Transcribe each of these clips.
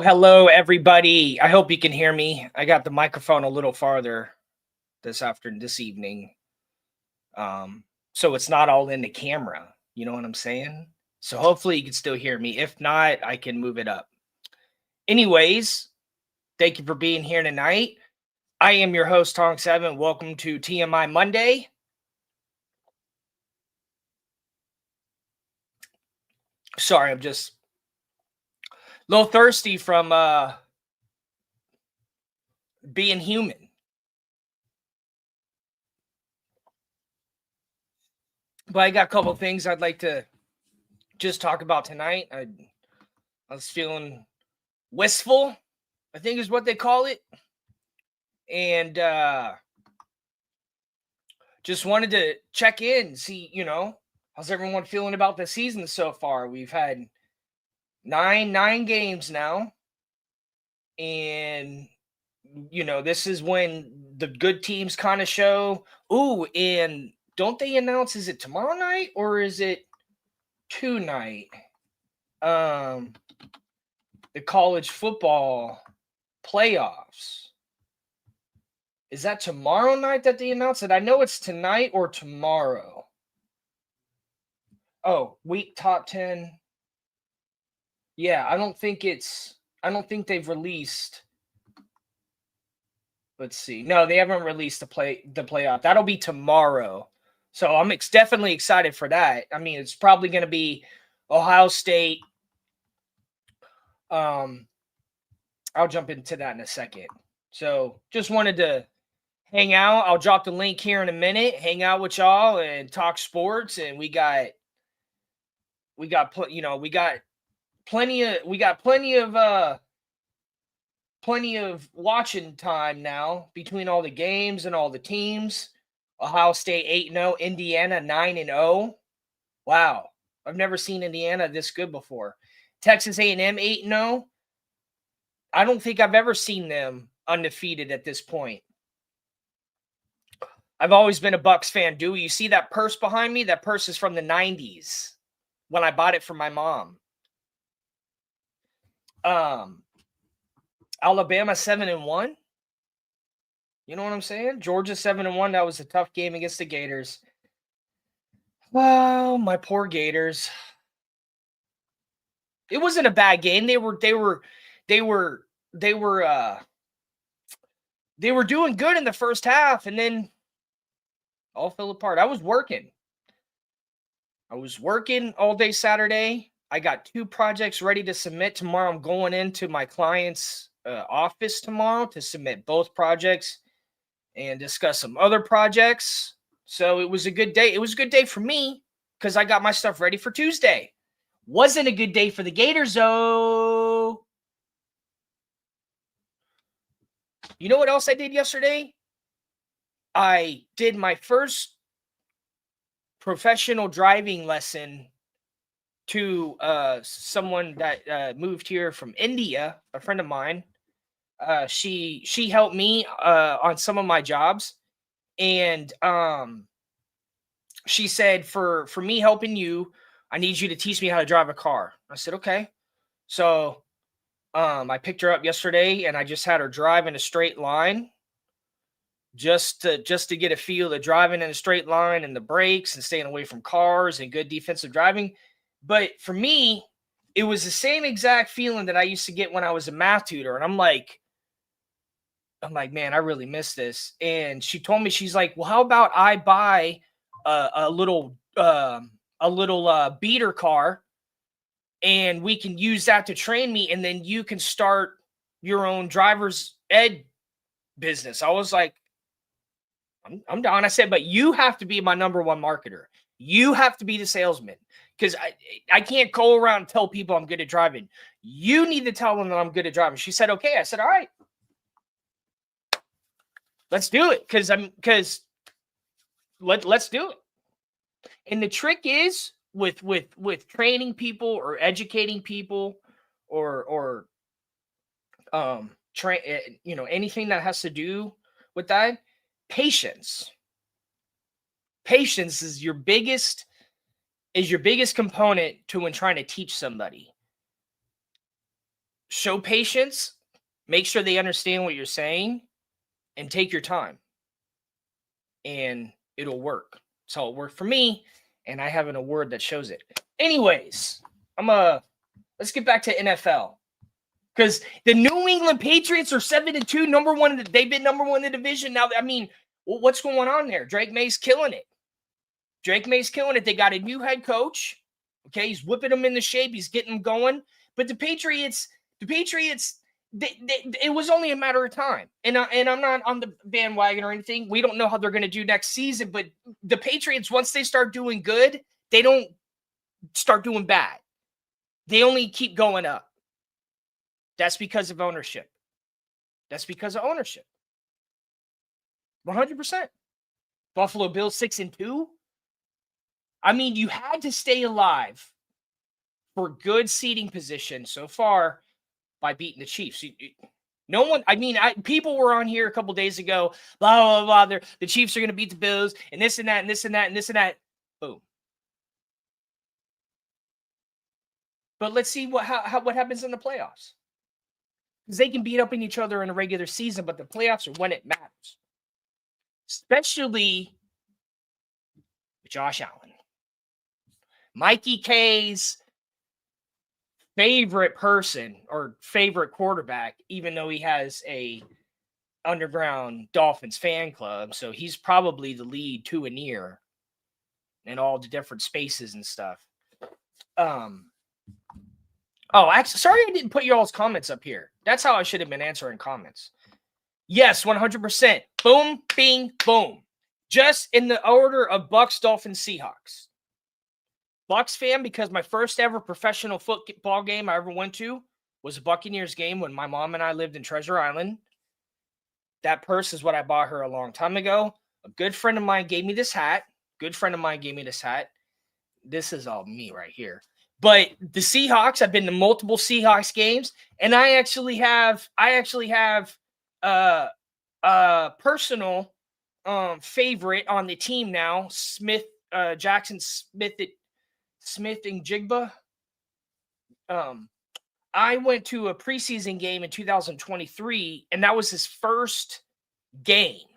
Hello, everybody. I hope you can hear me. I got the microphone a little farther this evening. So it's not all in the camera. You know what I'm saying? So hopefully you can still hear me. If not, I can move it up. Anyways, thank you for being here tonight. I am your host, Tonk7. Welcome to TMI Monday. Sorry, I'm just a little thirsty from being human. But I got a couple of things I'd like to just talk about tonight. I was feeling wistful, I think is what they call it. And just wanted to check in, see, how's everyone feeling about the season so far? We've had nine games now. And, this is when the good teams kind of show. Ooh, and don't they announce, is it tomorrow night or is it tonight? The college football playoffs. Is that tomorrow night that they announce it? I know it's tonight or tomorrow. Oh, week top 10. Yeah, I don't think they've released. Let's see. No, they haven't released the playoff. That'll be tomorrow. So I'm definitely excited for that. I mean, it's probably going to be Ohio State. I'll jump into that in a second. So just wanted to hang out. I'll drop the link here in a minute. Hang out with y'all and talk sports. And we got plenty of watching time now between all the games and all the teams. Ohio State 8-0, Indiana 9-0. Wow. I've never seen Indiana this good before. Texas A&M 8-0. I don't think I've ever seen them undefeated at this point. I've always been a Bucks fan. Dewey, you see that purse behind me? That purse is from the 90s when I bought it for my mom. Alabama 7-1. You know what I'm saying? Georgia 7-1. That was a tough game against the Gators. Well, my poor Gators. It wasn't a bad game. They were doing good in the first half, and then all fell apart. I was working all day Saturday. I got 2 projects ready to submit tomorrow. I'm going into my client's office tomorrow to submit both projects and discuss some other projects. So it was a good day. It was a good day for me because I got my stuff ready for Tuesday. Wasn't a good day for the Gators, though. You know what else I did yesterday? I did my first professional driving lesson to someone that moved here from India, a friend of mine. She helped me on some of my jobs, and she said, for me helping you, I need you to teach me how to drive a car. I said, okay. So I picked her up yesterday, and I just had her drive in a straight line, just to get a feel of driving in a straight line and the brakes and staying away from cars and good defensive driving. But for me, it was the same exact feeling that I used to get when I was a math tutor. And I'm like, man, I really miss this. And she told me, she's like, well, how about I buy a little beater car, and we can use that to train me, and then you can start your own driver's ed business. I was like, I'm down. I said, but you have to be my number one marketer. You have to be the salesman, because I can't go around and tell people I'm good at driving. You need to tell them that I'm good at driving. She said, okay. I said, all right, let's do it. Let's do it. And the trick is with training people or educating people or anything that has to do with that, patience is your biggest component to when trying to teach somebody. Show patience, make sure they understand what you're saying, and take your time, and it'll work. So it worked for me, and I have an award that shows it. Anyways, let's get back to NFL, because the New England Patriots are 7-2, number one. They've been number one in the division now. I mean, what's going on there? Drake May's killing it. They got a new head coach. Okay, he's whipping them into shape. He's getting them going. But the Patriots, it was only a matter of time. And I'm not on the bandwagon or anything. We don't know how they're going to do next season. But the Patriots, once they start doing good, they don't start doing bad. They only keep going up. That's because of ownership. 100%. Buffalo Bills 6-2. I mean, you had to stay alive for good seating position so far by beating the Chiefs. No one, I mean, people were on here a couple days ago, blah, blah, blah. The Chiefs are going to beat the Bills, and this and that, and this and that, and this and that. Boom. But let's see what happens in the playoffs. Because they can beat up on each other in a regular season, but the playoffs are when it matters. Especially Josh Allen. Mikey K's favorite person or favorite quarterback, even though he has a underground Dolphins fan club. So he's probably the lead to a near in all the different spaces and stuff. Actually, sorry I didn't put y'all's comments up here. That's how I should have been answering comments. Yes, 100%. Boom, bing, boom. Just in the order of Bucks, Dolphins, Seahawks. Bucks fan, because my first ever professional football game I ever went to was a Buccaneers game when my mom and I lived in Treasure Island. That purse is what I bought her a long time ago. A good friend of mine gave me this hat. this is all me right here. But the Seahawks, I've been to multiple Seahawks games, and I actually have personal favorite on the team now, Jackson Smith and Jigba. I went to a preseason game in 2023, and that was his first game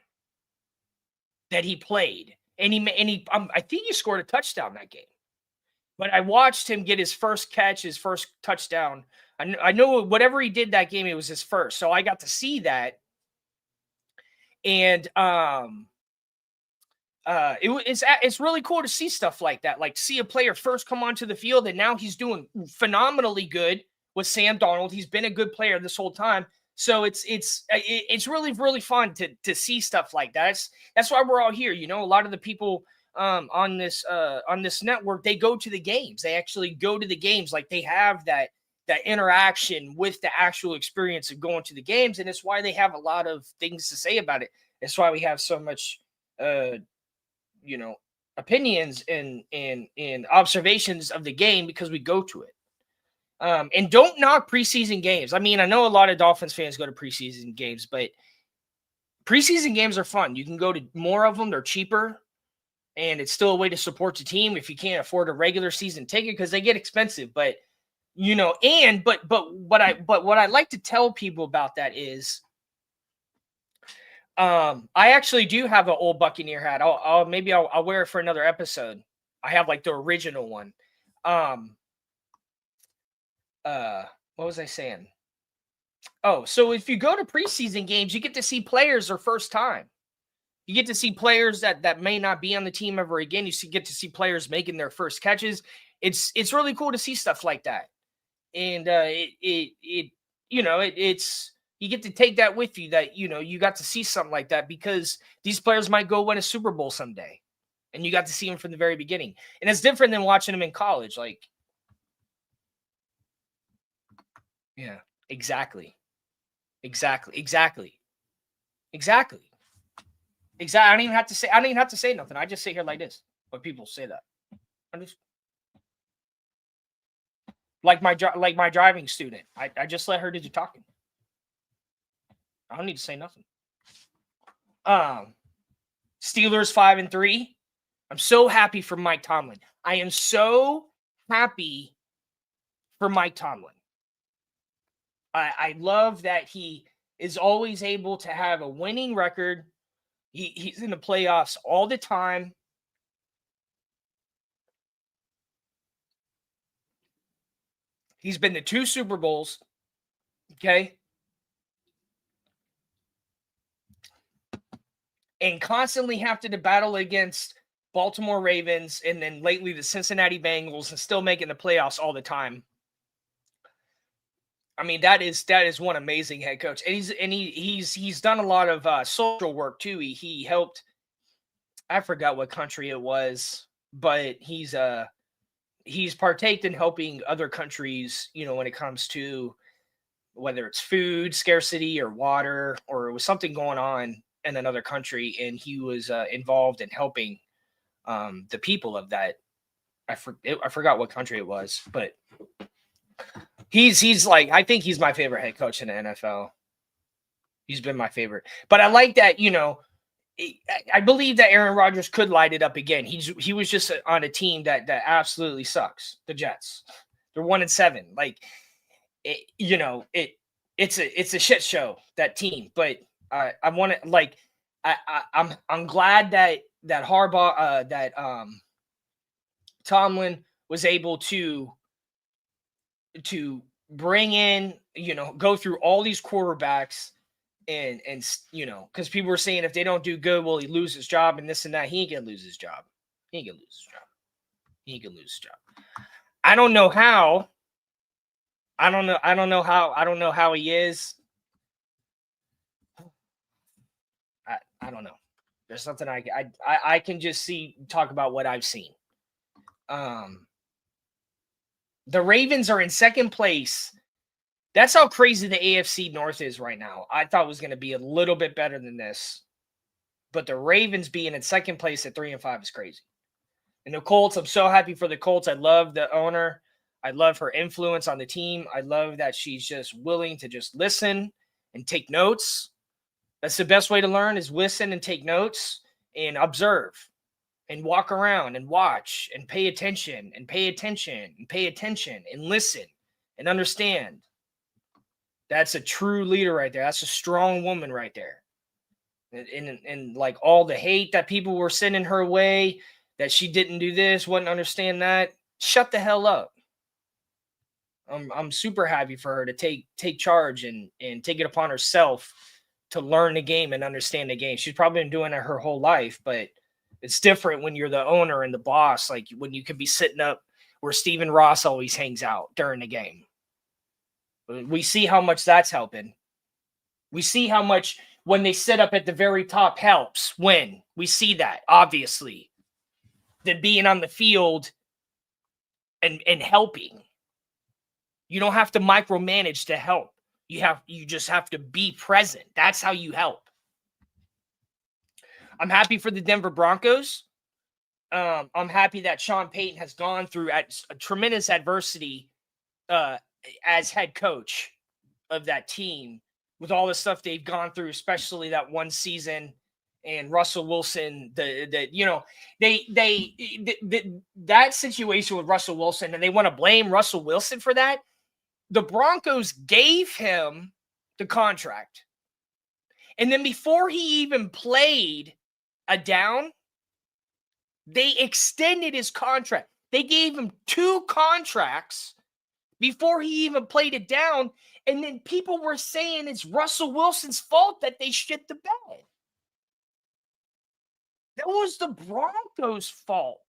that he played, and I think he scored a touchdown that game. But I watched him get his first catch, his first touchdown. I know whatever he did that game, it was his first, so I got to see that, and it's really cool to see stuff like that, like see a player first come onto the field, and now he's doing phenomenally good with Sam Darnold. He's been a good player this whole time. So it's really, really fun to see stuff like that. That's why we're all here. You know, a lot of the people on this network, they go to the games. They actually go to the games. Like they have that interaction with the actual experience of going to the games. And it's why they have a lot of things to say about it. It's why we have so much, opinions and observations of the game, because we go to it. And don't knock preseason games. I mean, I know a lot of Dolphins fans go to preseason games, but preseason games are fun. You can go to more of them. They're cheaper, and it's still a way to support the team if you can't afford a regular season ticket, because they get expensive. But but what I like to tell people about that is, I actually do have an old Buccaneer hat. I'll wear it for another episode. I have like the original one. What was I saying? Oh, so if you go to preseason games, you get to see players their first time. You get to see players that may not be on the team ever again. You get to see players making their first catches. It's really cool to see stuff like that. And it's you get to take that with you, that you got to see something like that, because these players might go win a Super Bowl someday, and you got to see them from the very beginning. And it's different than watching them in college. Like, yeah, exactly. I don't even have to say nothing. I just sit here like this, but people say that. I'm just like my driving student. I just let her do the talking. I don't need to say nothing. Steelers 5-3. I'm so happy for Mike Tomlin. I am so happy for Mike Tomlin. I love that he is always able to have a winning record. He's in the playoffs all the time. He's been to 2 Super Bowls. Okay. And constantly have to battle against Baltimore Ravens, and then lately the Cincinnati Bengals, and still making the playoffs all the time. I mean, that is one amazing head coach. And he's done a lot of social work too. He helped, I forgot what country it was, but he's partaked in helping other countries, when it comes to whether it's food scarcity or water, or it was something going on in another country, and he was involved in helping the people of that. I forgot what country it was, but he's like, I think he's my favorite head coach in the NFL. He's been my favorite. But I like that, I believe that Aaron Rodgers could light it up again. He was just on a team that absolutely sucks. The Jets. They're 1-7. Like, it's a shit show, that team. But I want to, like, I'm glad that Harbaugh, that Tomlin was able to bring in, go through all these quarterbacks, and because people were saying if they don't do good, will he lose his job and this and that. He ain't gonna lose his job. I don't know how. I don't know how he is. I don't know. There's something I can just talk about what I've seen. The Ravens are in second place. That's how crazy the AFC North is right now. I thought it was going to be a little bit better than this, but the Ravens being in second place at 3-5 is crazy. And the Colts, I'm so happy for the Colts. I love the owner. I love her influence on the team. I love that she's just willing to just listen and take notes. That's the best way to learn, is listen and take notes and observe and walk around and watch and pay attention and pay attention and pay attention and listen and understand. That's a true leader right there. That's a strong woman right there. And like all the hate that people were sending her way, that she didn't do this, wouldn't understand that, shut the hell up. I'm super happy for her to take charge and take it upon herself to learn the game and understand the game. She's probably been doing it her whole life, but it's different when you're the owner and the boss, like when you could be sitting up where Stephen Ross always hangs out during the game. We see how much that's helping. We see how much when they sit up at the very top helps win. We see that, obviously. Than being on the field and helping. You don't have to micromanage to help. You just have to be present. That's how you help. I'm happy for the Denver Broncos. I'm happy that Sean Payton has gone through a tremendous adversity as head coach of that team, with all the stuff they've gone through, especially that one season. And Russell Wilson, that situation with Russell Wilson, and they want to blame Russell Wilson for that. The Broncos gave him the contract. And then before he even played a down, they extended his contract. They gave him 2 contracts before he even played it down. And then people were saying it's Russell Wilson's fault that they shit the bed. That was the Broncos' fault.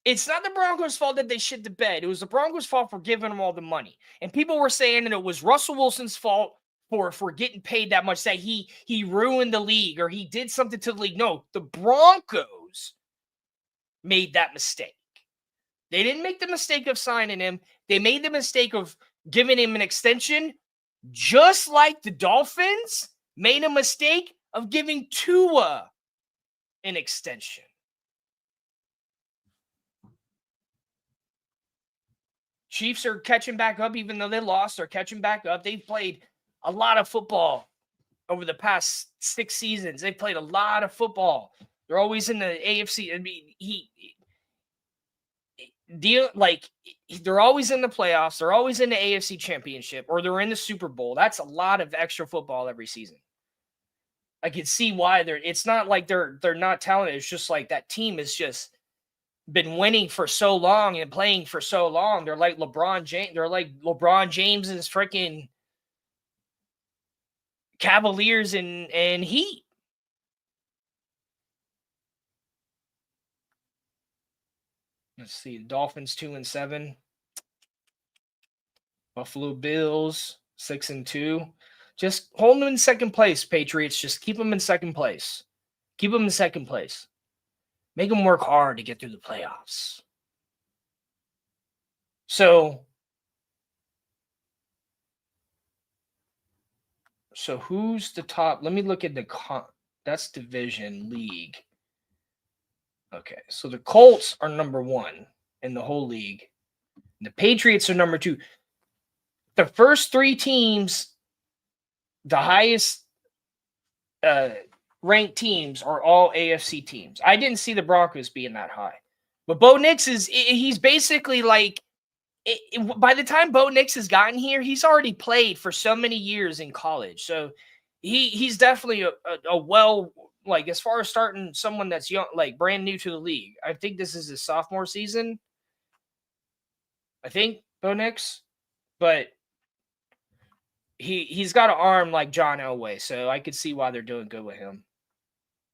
It's not the Broncos' fault that they shit the bed. It was the Broncos' fault for giving them all the money. And people were saying that it was Russell Wilson's fault for getting paid that much, that he ruined the league or he did something to the league. No, the Broncos made that mistake. They didn't make the mistake of signing him. They made the mistake of giving him an extension, just like the Dolphins made a mistake of giving Tua an extension. Chiefs are catching back up, even though they lost. They're catching back up. They've played a lot of football over the past 6 seasons. They've played a lot of football. They're always in the AFC. I mean, they're always in the playoffs. They're always in the AFC Championship, or they're in the Super Bowl. That's a lot of extra football every season. I can see why it's not like they're not talented. It's just like that team has just been winning for so long and playing for so long. They're like LeBron James. They're like LeBron James's freaking Cavaliers and Heat. Let's see. Dolphins 2-7. Buffalo Bills 6-2. Just hold them in second place, Patriots. Just keep them in second place. Keep them in second place. Make them work hard to get through the playoffs. So who's the top? Let me look at that's division league. Okay, so the Colts are number 1 in the whole league. The Patriots are number 2. The first 3 teams, the highest ranked teams, are all AFC teams. I didn't see the Broncos being that high. But Bo Nix he's basically like, by the time Bo Nix has gotten here, he's already played for so many years in college. So he's definitely a well, like, as far as starting someone that's young, like brand new to the league. I think this is his sophomore season. I think Bo Nix, but he's got an arm like John Elway, so I could see why they're doing good with him.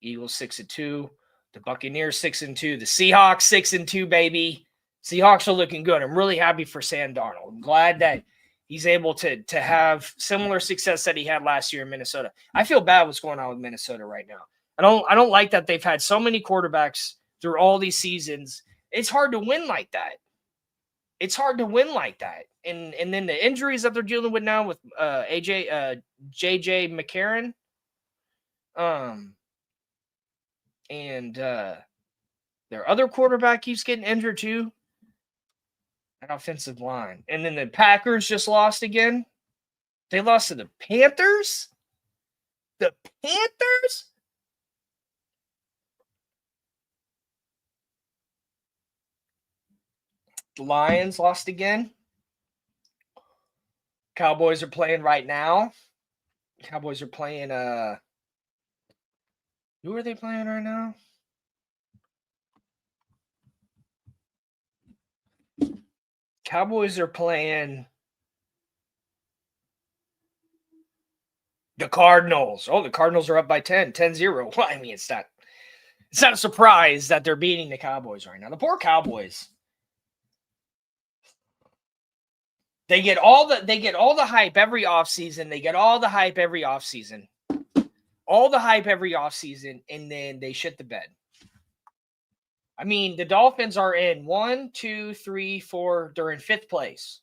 Eagles 6-2, the Buccaneers 6-2, the Seahawks 6-2, baby. Seahawks are looking good. I'm really happy for Sam Darnold. I'm glad that he's able to have similar success that he had last year in Minnesota. I feel bad what's going on with Minnesota right now. I don't like that they've had so many quarterbacks through all these seasons. It's hard to win like that. It's hard to win like that. And then the injuries that they're dealing with now with JJ McCarron. Their other quarterback keeps getting injured too. That offensive line. And then the Packers just lost again. They lost to the Panthers? The Panthers? The Lions lost again. Cowboys are playing right now. Cowboys are playing who are they playing right now? Cowboys are playing the Cardinals. Oh, the Cardinals are up by 10-0. Well, I mean, it's not a surprise that they're beating the Cowboys right now. The poor Cowboys. They get all the hype every offseason. They get all the hype every offseason. All the hype every offseason, and then they shit the bed. I mean, the Dolphins are in 1, 2, 3, 4. They're in 5th place.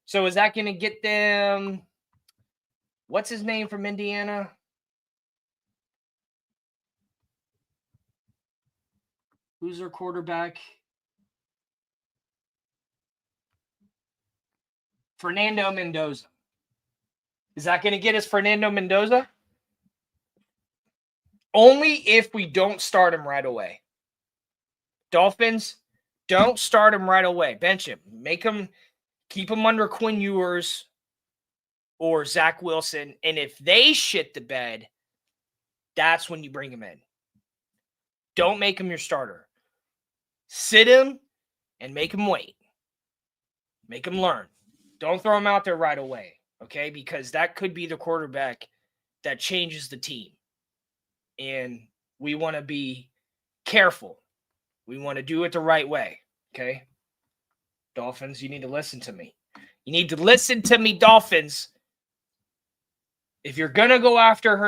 So is that going to get them? What's his name from Indiana? Who's their quarterback? Fernando Mendoza. Is that going to get us Fernando Mendoza? Only if we don't start him right away. Dolphins, don't start him right away. Bench him. Keep him under Quinn Ewers or Zach Wilson. And if they shit the bed, that's when you bring him in. Don't make him your starter. Sit him and make him wait. Make him learn. Don't throw him out there right away, okay? Because that could be the quarterback that changes the team. And we want to be careful. We want to do it the right way, okay? Dolphins, you need to listen to me. You need to listen to me, Dolphins. If you're going to go after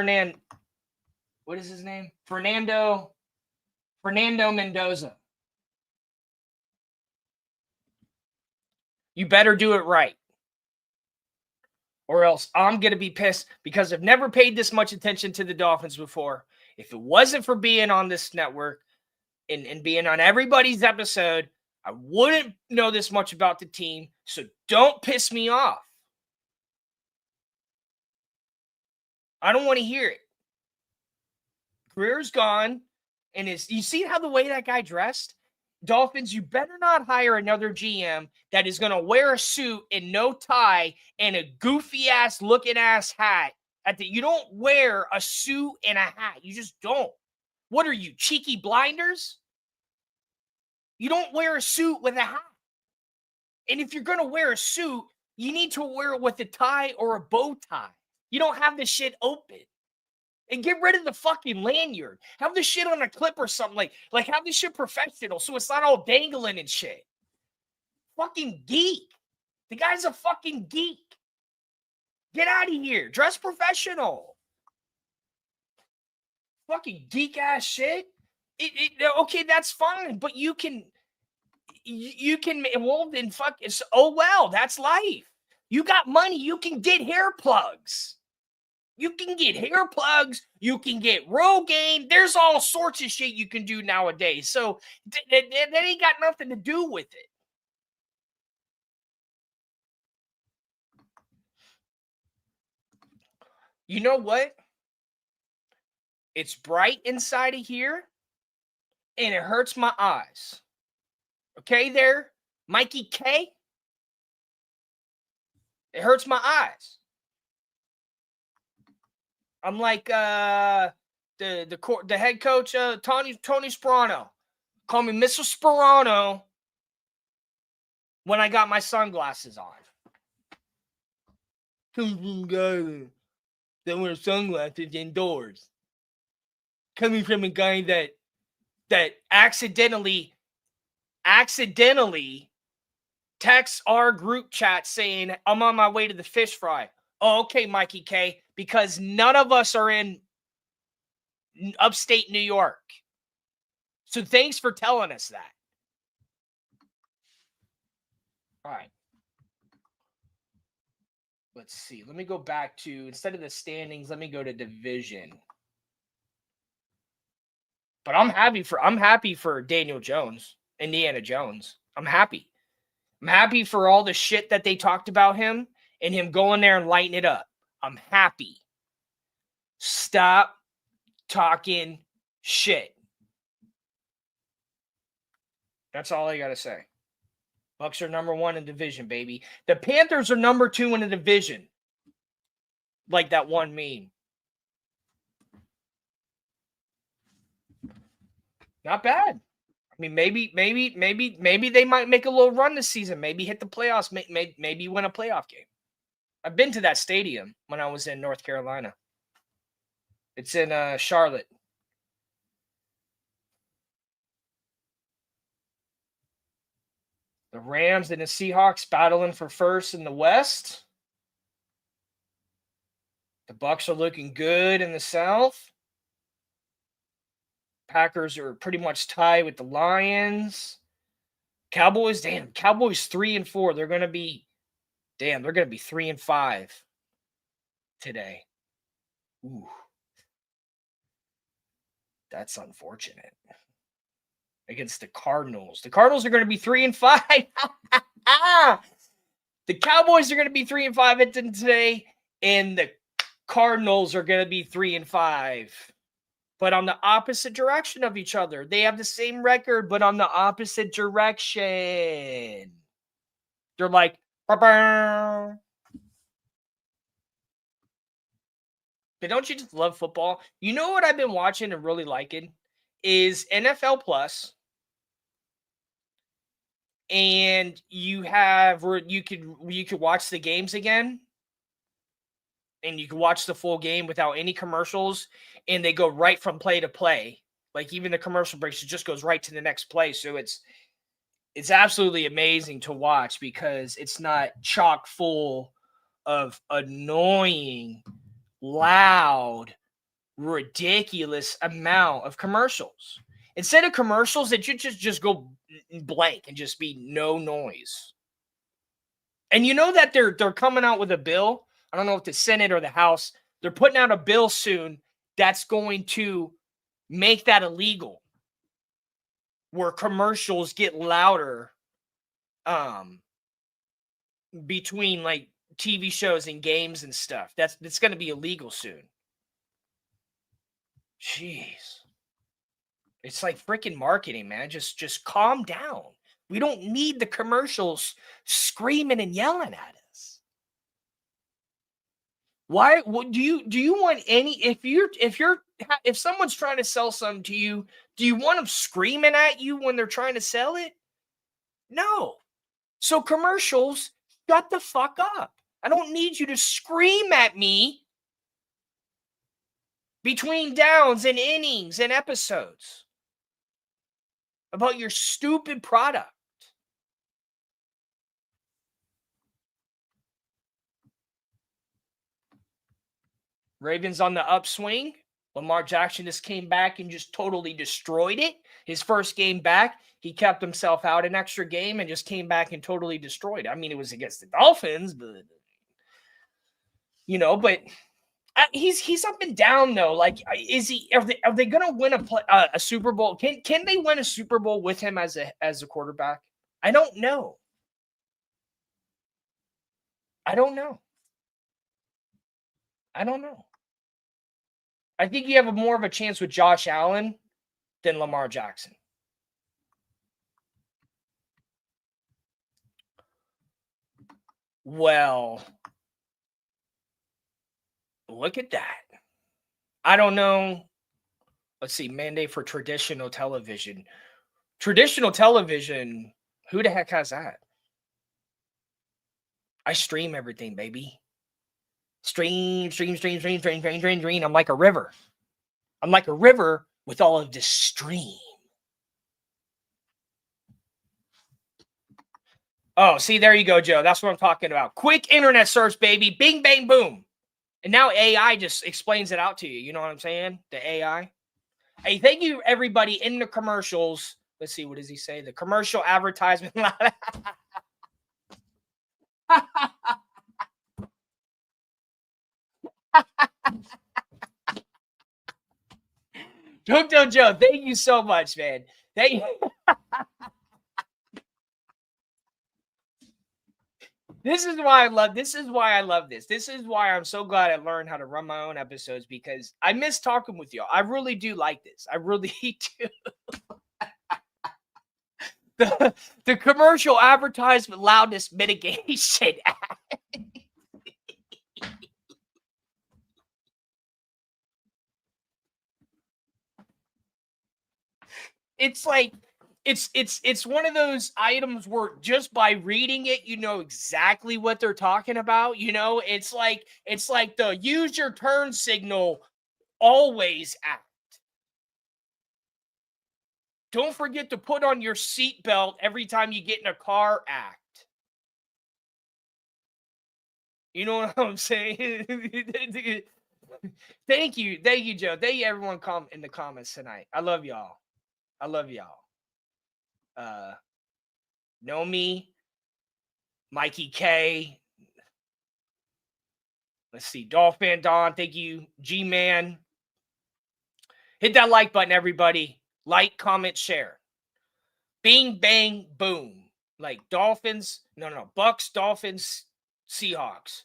what is his name? Fernando Mendoza. You better do it right. Or else I'm going to be pissed because I've never paid this much attention to the Dolphins before. If it wasn't for being on this network and being on everybody's episode, I wouldn't know this much about the team. So don't piss me off. I don't want to hear it. Career's gone. And you see how the way that guy dressed? Dolphins, you better not hire another GM that is going to wear a suit and no tie and a goofy-ass looking-ass hat. You don't wear a suit and a hat. You just don't. What are you, cheeky blinders? You don't wear a suit with a hat. And if you're going to wear a suit, you need to wear it with a tie or a bow tie. You don't have this shit open. And get rid of the fucking lanyard. Have this shit on a clip or something. Like have this shit professional so it's not all dangling and shit. Fucking geek. The guy's a fucking geek. Get out of here. Dress professional. Fucking geek ass shit. Okay, that's fine. But you can, well, then fuck. Oh, well, that's life. You got money. You can get hair plugs. You can get hair plugs. You can get Rogaine. There's all sorts of shit you can do nowadays. So that ain't got nothing to do with it. You know what? It's bright inside of here, and it hurts my eyes. Okay there, Mikey K? It hurts my eyes. I'm like the head coach, Tony Sperano. Call me Mr. Sperano when I got my sunglasses on. Coming from a guy that wears sunglasses indoors. Coming from a guy that accidentally texts our group chat saying, I'm on my way to the fish fry. Oh, okay, Mikey K, because none of us are in upstate New York. So thanks for telling us that. All right. Let's see. Let me go back to, instead of the standings, let me go to division. But I'm happy for Daniel Jones, Indiana Jones. I'm happy. I'm happy for all the shit that they talked about him and him going there and lighting it up. I'm happy. Stop talking shit. That's all I got to say. Bucks are number 1 in division, baby. The Panthers are number 2 in the division. Like that one meme. Not bad. I mean, maybe they might make a little run this season. Maybe hit the playoffs. Maybe win a playoff game. I've been to that stadium when I was in North Carolina. It's in Charlotte. The Rams and the Seahawks battling for first in the West. The Bucks are looking good in the South. Packers are pretty much tied with the Lions. Cowboys 3-4. They're going to be 3-5 today. Ooh. That's unfortunate. Against the Cardinals. The Cardinals are going to be 3-5. The Cowboys are going to be 3-5 today, and the Cardinals are going to be 3-5. But on the opposite direction of each other. They have the same record, but on the opposite direction. They're like, bah-bah. But don't you just love football? You know what I've been watching and really liking is NFL Plus. And you have where you could watch the games again. And you can watch the full game without any commercials, and they go right from play to play. Like even the commercial breaks, it just goes right to the next play. So it's absolutely amazing to watch because it's not chock full of annoying, loud, ridiculous amount of commercials. Instead of commercials, that you just go blank and just be no noise. And you know that they're coming out with a bill. I don't know if the Senate or the House, they're putting out a bill soon that's going to make that illegal, where commercials get louder between like TV shows and games and stuff. That's going to be illegal soon. Jeez. It's like freaking marketing, man. Just calm down. We don't need the commercials screaming and yelling at us. Why do you want any if someone's trying to sell something to you, do you want them screaming at you when they're trying to sell it? No. So commercials, shut the fuck up. I don't need you to scream at me between downs and innings and episodes about your stupid product. Ravens on the upswing. Lamar Jackson just came back and just totally destroyed it. His first game back, he kept himself out an extra game and just came back and totally destroyed it. I mean, it was against the Dolphins, but but he's up and down though. Like, are they going to win a Super Bowl? Can they win a Super Bowl with him as a quarterback? I don't know. I don't know. I think you have more of a chance with Josh Allen than Lamar Jackson. Well, look at that. I don't know. Let's see. Mandate for traditional television. Traditional television, who the heck has that? I stream everything, baby. Stream. I'm like a river. I'm like a river with all of this stream. Oh, see, there you go, Joe. That's what I'm talking about. Quick internet search, baby. Bing, bang, boom. And now AI just explains it out to you. You know what I'm saying? The AI. Hey, thank you, everybody in the commercials. Let's see. What does he say? The commercial advertisement. Hooked Joe, thank you so much, man. Thank you. This is why I love this. This is why I'm so glad I learned how to run my own episodes, because I miss talking with y'all. I really do like this. I really do. The commercial advertisement loudness mitigation. It's like it's one of those items where just by reading it, you know exactly what they're talking about. You know, it's like the use your turn signal always act. Don't forget to put on your seatbelt every time you get in a car act. You know what I'm saying? Thank you, Joe. Thank you, everyone. In the comments tonight. I love y'all. I love y'all. Know me, Mikey K. Let's see, Dolphin Don. Thank you, G-Man. Hit that like button, everybody. Like, comment, share. Bing, bang, boom. Like Dolphins. No. Bucks, Dolphins, Seahawks.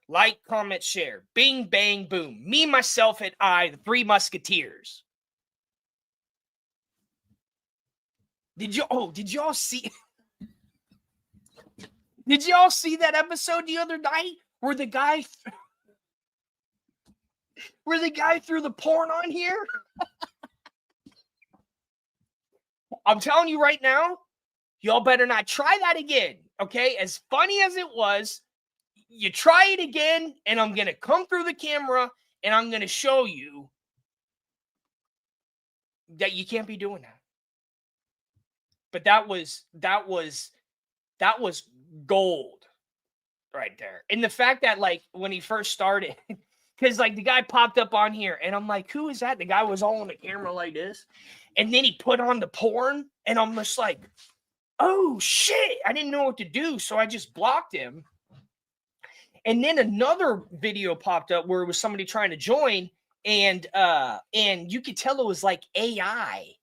Like, comment, share. Bing, bang, boom. Me, myself, and I, the Three Musketeers. Did y'all see? Did y'all see that episode the other night where the guy threw the porn on here? I'm telling you right now, y'all better not try that again. Okay, as funny as it was, you try it again, and I'm gonna come through the camera and I'm gonna show you that you can't be doing that. But that was gold right there. And the fact that, like, when he first started, because like the guy popped up on here and I'm like, who is that? The guy was all on the camera like this. And then he put on the porn and I'm just like, oh shit, I didn't know what to do. So I just blocked him. And then another video popped up where it was somebody trying to join, and you could tell it was like AI.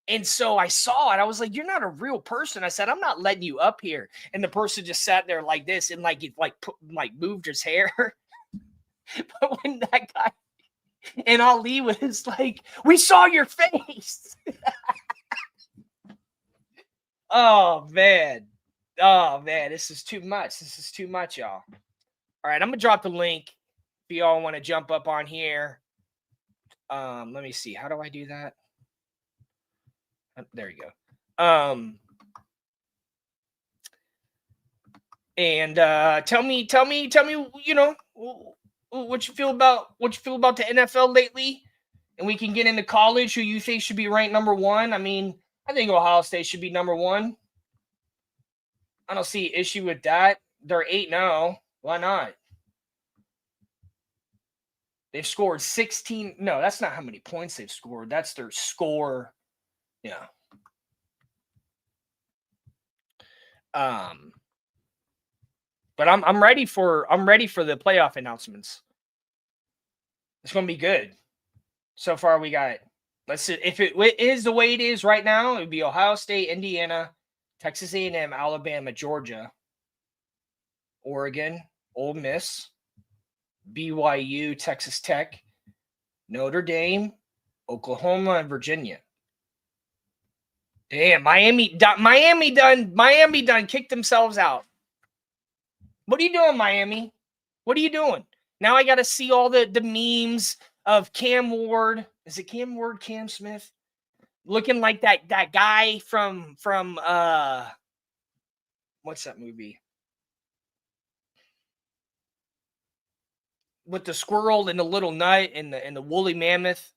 And so I saw it. I was like, you're not a real person. I said, I'm not letting you up here. And the person just sat there like this and like it moved his hair. But when that guy and Ali was like, we saw your face. Oh man, this is too much. Y'all. All right, I'm gonna drop the link if y'all want to jump up on here. Let me see. How do I do that? There you go. And tell me, you know, what you feel about the NFL lately, and we can get into college. Who you think should be ranked number one? I mean, I think Ohio State should be number one. I don't see an issue with that. They're 8-0. Why not? They've scored 16. No, that's not how many points they've scored. That's their score. Yeah. But I'm ready for the playoff announcements. It's gonna be good. So far, we got. Let's see if it is the way it is right now. It would be Ohio State, Indiana, Texas A&M, Alabama, Georgia, Oregon, Ole Miss, BYU, Texas Tech, Notre Dame, Oklahoma, and Virginia. Damn, Miami done kicked themselves out. What are you doing, Miami? What are you doing? Now I got to see all the memes of Cam Ward. Is it Cam Ward, Cam Smith? Looking like that guy from what's that movie? With the squirrel and the little nut and the woolly mammoth.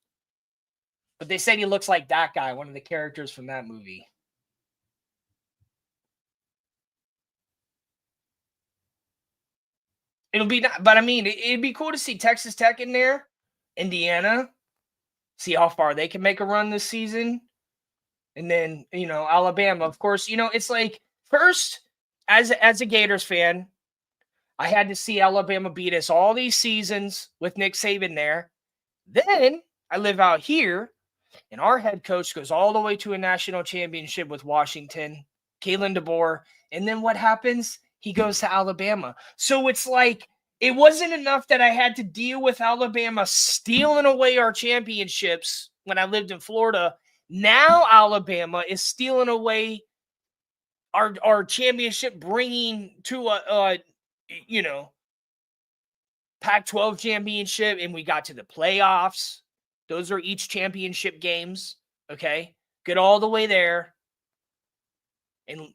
But they said he looks like that guy, one of the characters from that movie. It'd be cool to see Texas Tech in there, Indiana, see how far they can make a run this season. And then, Alabama, of course, it's like first, as a Gators fan, I had to see Alabama beat us all these seasons with Nick Saban there. Then I live out here. And our head coach goes all the way to a national championship with Washington, Kalen DeBoer. And then what happens? He goes to Alabama. So it's like, it wasn't enough that I had to deal with Alabama stealing away our championships when I lived in Florida. Now Alabama is stealing away our championship, bringing to a Pac-12 championship, and we got to the playoffs. Those are each championship games. Okay, get all the way there, and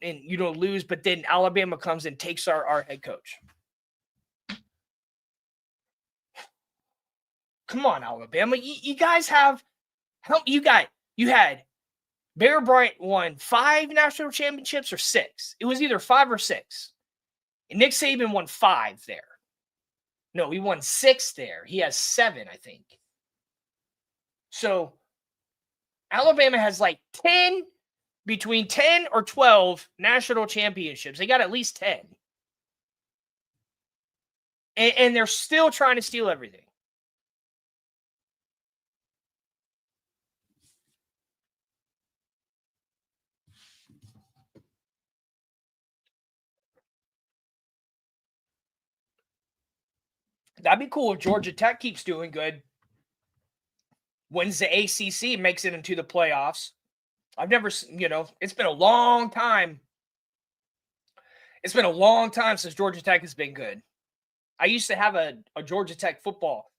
lose. But then Alabama comes and takes our head coach. Come on, Alabama, you guys have help. You had Bear Bryant won 5 national championships or 6. It was either 5 or 6. And Nick Saban won 5 there. No, he won 6 there. He has 7, I think. So Alabama has like between 10 or 12 national championships. They got at least 10. And they're still trying to steal everything. That'd be cool if Georgia Tech keeps doing good. Wins the ACC, makes it into the playoffs. I've never, it's been a long time. It's been a long time since Georgia Tech has been good. I used to have a Georgia Tech football.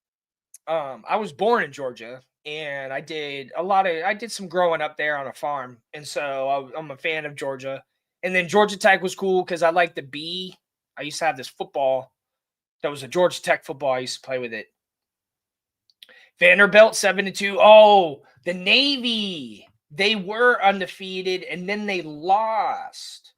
I was born in Georgia, and I did some growing up there on a farm. And so I'm a fan of Georgia. And then Georgia Tech was cool because I liked the B. I used to have this football that was a Georgia Tech football. I used to play with it. Vanderbilt 7-2. Oh, the Navy. They were undefeated, and then they lost.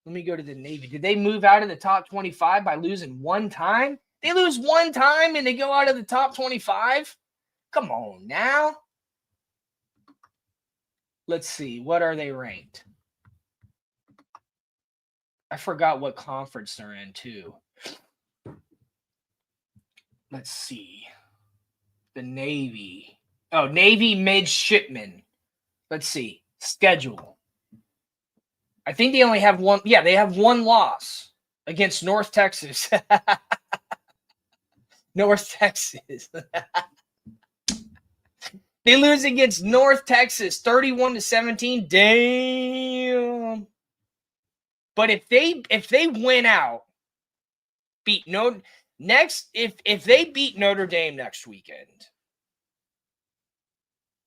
Let me go to the Navy. Did they move out of the top 25 by losing one time? They lose one time and they go out of the top 25? Come on now. Let's see. What are they ranked? I forgot what conference they're in, too. Let's see. The Navy. Oh, Navy midshipmen. Let's see. Schedule. I think they only have one. Yeah, they have one loss against North Texas. North Texas. They lose against North Texas 31-17. Damn. But if they win out, if they beat Notre Dame next weekend,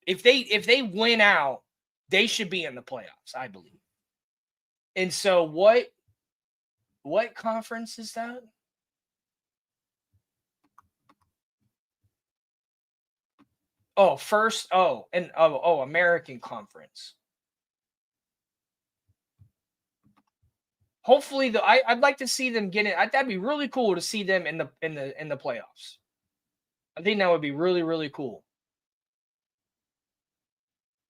if they win out, they should be in the playoffs, I believe. And so what conference is that? Oh, American Conference. Hopefully, I'd like to see them get it. That'd be really cool to see them in the playoffs. I think that would be really, really cool.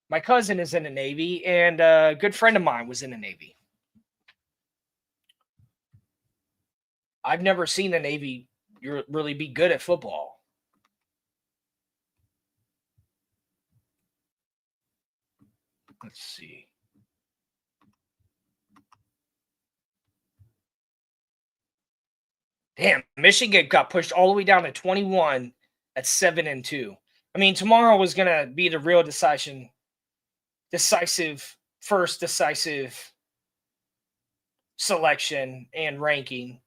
My cousin is in the Navy, and a good friend of mine was in the Navy. I've never seen the Navy really be good at football. Let's see. Damn, Michigan got pushed all the way down to 21 at 7-2. I mean, tomorrow was going to be the real decisive selection and ranking.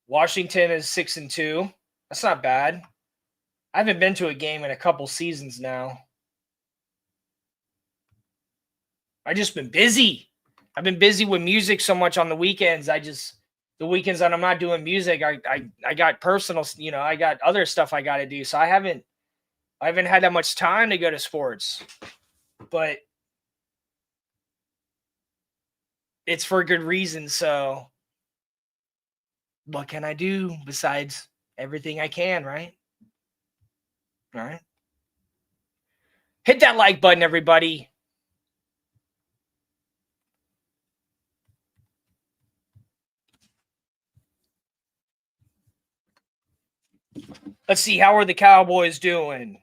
Washington is 6-2. That's not bad. I haven't been to a game in a couple seasons now. I've just been busy. I've been busy with music so much on the weekends. The weekends that I'm not doing music, I got personal, I got other stuff I got to do. So I haven't had that much time to go to sports. But it's for good reason. So what can I do besides everything I can, right? All right. Hit that like button, everybody. Let's see. How are the Cowboys doing?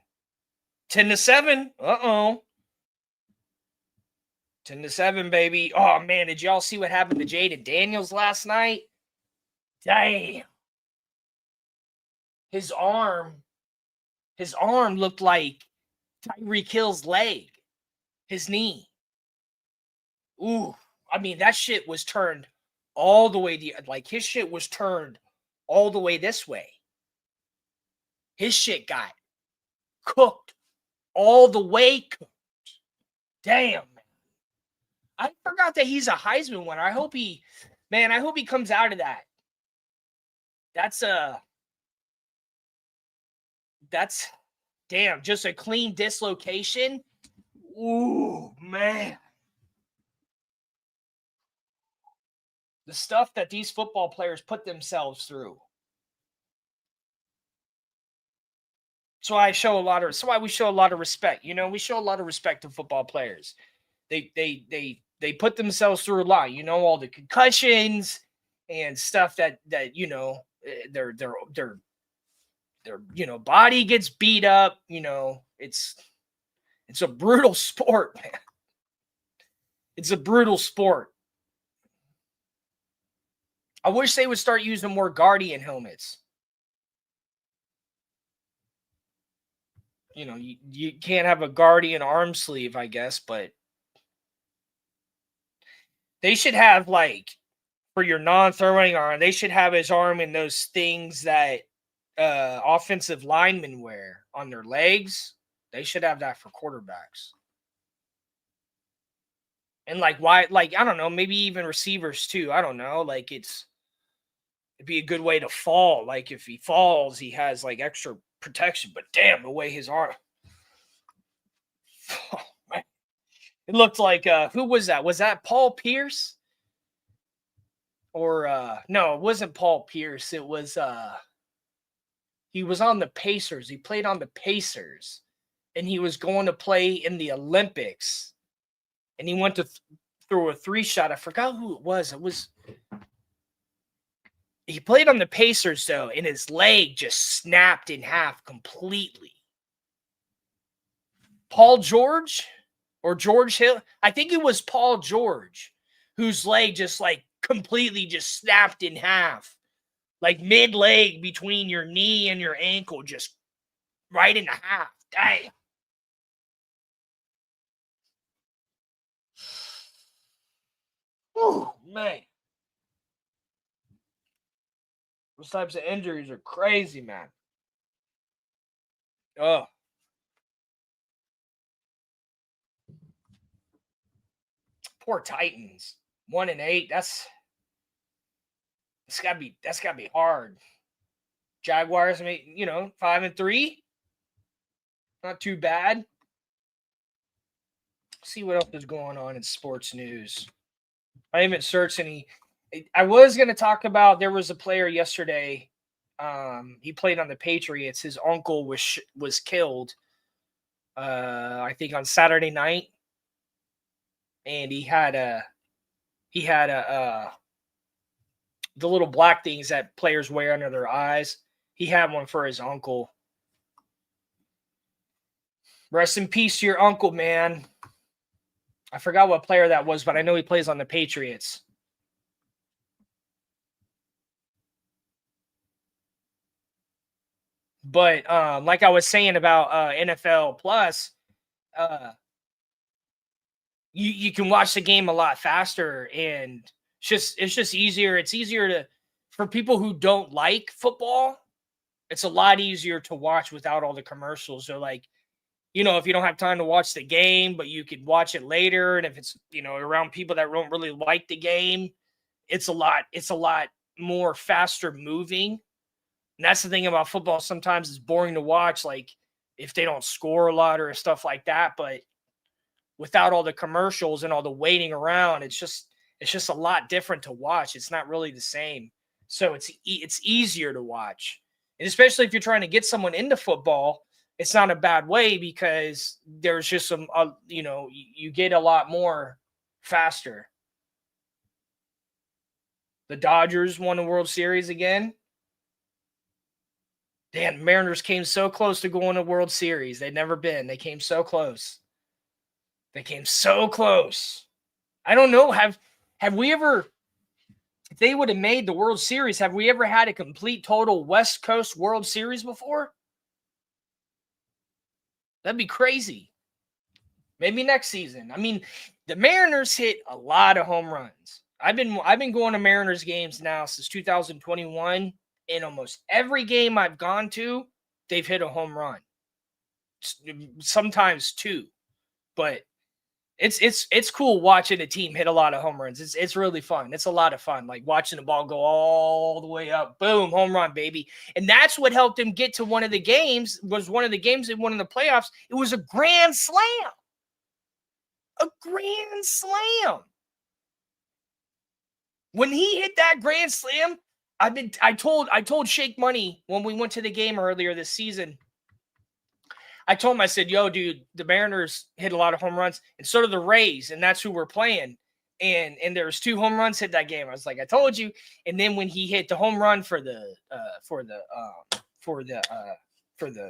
10-7. 10-7, baby. Oh man, did y'all see what happened to Jaden Daniels last night? Damn. His arm looked like Tyreek Hill's leg, his knee. Ooh, I mean, that shit was turned all the way, his shit was turned all the way this way. His shit got cooked all the way cooked. Damn, man. I forgot that he's a Heisman winner. I hope he comes out of that. That's damn, just a clean dislocation. Ooh, man. The stuff that these football players put themselves through. So I show a lot of. That's why we show a lot of respect. You know, we show a lot of respect to football players. They put themselves through a lot. You know, all the concussions and stuff that you know their body gets beat up. You know, it's a brutal sport, man. It's a brutal sport. I wish they would start using more Guardian helmets. You know, you can't have a Guardian arm sleeve, I guess, but they should have, like, for your non-throwing arm, they should have his arm in those things that offensive linemen wear on their legs. They should have that for quarterbacks. And why, I don't know, maybe even receivers too. I don't know. Like, it'd be a good way to fall. Like, if he falls, he has like extra protection. But damn, the way his arm. Oh, man. It looked like who was that? Was that Paul Pierce? Or no, it wasn't Paul Pierce. It was he was on the Pacers. He played on the Pacers, and he was going to play in the Olympics. And he went to throw a 3-shot. I forgot who it was. He played on the Pacers, though, and his leg just snapped in half completely. Paul George or George Hill? I think it was Paul George, whose leg just completely just snapped in half. Like mid-leg between your knee and your ankle, just right in half. Damn. Oh, man. Those types of injuries are crazy, man. Oh. Poor Titans. 1-8. That's gotta be hard. Jaguars, 5-3. Not too bad. See what else is going on in sports news. I haven't searched any. I was going to talk about, there was a player yesterday. He played on the Patriots. His uncle was killed. I think on Saturday night, and he had the little black things that players wear under their eyes. He had one for his uncle. Rest in peace to your uncle, man. I forgot what player that was, but I know he plays on the Patriots. But like I was saying about NFL Plus, you can watch the game a lot faster, and it's just easier. It's easier for people who don't like football. It's a lot easier to watch without all the commercials. So, like, if you don't have time to watch the game, but you could watch it later, and if it's around people that don't really like the game, it's a lot more faster moving. And that's the thing about football. Sometimes it's boring to watch, like if they don't score a lot or stuff like that. But without all the commercials and all the waiting around, it's just a lot different to watch. It's not really the same. So it's easier to watch. And especially if you're trying to get someone into football, it's not a bad way, because there's just some, you get a lot more faster. The Dodgers won the World Series again. Damn, Mariners came so close to going to World Series. They'd never been. They came so close. They came so close. I don't know. Have we ever, if they would have made the World Series, have we ever had a complete total West Coast World Series before? That'd be crazy. Maybe next season. I mean, the Mariners hit a lot of home runs. I've been going to Mariners games now since 2021. In almost every game I've gone to, they've hit a home run. Sometimes two, but it's cool watching a team hit a lot of home runs. It's really fun. It's a lot of fun, like watching the ball go all the way up, boom, home run, baby. And that's what helped him get to one of the games. Was one of the games in one of the playoffs. It was a grand slam. A grand slam. When he hit that grand slam, I told Shake Money when we went to the game earlier this season. I told him, I said, yo, dude, the Mariners hit a lot of home runs, and so did the Rays, and that's who we're playing. And there was 2 home runs hit that game. I was like, I told you. And then when he hit the home run for the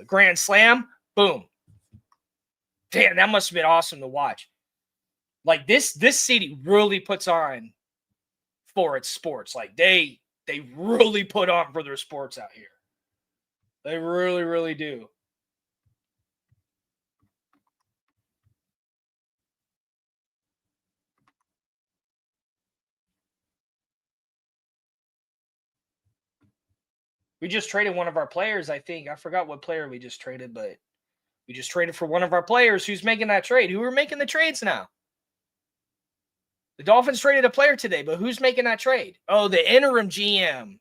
grand slam, boom. Damn, that must have been awesome to watch. Like this city really puts on for its sports. Like they really put on for their sports out here. They really, really do. We just traded one of our players, I think. I forgot what player we just traded, but we just traded for one of our players. Who's making that trade? Who are making the trades now? The Dolphins traded a player today, but who's making that trade? Oh, the interim GM.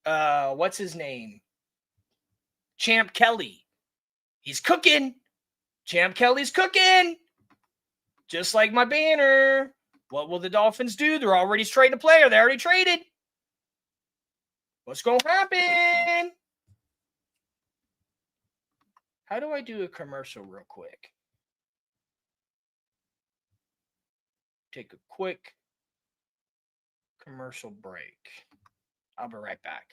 What's his name? Champ Kelly. He's cooking. Champ Kelly's cooking. Just like my banner. What will the Dolphins do? They're already trading a player. They already traded. What's going to happen? How do I do a commercial real quick? Take a quick commercial break. I'll be right back.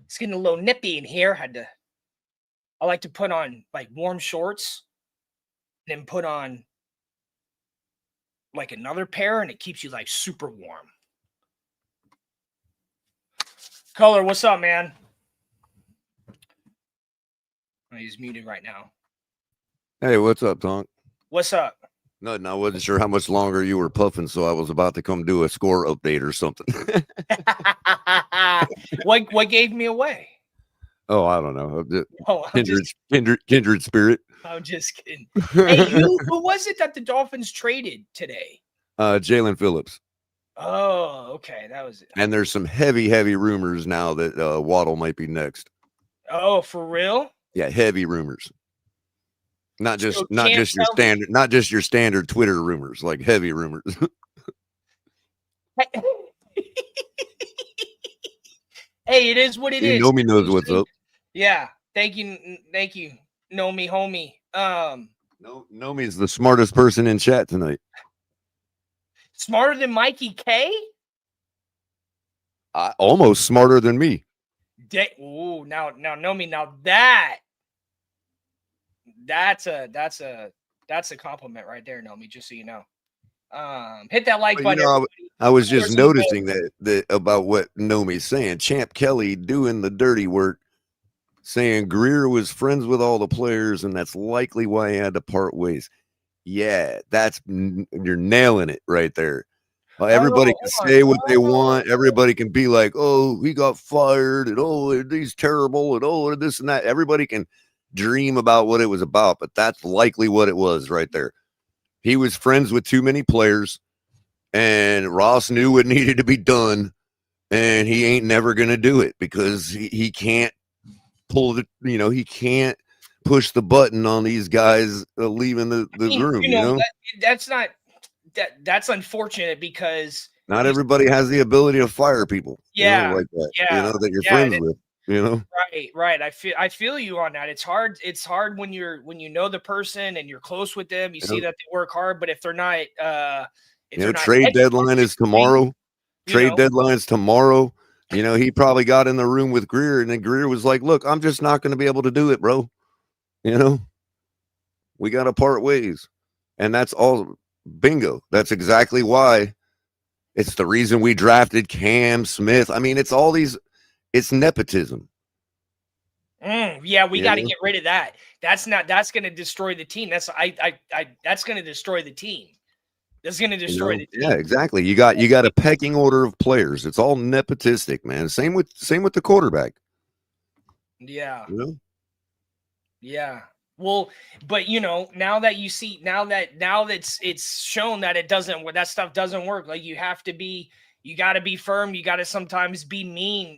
It's getting a little nippy in here. I like to put on like warm shorts, then put on like another pair, and it keeps you like super warm. Color, what's up, man? He's muted right now. Hey, what's up, Tonk? What's up? Nothing. I wasn't sure how much longer you were puffing, so I was about to come do a score update or something. What gave me away? Oh, I don't know. I'm Kindred spirit. I'm just kidding. Hey, who was it that the Dolphins traded today? Jalen Phillips. Oh, okay, that was it. And there's some heavy rumors now that Waddle might be next. Oh, for real? Yeah, heavy rumors. Not just your standard Twitter rumors, like heavy rumors. Hey, it is what it is. Nomi knows what's up. Yeah, thank you, Nomi, homie. Nomi's the smartest person in chat tonight. Smarter than Mikey K? Almost smarter than me. Ooh, now Nomi, now that's a compliment right there, Nomi, just so you know. Hit that like button. I was just noticing that about what Nomi's saying. Champ Kelly doing the dirty work, saying Greer was friends with all the players, and that's likely why he had to part ways. Yeah, you're nailing it right there. Everybody can say what they want. Everybody can be like, oh, he got fired, and oh, he's terrible, and oh, this and that. Everybody can dream about what it was about, but that's likely what it was right there. He was friends with too many players, and Ross knew what needed to be done, and he ain't never going to do it because he can't pull he can't push the button on these guys leaving the room. That's unfortunate because not everybody has the ability to fire people. Yeah, like that. That you're friends with. Right. I feel you on that. It's hard when you know the person and you're close with them. You see that they work hard, but if they're not, trade deadline is tomorrow. Deadline's tomorrow. He probably got in the room with Greer, and then Greer was like, "Look, I'm just not going to be able to do it, bro. We got to part ways," and that's all. Bingo. That's exactly why. It's the reason we drafted Cam Smith. I mean, it's all these. It's nepotism. Yeah, we got to get rid of that. That's going to destroy the team. That's going to destroy the team. That's going to destroy the team. Yeah, exactly. You got a pecking order of players. It's all nepotistic, man. Same with the quarterback. Yeah. Yeah. Well, but now that it's shown that that stuff doesn't work. Like you got to be firm. You got to sometimes be mean.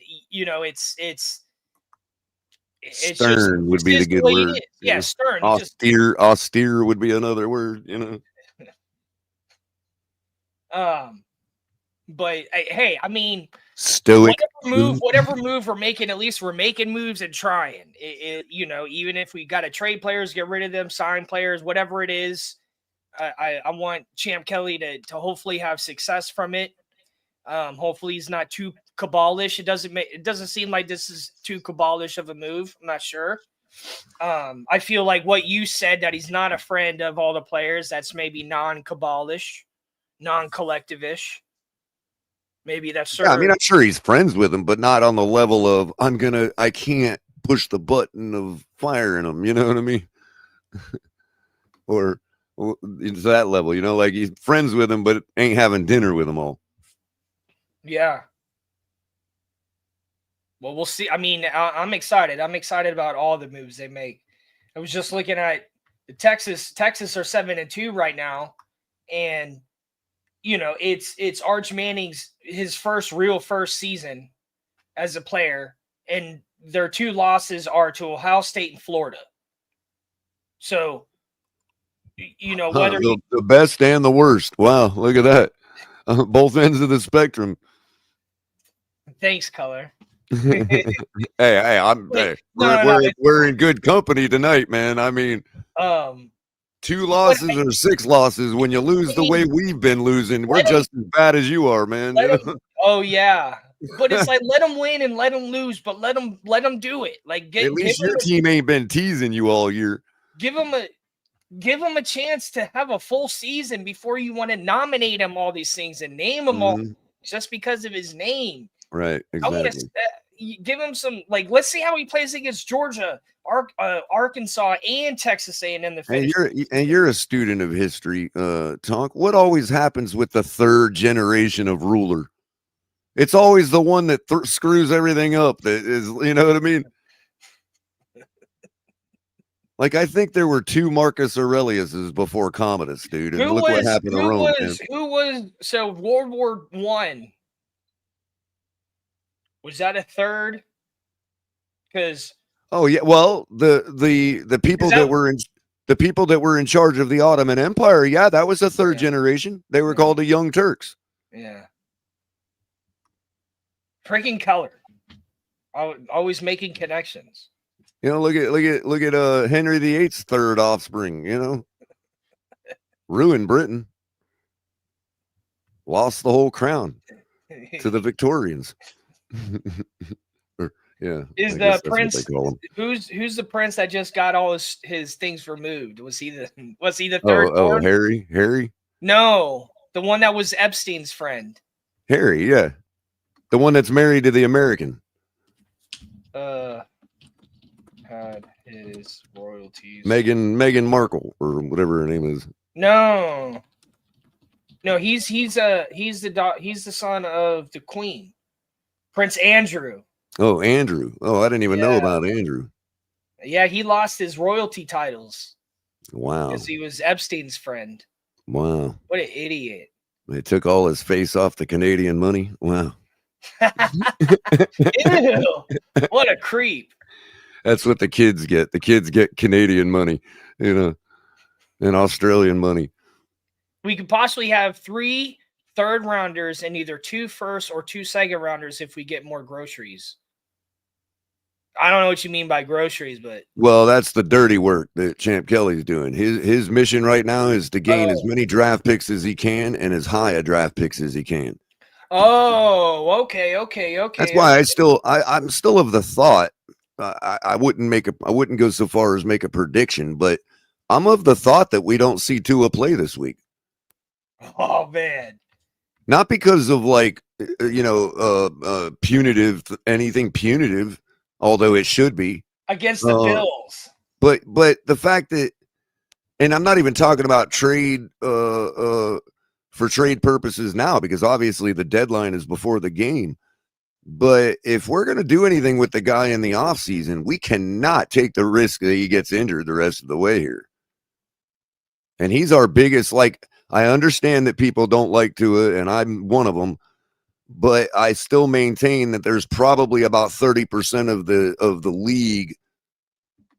Stern would be the good word. Yeah, stern. Austere would be another word. But hey, I mean, stoic. Whatever move we're making, at least we're making moves and trying. Even if we got to trade players, get rid of them, sign players, whatever it is, I want Champ Kelly to hopefully have success from it. Hopefully he's not too cabalish. It doesn't seem like this is too cabalish of a move. I'm not sure. I feel like what you said, that he's not a friend of all the players, that's maybe non-cabalish, non-collectivish. Maybe that's I mean, I'm sure he's friends with him, but not on the level of I can't push the button of firing him. You know what I mean? Or it's that level, like he's friends with him, but ain't having dinner with them all. Yeah. Well, we'll see. I mean, I'm excited. I'm excited about all the moves they make. I was just looking at the Texas are 7-2 right now, and it's Arch Manning's his first season as a player, and their two losses are to Ohio State and Florida. So, whether the best and the worst. Wow, look at that. Both ends of the spectrum. Thanks, Color. We're in good company tonight, man. I mean, 2 losses or 6 losses. When you lose the way we've been losing, we're just as bad as you are, man. Oh yeah, but it's like let them win and let them lose, but let them do it. Like at least your team ain't been teasing you all year. Give them a chance to have a full season before you want to nominate him all these things and name him all just because of his name. Right, exactly. give him some, like, let's see how he plays against Georgia, Arkansas, and Texas A&M in the finish. And you're a student of history, Tonk. What always happens with the third generation of ruler? It's always the one that screws everything up. That is, you know what I mean? Like, I think there were 2 Marcus Aureliuses before Commodus, dude. And look what happened to Rome. So World War I, was that a third? Because yeah, well, the people that were in charge of the Ottoman Empire, yeah, that was a third generation. They were called the Young Turks. Yeah. Freaking color. Always making connections. You know, look at Henry VIII's third offspring, you know. Ruined Britain. Lost the whole crown to the Victorians. Yeah. Is the prince who's the prince that just got all his things removed? Was he the third born? Harry? No, the one that was Epstein's friend. Harry, yeah. The one that's married to the American. Had his royalties. Meghan Markle, or whatever her name is. No, he's the son of the Queen, Prince Andrew. Oh, Andrew. Oh, I didn't even know about Andrew. Yeah, he lost his royalty titles. Wow. Because he was Epstein's friend. Wow. What an idiot. They took all his face off the Canadian money. Wow. Ew. What a creep. That's what the kids get. The kids get Canadian money, you know, and Australian money. We could possibly have 3 third rounders and either 2 first or 2 second rounders if we get more groceries. I don't know what you mean by groceries, but well, that's the dirty work that Champ Kelly's doing. His mission right now is to gain as many draft picks as he can and as high a draft picks as he can. Oh, okay. That's why I'm still of the thought. I wouldn't go so far as make a prediction, but I'm of the thought that we don't see Tua play this week. Oh man. Not because of anything punitive, although it should be against the Bills. But the fact that, and I'm not even talking about trade for trade purposes now, because obviously the deadline is before the game. But if we're going to do anything with the guy in the offseason, we cannot take the risk that he gets injured the rest of the way here. And he's our biggest, I understand that people don't like Tua, and I'm one of them, but I still maintain that there's probably about 30% of the league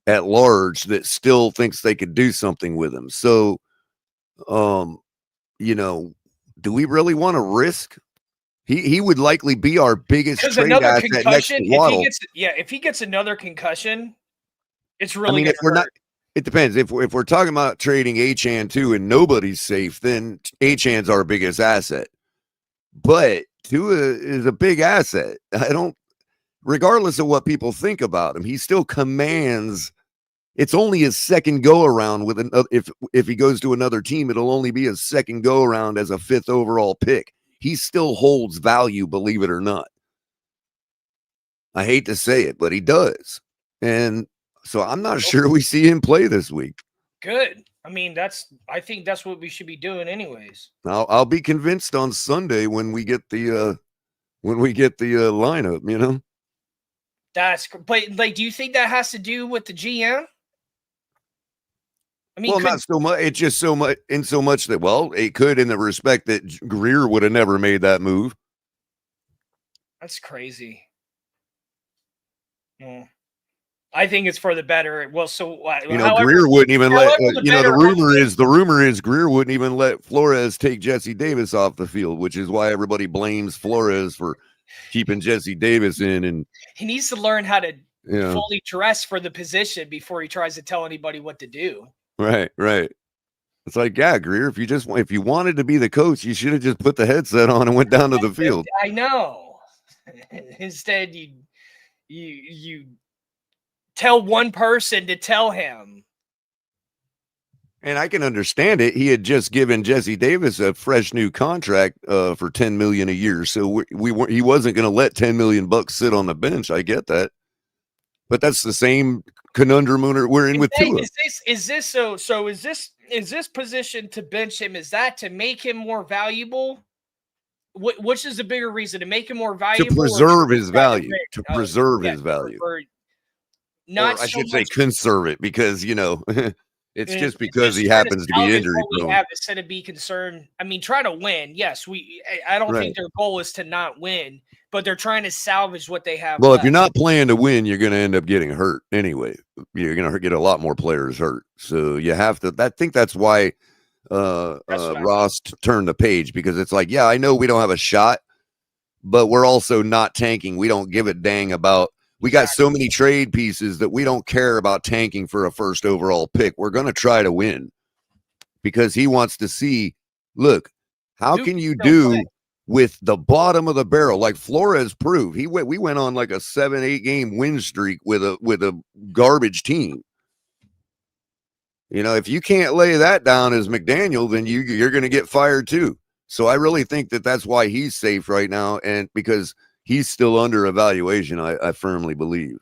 at large that still thinks they could do something with him. So, do we really want to risk? He would likely be our biggest trade asset next to Waddle. If he gets another concussion, it's really if we're not. It depends. If we're talking about trading Achane too and nobody's safe, then Achane's our biggest asset. But Tua is a big asset. Regardless of what people think about him, he still commands. It's only his second go around with if he goes to another team, it'll only be his second go around as a 5th overall pick. He still holds value, believe it or not. I hate to say it, but he does. And so I'm not sure we see him play this week. Good. I mean, I think that's what we should be doing anyways. I'll be convinced on Sunday when we get the lineup, you know. But do you think that has to do with the GM? I mean, not so much. It's just so much that, it could, in the respect that Greer would have never made that move. That's crazy. Well, I think it's for the better. Well, so Greer wouldn't even let. The rumor is Greer wouldn't even let Flores take Jesse Davis off the field, which is why everybody blames Flores for keeping Jesse Davis in. And he needs to learn how to fully dress for the position before he tries to tell anybody what to do. Right. It's like, Greer, if you wanted to be the coach, you should have just put the headset on and went down to the field. I know. Instead, you tell one person to tell him. And I can understand it. He had just given Jesse Davis a fresh new contract for $10 million a year, so he wasn't going to let $10 million sit on the bench. I get that, but that's the same conundrum we're in with Tua. Is this position to bench him? Is that to make him more valuable? Which is the bigger reason, to make him more To valuable, preserve his try to value. bench? To preserve Yeah, his value. not Or I so should say much. conserve it, because, it's Is just because just he trying to happens to be salvage injury what we prone. have instead of be concerned. I mean, try to win. Yes, I don't Right. think their goal is to not win, but they're trying to salvage what they have Well, if left. you're not playing to win, you're going to end up getting hurt anyway. You're going to get a lot more players hurt. So you have to. I think that's why That's what I mean. Ross turned the page, because it's like, yeah, I know we don't have a shot, but we're also not tanking. We don't give a dang about. We got so many trade pieces that we don't care about tanking for a first overall pick. We're going to try to win, because he wants to see, look, how Who can can you still do play? with the bottom of the barrel, like Flores proved? We went on like a 7-8 game win streak with a garbage team. If you can't lay that down as McDaniel, then you're going to get fired too. So I really think that that's why he's safe right now, and because he's still under evaluation. I firmly believe.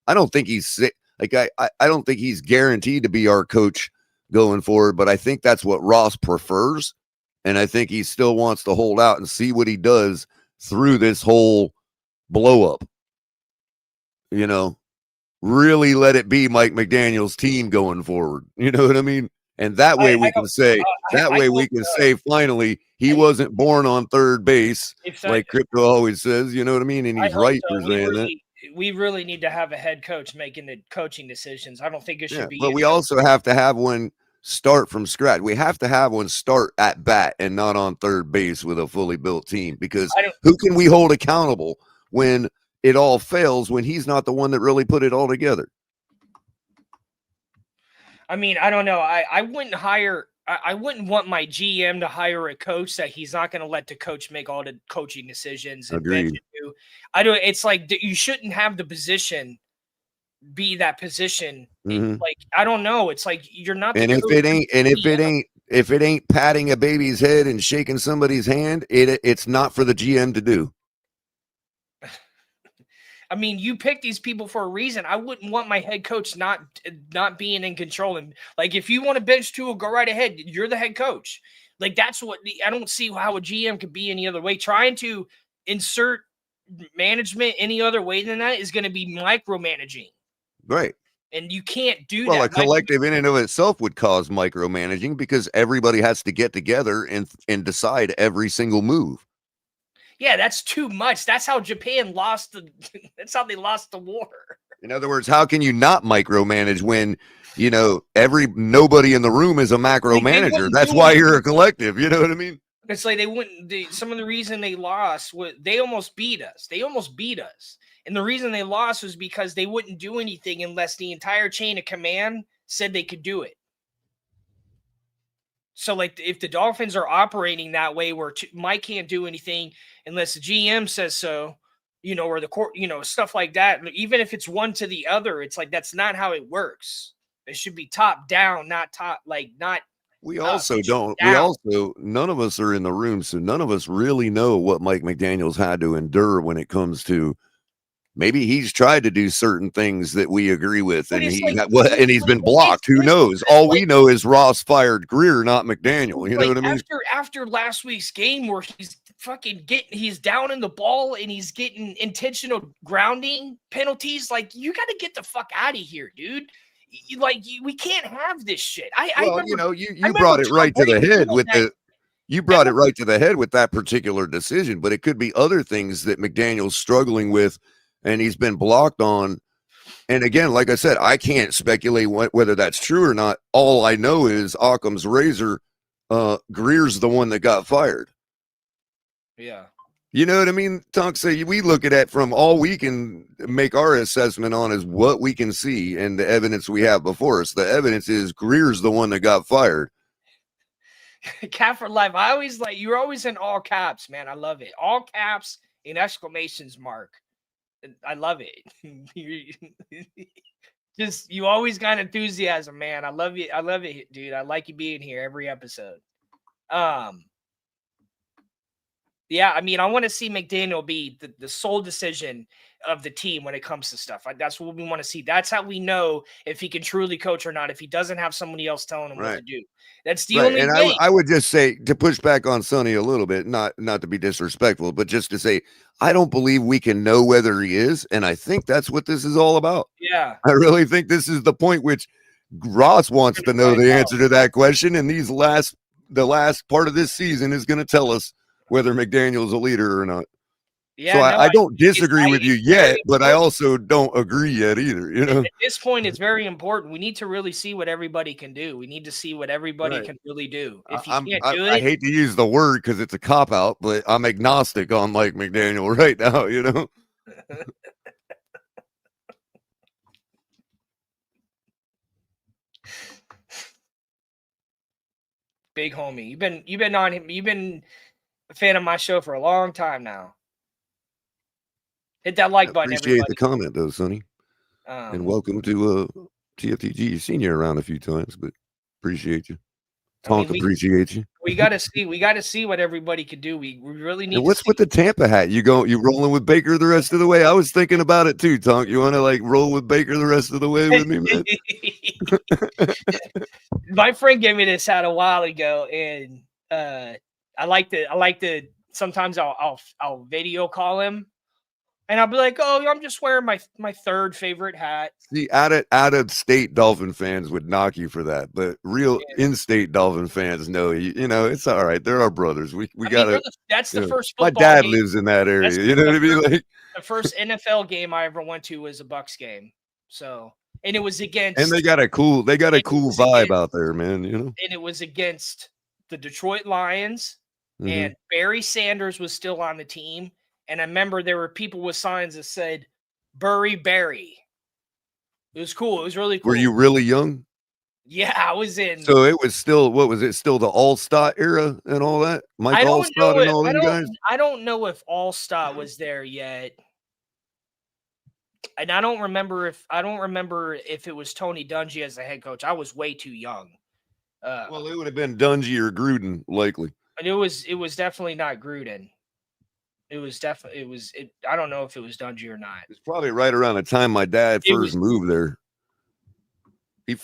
I don't think he's like I don't think he's guaranteed to be our coach going forward, but I think that's what Ross prefers, and I think he still wants to hold out and see what he does through this whole blow up. Really let it be Mike McDaniel's team going forward. You know what I mean? And that way we can say, finally, he wasn't born on third base, like Crypto always says. You know what I mean? And he's right for saying that. We really need to have a head coach making the coaching decisions. I don't think it should be. But we also have to have one start from scratch. We have to have one start at bat and not on third base with a fully built team, because who can we hold accountable when it all fails, when he's not the one that really put it all together? I mean, I don't know. I wouldn't hire. I wouldn't want my GM to hire a coach that he's not going to let the coach make all the coaching decisions. Agreed. I don't. It's like you shouldn't have the position be that position. Mm-hmm. Like, I don't know. It's like you're not. And if it ain't patting a baby's head and shaking somebody's hand, it's not for the GM to do. I mean, you pick these people for a reason. I wouldn't want my head coach not being in control. And like, if you want to bench Tua, go right ahead. You're the head coach. Like, that's what I don't see how a GM could be any other way. Trying to insert management any other way than that is going to be micromanaging. Right. And you can't do that. Well, a collective in and of itself would cause micromanaging, because everybody has to get together and decide every single move. Yeah, that's too much. That's how Japan lost that's how they lost the war. In other words, how can you not micromanage when, nobody in the room is a macro manager? That's why you're a collective. You know what I mean? It's like some of the reason they lost was they almost beat us. And the reason they lost was because they wouldn't do anything unless the entire chain of command said they could do it. So, like, if the Dolphins are operating that way, where Mike can't do anything unless the GM says so, or the court, stuff like that. Even if it's one to the other, it's like that's not how it works. It should be top down, not top, not. We also don't. None of us are in the room, so none of us really know what Mike McDaniel's had to endure when it comes to. Maybe he's tried to do certain things that we agree with, and he's been blocked. Who knows? All we know is Ross fired Greer, not McDaniel. You know what I mean? After last week's game, where he's down in the ball and he's getting intentional grounding penalties. Like, you got to get the fuck out of here, dude. We can't have this shit. You brought it right to the head with You brought it right to the head with that particular decision, but it could be other things that McDaniel's struggling with, and he's been blocked on. And again, like I said, I can't speculate whether that's true or not. All I know is Occam's razor, Greer's the one that got fired. Yeah. You know what I mean? Tonk, say we look at it from all we can make our assessment on is what we can see and the evidence we have before us. The evidence is Greer's the one that got fired. Cap for life. You're always in all caps, man. I love it. All caps and exclamations mark. I love it. Just you always got enthusiasm, man. I love you. I love it, dude. I like you being here every episode. Yeah, I mean, I want to see McDaniel be the sole decision of the team when it comes to stuff. That's what we want to see. That's how we know if he can truly coach or not, if he doesn't have somebody else telling him what to do. That's the only and way. I would just say, to push back on Sonny a little bit, not to be disrespectful, but just to say, I don't believe we can know whether he is, and I think that's what this is all about. Yeah. I really think this is the point which Ross wants to know the answer to that question, and the last part of this season is going to tell us whether McDaniel's a leader or not. Yeah, so no, I don't disagree with you yet, but I also don't agree yet either. You know, at this point, it's very important. We need to really see what everybody can do. We need to see what everybody can really do. If you can't do it, I hate to use the word because it's a cop out, but I'm agnostic on Mike McDaniel right now. You know. Big homie, you've been on him. You've been a fan of my show for a long time now. Hit that like button, Appreciate everybody. the comment though, Sonny. And welcome to TFTG. Seen you around a few times, but appreciate you. Appreciate you. We gotta see what everybody can do. We really need. And what's with the Tampa hat? You rolling with Baker the rest of the way? I was thinking about it too, Tonk. You want to like roll with Baker the rest of the way with me, man? My friend gave me this hat a while ago, and I like to. Sometimes I'll video call him, and I'll be like, "Oh, I'm just wearing my third favorite hat." See, out of state Dolphin fans would knock you for that, but real in-state Dolphin fans know you know it's all right. They're our brothers. We gotta. That's the first. My dad lives in that area. You know what I mean? Like the first NFL game I ever went to was a Bucs game. So, and it was against. And they got a cool vibe out there, man. You know. And it was against the Detroit Lions, and Barry Sanders was still on the team. And I remember there were people with signs that said "Burry Barry." It was cool. It was really cool. Were you really young? Yeah, I was in. So it was still, what was it? Still the All-Star era and all that? Mike All-Star and all them guys? I don't know if All-Star was there yet. And I don't remember if it was Tony Dungy as the head coach. I was way too young. Well, it would have been Dungy or Gruden, likely. And it was definitely not Gruden. I don't know if it was Dungy or not. It's probably right around the time my dad first moved there.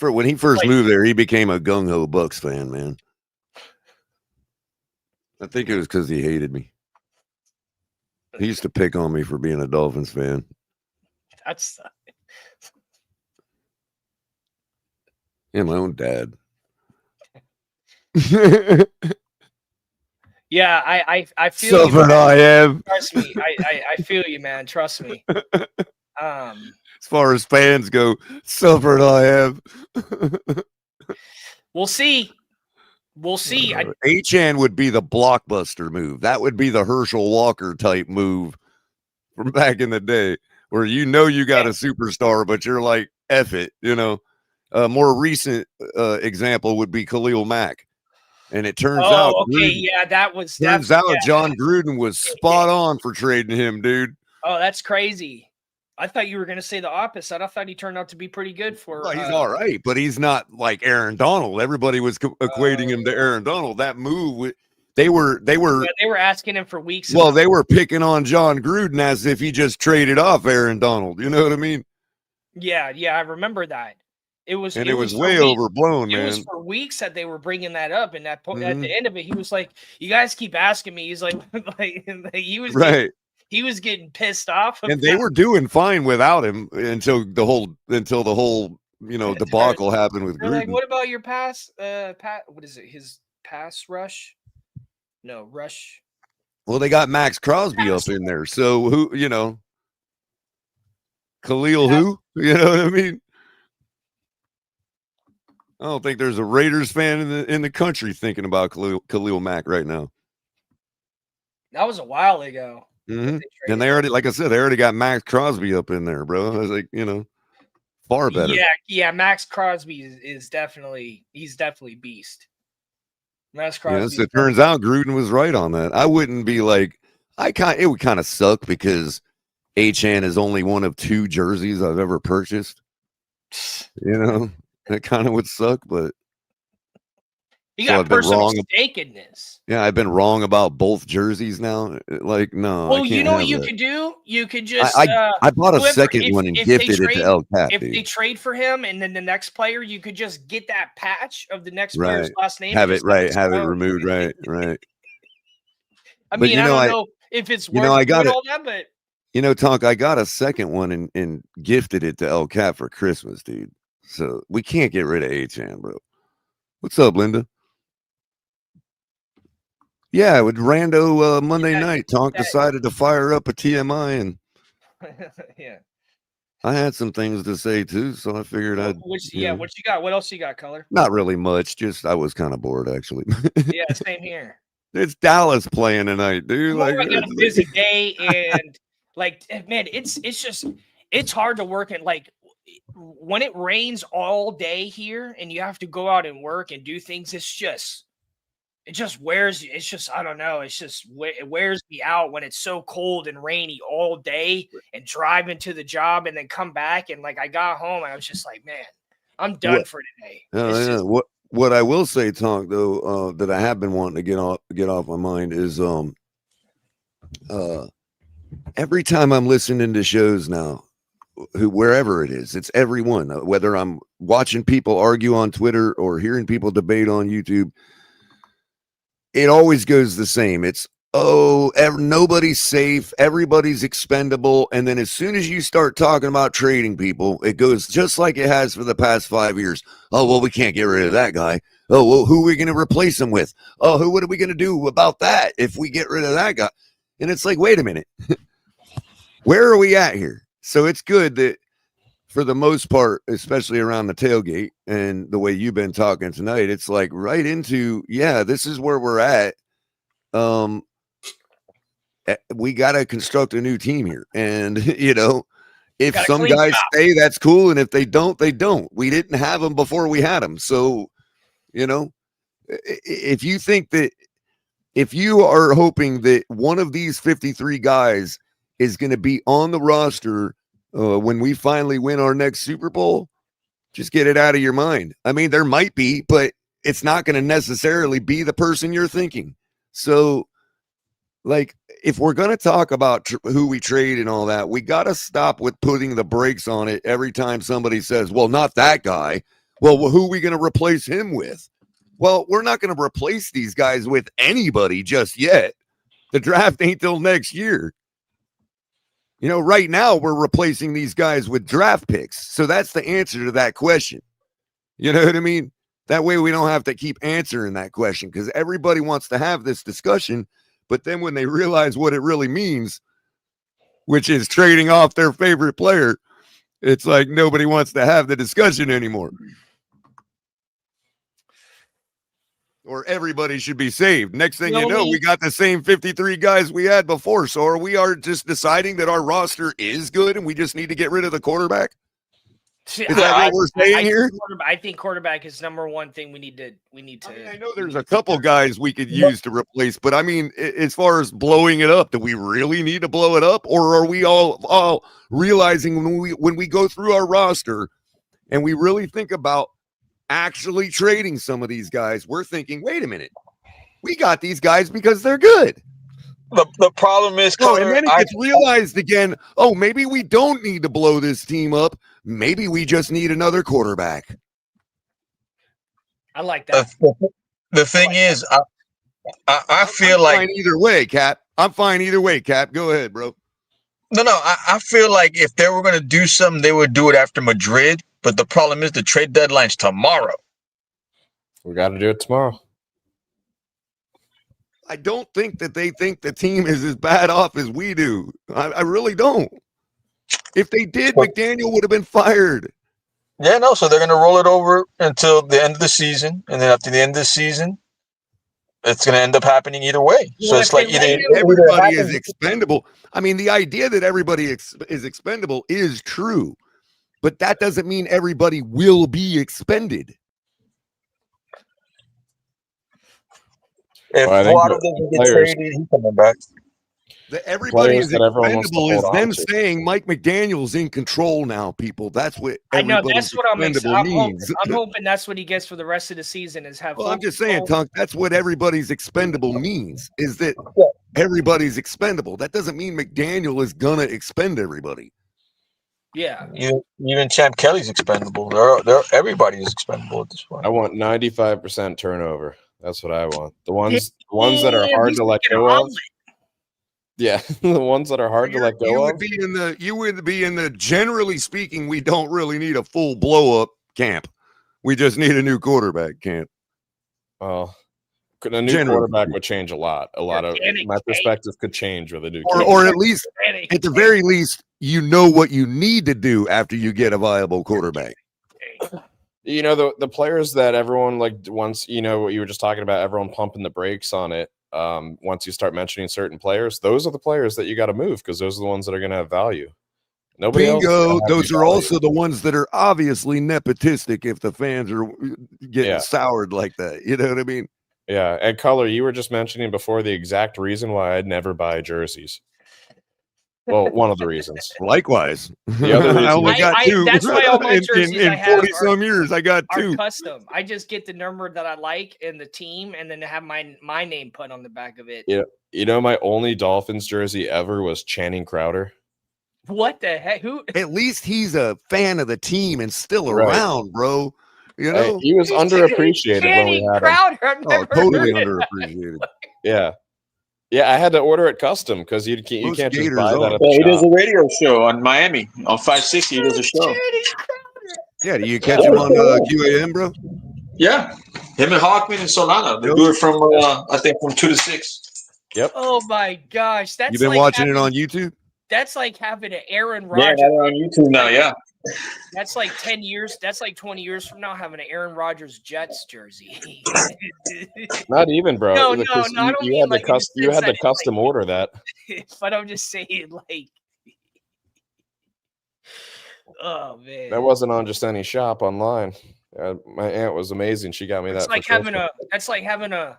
When he first moved there, he became a gung-ho Bucks fan, man. I think it was because he hated me. He used to pick on me for being a Dolphins fan. That's yeah, my own dad. Yeah, I feel Suffered I am. Trust me. I feel you, man. Trust me. As far as fans go, suffered I am. We'll see. We'll see. H-N would be the blockbuster move. That would be the Herschel Walker type move from back in the day, where you got a superstar, but you're like, F it, you know. A more recent example would be Khalil Mack. And it turns out, John Gruden was spot on for trading him, dude. Oh, that's crazy. I thought you were going to say the opposite. I thought he turned out to be pretty good for. Well, he's all right, but he's not like Aaron Donald. Everybody was equating him to Aaron Donald. That move, they were asking him for weeks. Well, they were picking on John Gruden as if he just traded off Aaron Donald. You know what I mean? Yeah, I remember that. It was way overblown, man. It was for weeks that they were bringing that up, and at the end of it, he was like, "You guys keep asking me." He's like, he was right. He was getting pissed off, and they were doing fine without him until the whole debacle happened with Gruden. Like, what about your pass? What is it? His pass rush? No rush. Well, they got Max Crosby up in there, so who Khalil? Who you know what I mean? I don't think there's a Raiders fan in the country thinking about Khalil Mack right now. That was a while ago. And they already, like I said, they already got Max Crosby up in there, bro. I was like, far better. Yeah. Max Crosby is definitely beast. Max Crosby. Yes, it turns out Gruden was right on that. I wouldn't be like, it would kind of suck because H-N is only one of 2 jerseys I've ever purchased. You know, that kind of would suck, but You so got I've been personal wrong. stake in this. Yeah, I've been wrong about both jerseys now. Like, no, I Well, you can't know what have you that. could do? You could just I bought a whoever second one and if they gifted it to trade El Cap, if they dude. trade for him and then the next player, you could just get that patch of the next player's Right. last name and Have it just have right. it Have it sewn. removed. Right. Right. I But mean, I don't know if it's worth I got doing it. all that, but Tonk, I got a second one and gifted it to El Cap for Christmas, dude. So we can't get rid of H-Chan, bro. What's up, Linda? Yeah, with Rando Monday night, Tonk decided to fire up a TMI, and yeah. I had some things to say too, so I figured I'd. What you got? What else you got, Color? Not really much. Just I was kind of bored, actually. Yeah, same here. It's Dallas playing tonight, dude. Like, I got a busy day, and like, man, it's hard to work at like when it rains all day here, and you have to go out and work and do things. It just wears. It's just I don't know. It wears me out when it's so cold and rainy all day, and driving to the job and then come back and like I got home and I was just like, man, I'm done for today. Yeah. What I will say, Tonk, though, that I have been wanting to get off my mind is every time I'm listening to shows now, wherever it is, it's everyone. Whether I'm watching people argue on Twitter or hearing people debate on YouTube, it always goes the same. It's nobody's safe, everybody's expendable, and then as soon as you start talking about trading people, it goes just like it has for the past 5 years. Oh, well, we can't get rid of that guy. Oh, well, who are we going to replace him with? Oh, what are we going to do about that if we get rid of that guy? And it's like, wait a minute. Where are we at here? So it's good that for the most part, especially around the tailgate and the way you've been talking tonight, it's like right into, yeah, this is where we're at. We got to construct a new team here. And, if some guys stay, that's cool. And if they don't, they don't. We didn't have them before we had them. So, if you think that, if you are hoping that one of these 53 guys is going to be on the roster when we finally win our next Super Bowl, just get it out of your mind. I mean, there might be, but it's not going to necessarily be the person you're thinking. So, like, if we're going to talk about who we trade and all that, we got to stop with putting the brakes on it every time somebody says, well, not that guy. Well, who are we going to replace him with? Well, we're not going to replace these guys with anybody just yet. The draft ain't till next year. Right now we're replacing these guys with draft picks. So that's the answer to that question. You know what I mean? That way we don't have to keep answering that question because everybody wants to have this discussion. But then when they realize what it really means, which is trading off their favorite player, it's like nobody wants to have the discussion anymore. Or everybody should be saved. Next thing you know, we got the same 53 guys we had before. So we are just deciding that our roster is good and we just need to get rid of the quarterback? Is that what we're saying here? I think quarterback is number one thing we need to. I know there's a couple guys we could use to replace, but I mean, as far as blowing it up, do we really need to blow it up, or are we all realizing when we go through our roster and we really think about actually trading some of these guys, we're thinking, wait a minute, we got these guys because they're good. The problem is, and then it gets realized again, maybe we don't need to blow this team up. Maybe we just need another quarterback. I like that. The thing is, I feel like fine either way, Cap. I'm fine either way, Cap. Go ahead, bro. No, I feel like if they were going to do something, they would do it after Madrid. But the problem is the trade deadline's tomorrow. We got to do it tomorrow. I don't think that they think the team is as bad off as we do. I really don't. If they did, McDaniel would have been fired. Yeah, no, so they're going to roll it over until the end of the season. And then after the end of the season, it's going to end up happening either way. So it's like everybody is expendable. I mean, the idea that everybody is expendable is true, but that doesn't mean everybody will be expended. If Waddle doesn't get traded, he's coming back. Everybody Players is that everyone wants to expendable is hold them on to. saying Mike McDaniel's in control now, people. That's what I know everybody's that's what I'm expendable hoping. means. I'm hoping that's what he gets for the rest of the season is have. Well, full I'm just saying, control. Tunk, that's what everybody's expendable means, is that Yeah. everybody's expendable. That doesn't mean McDaniel is gonna expend everybody. Yeah. Even Champ Kelly's expendable. Everybody is expendable at this point. I want 95% turnover. That's what I want. The ones that are hard He's to let like an go of. omelet. Yeah, the ones that are hard to let go You of. would be in the generally speaking, we don't really need a full blow up camp. We just need a new quarterback camp. Well, a new Generally. quarterback would change a lot. A lot of my perspective could change with a new Or at least at the very least, you know what you need to do after you get a viable quarterback. You know, the players that everyone like once, you know what you were just talking about, everyone pumping the brakes on it. Once you start mentioning certain players, those are the players that you got to move because those are the ones that are going to have value. Nobody Bingo. else. Those are also the ones that are obviously nepotistic if the fans are getting soured like that. You know what I mean? Yeah. And Color, you were just mentioning before the exact reason why I'd never buy jerseys. Well, one of the reasons. Likewise. The other reason I only got two. That's why all my jerseys in I have 40 some years, I got are two. custom. I just get the number that I like and the team, and then have my name put on the back of it. Yeah. You know, my only Dolphins jersey ever was Channing Crowder. What the heck? Who? At least he's a fan of the team and still Right. around, bro. You know, he was underappreciated when we had him. Oh, totally underappreciated. Yeah. Yeah, I had to order it custom because you can't just Gators buy that are. at the He does shop. a radio show on Miami on 560. He does a show. Yeah, do you catch him on QAM, bro? Yeah, him and Hawkman and Solana. They do it from I think from 2 to 6. Yep. Oh my gosh, that's You've been like watching it on YouTube? That's like having an Aaron Yeah, Rodgers. they're on YouTube now. Yeah. That's like 10 years. That's like 20 years from now having an Aaron Rodgers Jets jersey. Not even, bro. No, Because I don't you mean had like to you had to custom order that. But I'm just saying, like, oh man, That wasn't on just any shop online. My aunt was amazing. She got me that. Like having a. That's like having a.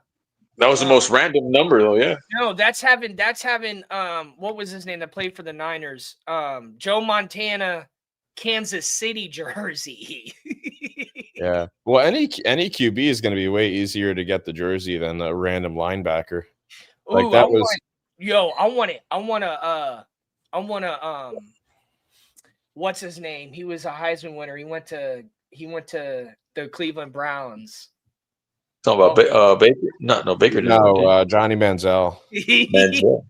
That was the most random number, though. Yeah. No, that's having. What was his name that played for the Niners? Joe Montana, Kansas City jersey. Yeah. Well, any QB is going to be way easier to get the jersey than a random linebacker. Like Ooh, that I want it. I want to. What's his name? He was a Heisman winner. He went to the Cleveland Browns. Talking about Baker? No, Baker didn't. No, Johnny Manziel. Manziel.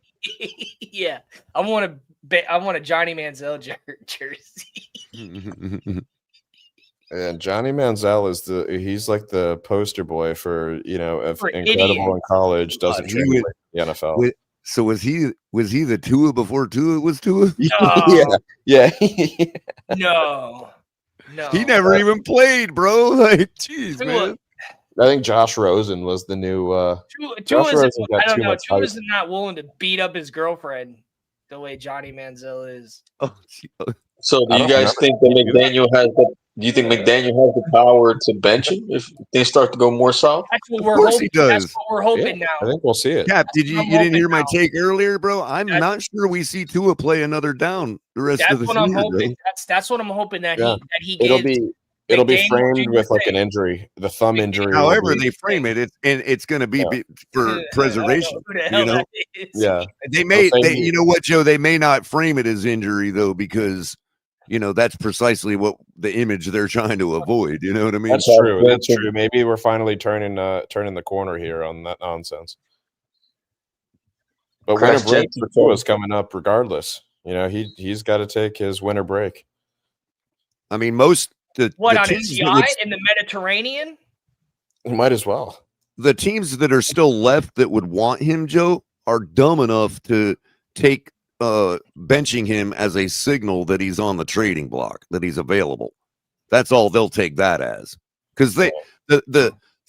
Yeah, I want a Johnny Manziel jersey. And Johnny Manziel he's like the poster boy for incredible idiots. in college, doesn't translate to the NFL. So was he the Tua before Tua was Tua? Yeah. No. He never even played, bro. Like, jeez, man. I think Josh Rosen was the new. Josh Rosen got too much hype. Tua's not willing to beat up his girlfriend the way Johnny Manziel is. Oh, so do you guys think that McDaniel has the? Do you think McDaniel has the power to bench him if things start to go more south? That's what we're hoping. He does. That's what we're hoping now. I think we'll see it. Cap, you didn't hear my take earlier, bro? I'm not sure we see Tua play another down the rest of the season. That's what I'm hoping. That's what I'm hoping that he gives. It'll be framed with like an injury, the thumb injury. However they frame it, it's going to be for preservation. Yeah. They may. You know what, Joe? They may not frame it as injury though, because that's precisely what the image they're trying to avoid. You know what I mean? That's true. That's true. Maybe we're finally turning the corner here on that nonsense. But winter break for Tua is coming up regardless. He's got to take his winter break. I mean, on his yacht in the Mediterranean? Might as well. The teams that are still left that would want him, Joe, are dumb enough to take benching him as a signal that he's on the trading block, that he's available. That's all they'll take that as. Because the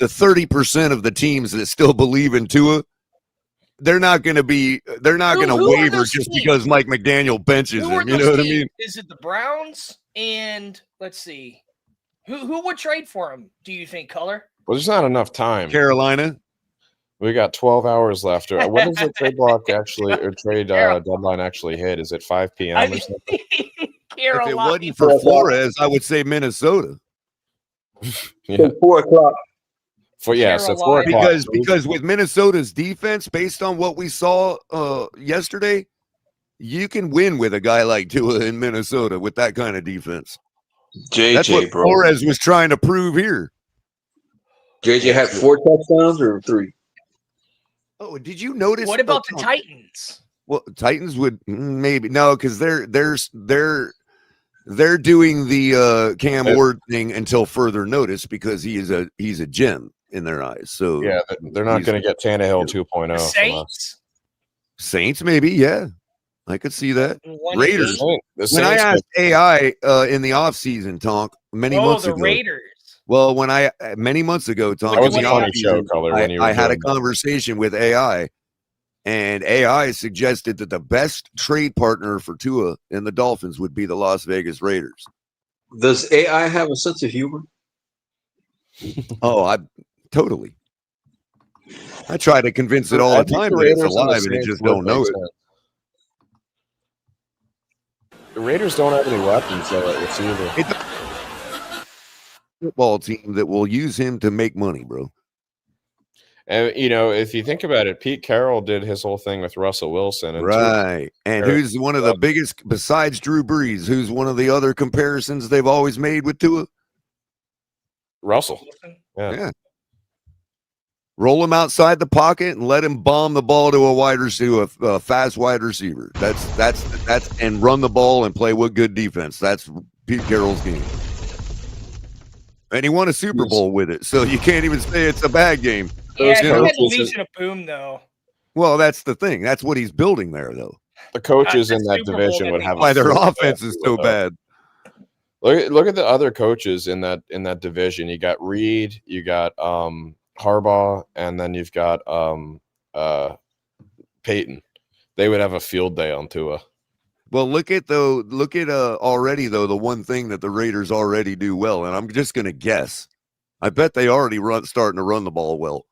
30% of the teams that still believe in Tua, they're not going to waver just because Mike McDaniel benches him. You know what I mean? Is it the Browns? And let's see, who would trade for him? Do you think, Color? Well, there's not enough time. Carolina. We got 12 hours left. When does the trade block actually, or trade deadline actually hit? Is it 5 p.m. or something? If Carolina. it wasn't for Flores, I would say Minnesota. Yeah. 4 o'clock. So 4 o'clock. Because with Minnesota's defense, based on what we saw yesterday, you can win with a guy like Tua in Minnesota with that kind of defense. That's what bro. Flores was trying to prove here. JJ had 4 touchdowns or 3. Oh, did you notice? What about the Titans? Well, Titans would maybe no, because they're doing the Cam Ward thing until further notice because he's a gem in their eyes. So yeah, they're not going to get Tannehill 2.0. Saints, maybe, yeah, I could see that. Raiders. When I asked AI in the offseason, Tonk, many months ago. Raiders. Well, many months ago, Tonk, that was a funny show, Color. I had a conversation with AI, and AI suggested that the best trade partner for Tua and the Dolphins would be the Las Vegas Raiders. Does AI have a sense of humor? Oh, I totally. I try to convince it all the time that it's alive, and it just don't know it. The Raiders don't have any weapons though at receiver. It's a football team that will use him to make money, bro. And if you think about it, Pete Carroll did his whole thing with Russell Wilson, and right. And who's one of the biggest besides Drew Brees? Who's one of the other comparisons they've always made with Tua? Russell. Yeah. Roll him outside the pocket and let him bomb the ball to a wide receiver, a fast wide receiver. That's and run the ball and play with good defense. That's Pete Carroll's game. And he won a Super Bowl with it, so you can't even say it's a bad game. Yeah, he had Legion of Boom, though. Well, that's the thing. That's what he's building there, though. The coaches in that division would have why their offense is so bad. Look at the other coaches in that division. You got Reed, you got Harbaugh, and then you've got Peyton. They would have a field day on Tua. Well, look at already though the one thing that the Raiders already do well, and I'm just gonna guess. I bet they already starting to run the ball well.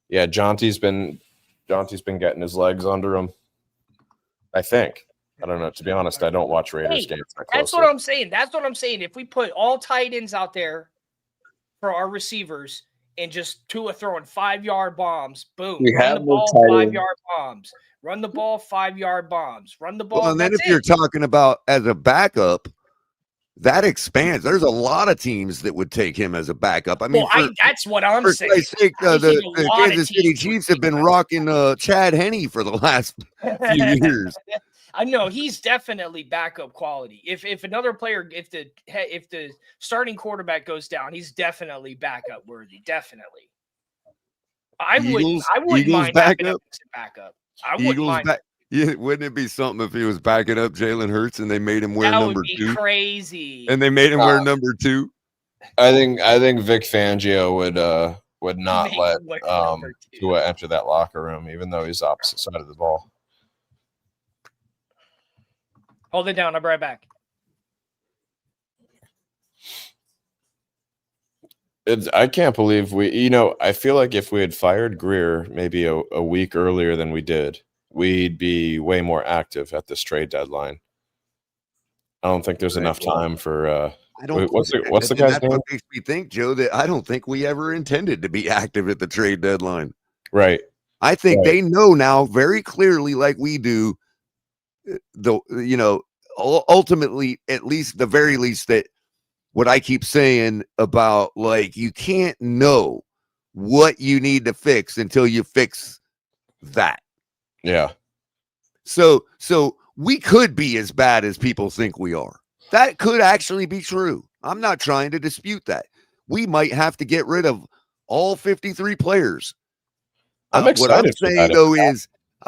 Yeah, Jonty's been getting his legs under him. I think. I don't know. To be honest, I don't watch Raiders games that closely. That's what I'm saying. That's what I'm saying. If we put all tight ends out there for our receivers and just Tua throwing 5-yard bombs, boom. Run the ball, 5-yard bombs. Run the ball, 5-yard bombs. Run the ball. Well, and then if you're talking about as a backup, that expands. There's a lot of teams that would take him as a backup. I mean, that's what I'm saying. Sake, the Kansas City Chiefs have been rocking Chad Henne for the last few years. I know he's definitely backup quality. If another player, if the starting quarterback goes down, he's definitely backup worthy. Definitely. I wouldn't mind backup. I wouldn't mind. Yeah, wouldn't it be something if he was backing up Jalen Hurts and they made him wear number 2? That would be crazy. And they made him wear number 2. I think Vic Fangio would not let Tua enter that locker room, even though he's opposite side of the ball. Hold it down. I'll be right back. I can't believe I feel like if we had fired Greer maybe a week earlier than we did, we'd be way more active at this trade deadline. I don't think there's enough time for what's the guy's name? What makes me think, Joe, that I don't think we ever intended to be active at the trade deadline. Right. I think they know now very clearly, like we do, ultimately, at least the very least, that what I keep saying about, like, you can't know what you need to fix until you fix that. Yeah. So we could be as bad as people think we are. That could actually be true. I'm not trying to dispute that. We might have to get rid of all 53 players. I'm excited.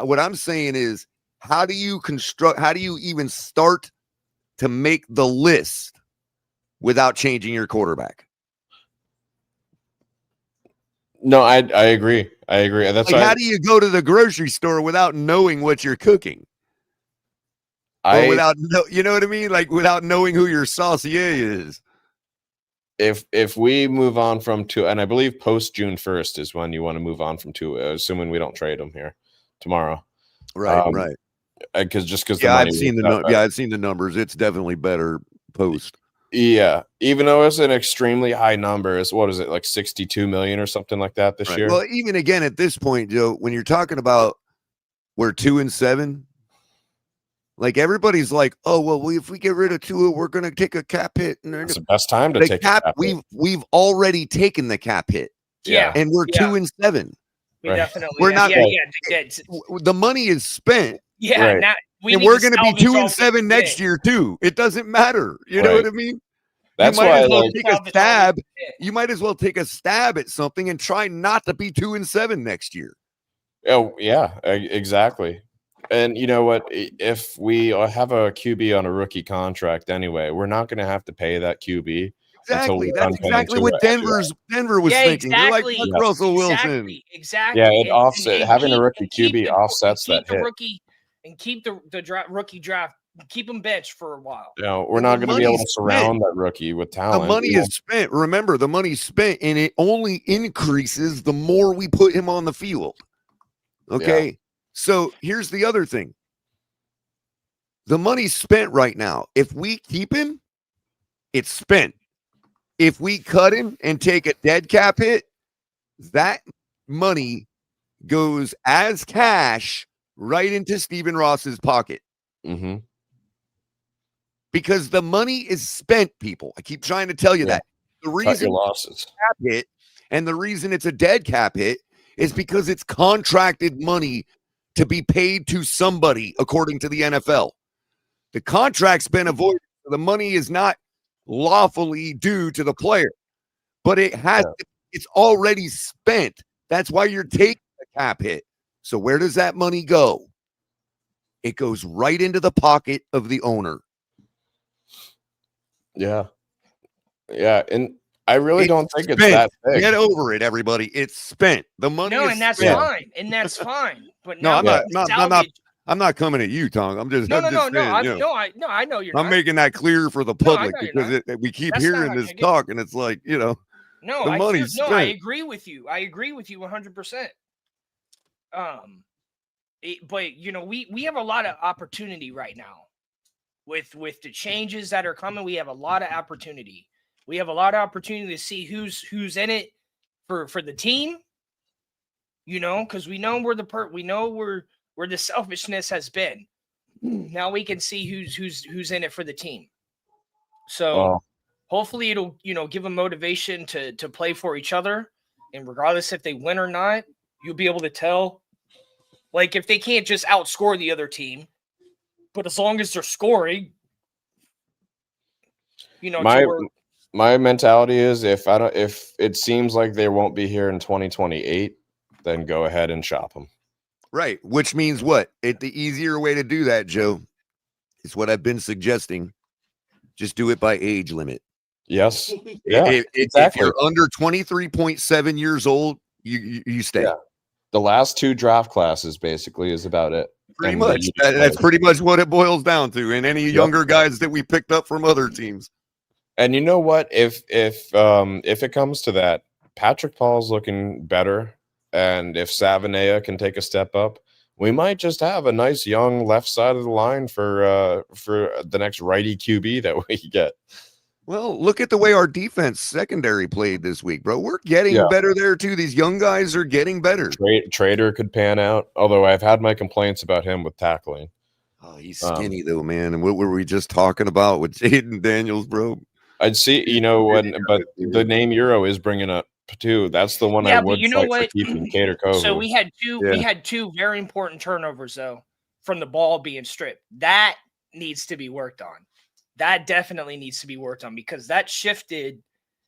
What I'm saying is, how do you even start to make the list without changing your quarterback? No, I agree. That's how do you go to the grocery store without knowing what you're cooking? Or you know what I mean? Like, without knowing who your saucier is. if we move on from Tua, and I believe post June 1st is when you want to move on from Tua, assuming we don't trade him here tomorrow. Right. Because Yeah, I've seen the numbers. It's definitely better post. Yeah, even though it's an extremely high number, it's what is it, like 62 million or something like that this year? Well, even again at this point, Joe, when you're talking about we're 2-7, like everybody's like, oh well, if we get rid of Tua, we're gonna take a cap hit. And it's the best time to take cap. A cap hit. We've already taken the cap hit. Yeah, and we're 2-7. We definitely. We're not. The money is spent. Yeah, right. And we're going to be 2-7 next year too. It doesn't matter. You know what I mean? That's why as well take a stab. You might as well take a stab at something and try not to be 2-7 next year. Oh yeah, exactly. And you know what? If we have a QB on a rookie contract anyway, we're not going to have to pay that QB. Exactly. That's exactly what Denver was thinking. They're like Russell Wilson. Exactly. Yeah, it offsets having a rookie QB offsets that hit. Rookie and keep the rookie draft. Keep them benched for a while. We're not going to be able to surround that rookie with talent. The money is spent. Remember, the money's spent, and it only increases the more we put him on the field. Okay. Yeah. So here's the other thing. The money's spent right now. If we keep him, it's spent. If we cut him and take a dead cap hit, that money goes as cash right into Stephen Ross's pocket. Mm-hmm. Because the money is spent, people. I keep trying to tell you that. The reason losses cap hit and the reason it's a dead cap hit is because it's contracted money to be paid to somebody according to the NFL. The contract's been avoided. The money is not lawfully due to the player, but it's already spent. That's why you're taking the cap hit. So where does that money go? It goes right into the pocket of the owner. Yeah. And I really don't think it's that big. Get over it, everybody. It's spent. The money is and that's spent. fine. And that's fine. But no, I'm not coming at you, Tom. I'm just saying, I know you're not. I'm making that clear for the public because we keep hearing this talk, and it's like, the money's spent. I agree with you. I agree with you 100%. But we have a lot of opportunity right now with the changes that are coming. We have a lot of opportunity. We have a lot of opportunity to see who's in it for the team. Because we know where the selfishness has been. Now we can see who's in it for the team. So hopefully it'll give them motivation to play for each other, and regardless if they win or not, you'll be able to tell. Like if they can't just outscore the other team, but as long as they're scoring, my mentality is if it seems like they won't be here in 2028, then go ahead and shop them. Right, which means what? The easier way to do that, Joe, is what I've been suggesting. Just do it by age limit. Yes. Yeah. Exactly. If you're under 23.7 years old, you stay. Yeah. The last two draft classes basically is about it. Pretty much. That's pretty much what it boils down to. And any younger guys that we picked up from other teams. And you know what? If it comes to that, Patrick Paul's looking better. And if Savanea can take a step up, we might just have a nice young left side of the line for the next righty QB that we get. Well, look at the way our defense secondary played this week, bro. We're getting better there too. These young guys are getting better. Trader could pan out, although I've had my complaints about him with tackling. Oh, he's skinny though, man. And what were we just talking about with Jaden Daniels, bro? I'd see, but the name Euro is bringing up too. That's the one I would fight for keeping, Cater Cove. So we had two very important turnovers though from the ball being stripped. That needs to be worked on. That definitely needs to be worked on because that shifted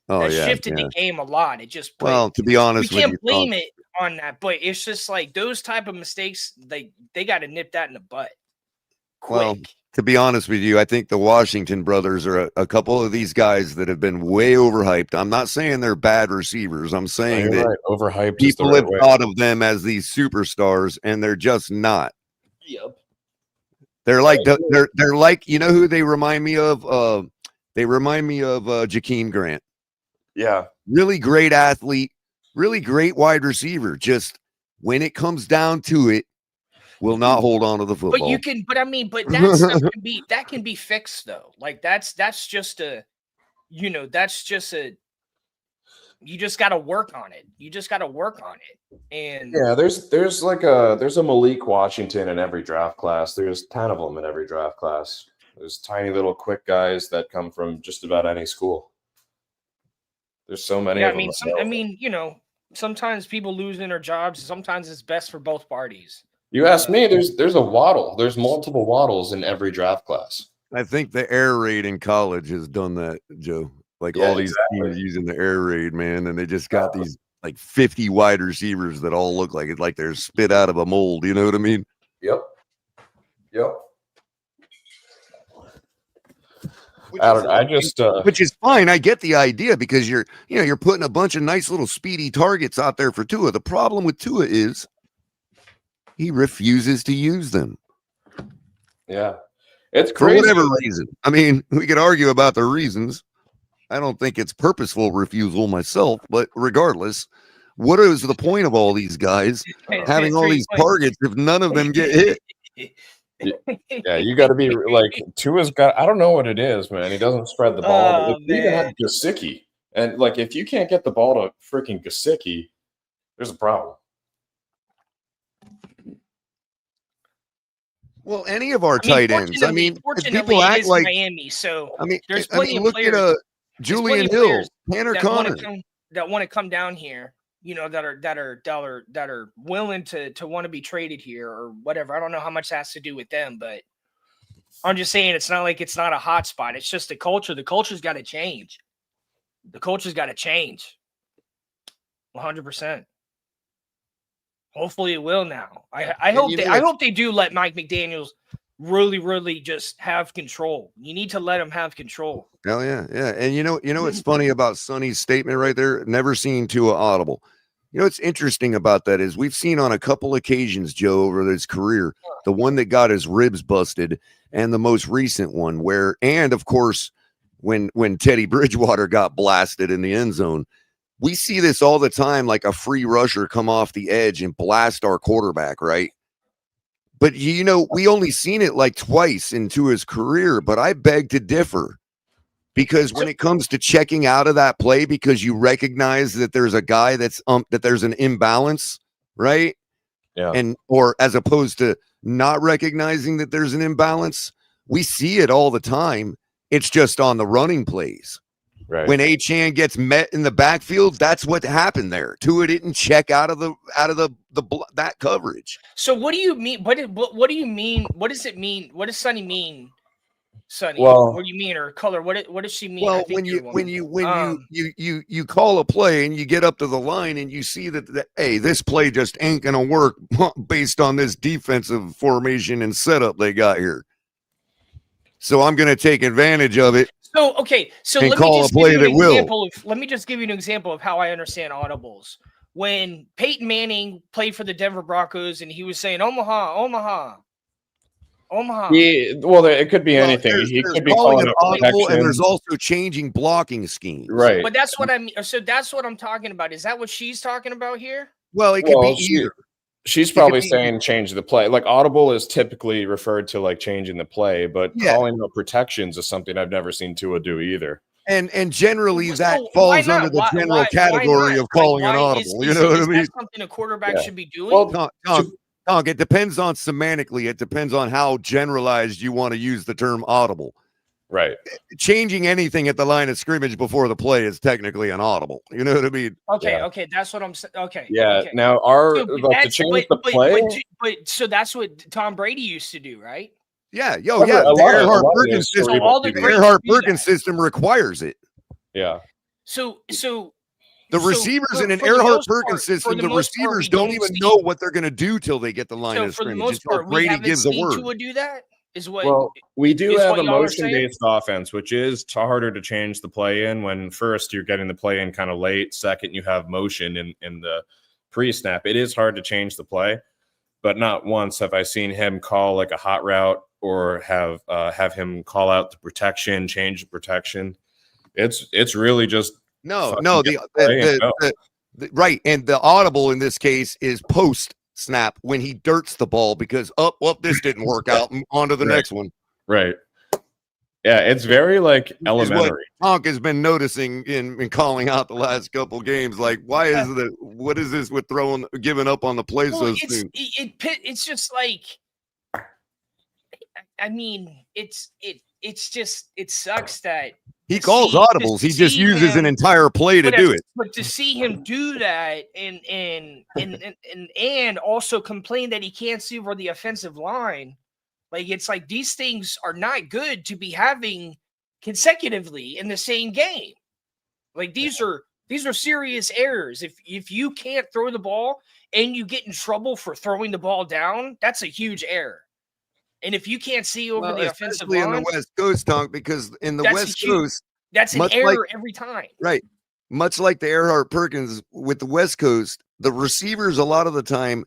the game a lot. It just to be honest, we can't blame it on that, but it's just like those type of mistakes. They got to nip that in the butt. Quick. Well, to be honest with you, I think the Washington brothers are a couple of these guys that have been way overhyped. I'm not saying they're bad receivers. I'm saying that overhyped. People have thought of them as these superstars, and they're just not. Yep. They're like they're like, you know who they remind me of? They remind me of Jakeem Grant. Yeah. Really great athlete, really great wide receiver. Just when it comes down to it, will not hold on to the football. But you can, but I mean, but that stuff can be fixed though. Like that's just a, that's just a, you just got to work on it. You just got to work on it. And Yeah, there's a Malik Washington in every draft class. There's 10 of them in every draft class. There's tiny little quick guys that come from just about any school. There's so many of them. Sometimes people losing their jobs. Sometimes it's best for both parties. You ask me, there's a Waddle. There's multiple Waddles in every draft class. I think the air raid in college has done that, Joe. Like all these teams using the air raid, man, and they just got these like 50 wide receivers that all look like they're spit out of a mold. You know what I mean? Yep. Which is fine. I get the idea because you're putting a bunch of nice little speedy targets out there for Tua. The problem with Tua is he refuses to use them. Yeah. It's crazy. For whatever reason. I mean, we could argue about the reasons. I don't think it's purposeful refusal myself, but regardless, what is the point of all these guys having all these targets if none of them get hit? Yeah, you got to be like Tua's got. I don't know what it is, man. He doesn't spread the ball. But he even had Gesicki, and like if you can't get the ball to freaking Gesicki, there's a problem. Well, any of our tight ends. I mean, people act like Miami. So there's plenty of players. Look at Julian Hill, Tanner Connor, that want to come down here. That are willing to want to be traded here or whatever. I don't know how much that has to do with them, but I'm just saying it's not like it's not a hot spot. It's just the culture. The culture's got to change. The culture's got to change. 100%. Hopefully it will now. I hope they do let Mike McDaniels really, really just have control. You need to let him have control. Hell yeah. And you know what's funny about Sonny's statement right there? Never seen Tua audible. You know what's interesting about that is we've seen on a couple occasions, Joe, over his career, the one that got his ribs busted and the most recent one and of course, when Teddy Bridgewater got blasted in the end zone. We see this all the time, like a free rusher come off the edge and blast our quarterback, right? But, we only seen it like twice into his career, but I beg to differ because when it comes to checking out of that play because you recognize that there's a guy that there's an imbalance, right? Yeah. Or as opposed to not recognizing that there's an imbalance, we see it all the time. It's just on the running plays. Right. When Achane gets met in the backfield, that's what happened there. Tua didn't check out of that coverage. So what do you mean? What do you mean? What does it mean? What does Sonny mean? Sonny, well, what do you mean? Or color? What does she mean? Well, when you call a play and you get up to the line and you see that hey, this play just ain't gonna work based on this defensive formation and setup they got here. So I'm gonna take advantage of it. So okay, so let me just give you an example of how I understand audibles. When Peyton Manning played for the Denver Broncos and he was saying Omaha. Yeah, well, it could be anything. He could be calling it audible, and there's also changing blocking schemes. Right. But that's what I mean. So that's what I'm talking about. Is that what she's talking about here? Well, it could be either. She's probably saying change the play. Like audible is typically referred to like changing the play, but calling out protections is something I've never seen Tua do either. And generally that falls under the general category of calling an audible. You know what I mean? Is that something a quarterback should be doing? Well, Tonk, it depends on semantically. It depends on how generalized you want to use the term audible. Right. Changing anything at the line of scrimmage before the play is technically an audible. You know what I mean? Okay, that's what I'm saying. Okay. Yeah. Okay. Now, to change the play. But so that's what Tom Brady used to do, right? Yeah. The Earhart Perkins system requires it. Yeah. So the receivers in an Earhart Perkins system, the receivers don't even know what they're going to do till they get the line of scrimmage. For the most part, Brady gives a word. Tua do that? We do have a motion-based offense, which is harder to change the play in when first you're getting the play in kind of late. Second, you have motion in the pre-snap. It is hard to change the play, but not once have I seen him call like a hot route or have him call out the protection, change the protection. It's really just No, fucking no, get the play and go. right, and the audible in this case is post snap when he dirts the ball because this didn't work out. On to the Right. next one. Right. Yeah, it's very like Which is what elementary. Tonk has been noticing in calling out the last couple games. Like, what is this with giving up on the play so soon? It's just like, I mean, it sucks that he calls audibles. He just uses an entire play to do it. But to see him do that and also complain that he can't see over the offensive line, like, it's like these things are not good to be having consecutively in the same game. Like, these are serious errors. If you can't throw the ball and you get in trouble for throwing the ball down, that's a huge error. And if you can't see over the offensive line, in the West Coast, Tonk, because in the West Coast, that's an error every time. Right. Much like the Earhart Perkins with the West Coast, the receivers a lot of the time,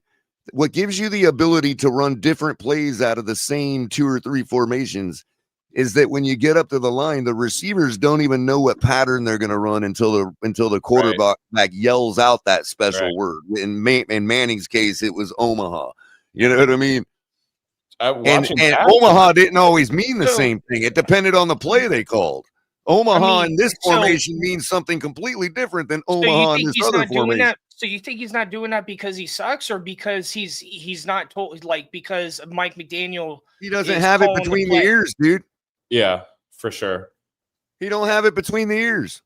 what gives you the ability to run different plays out of the same 2 or 3 formations is that when you get up to the line, the receivers don't even know what pattern they're going to run until the quarterback yells out that special word. In Manning's case, it was Omaha. You know what I mean? And Omaha didn't always mean the same thing. It depended on the play they called. Omaha in this formation means something completely different than Omaha in this other formation. So you think he's not doing that because he sucks, or because he's not told, like, because Mike McDaniel? He doesn't have it between the ears, dude. Yeah, for sure. He don't have it between the ears.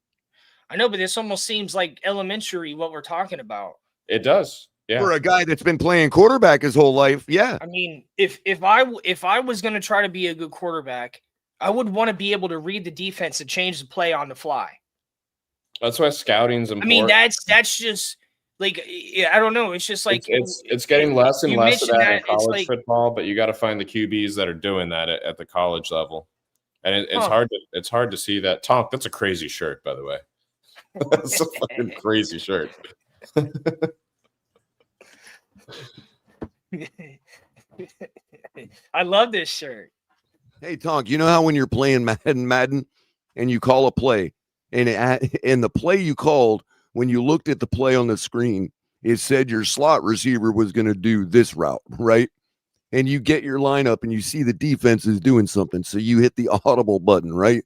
I know, but this almost seems like elementary what we're talking about. It does. Yeah. For a guy that's been playing quarterback his whole life, yeah. I mean, if I was going to try to be a good quarterback, I would want to be able to read the defense and change the play on the fly. That's why scouting's important. I mean, that's just like, I don't know. It's just like it's getting less and less of that in college football, but you got to find the QBs that are doing that at the college level, and it's hard to see that. Tonk, that's a crazy shirt, by the way. That's a fucking crazy shirt. I love this shirt. Hey, Tonk, you know how when you're playing Madden and you call a play and the play you called, when you looked at the play on the screen, it said your slot receiver was going to do this route, right? And you get your lineup and you see the defense is doing something. So you hit the audible button, right?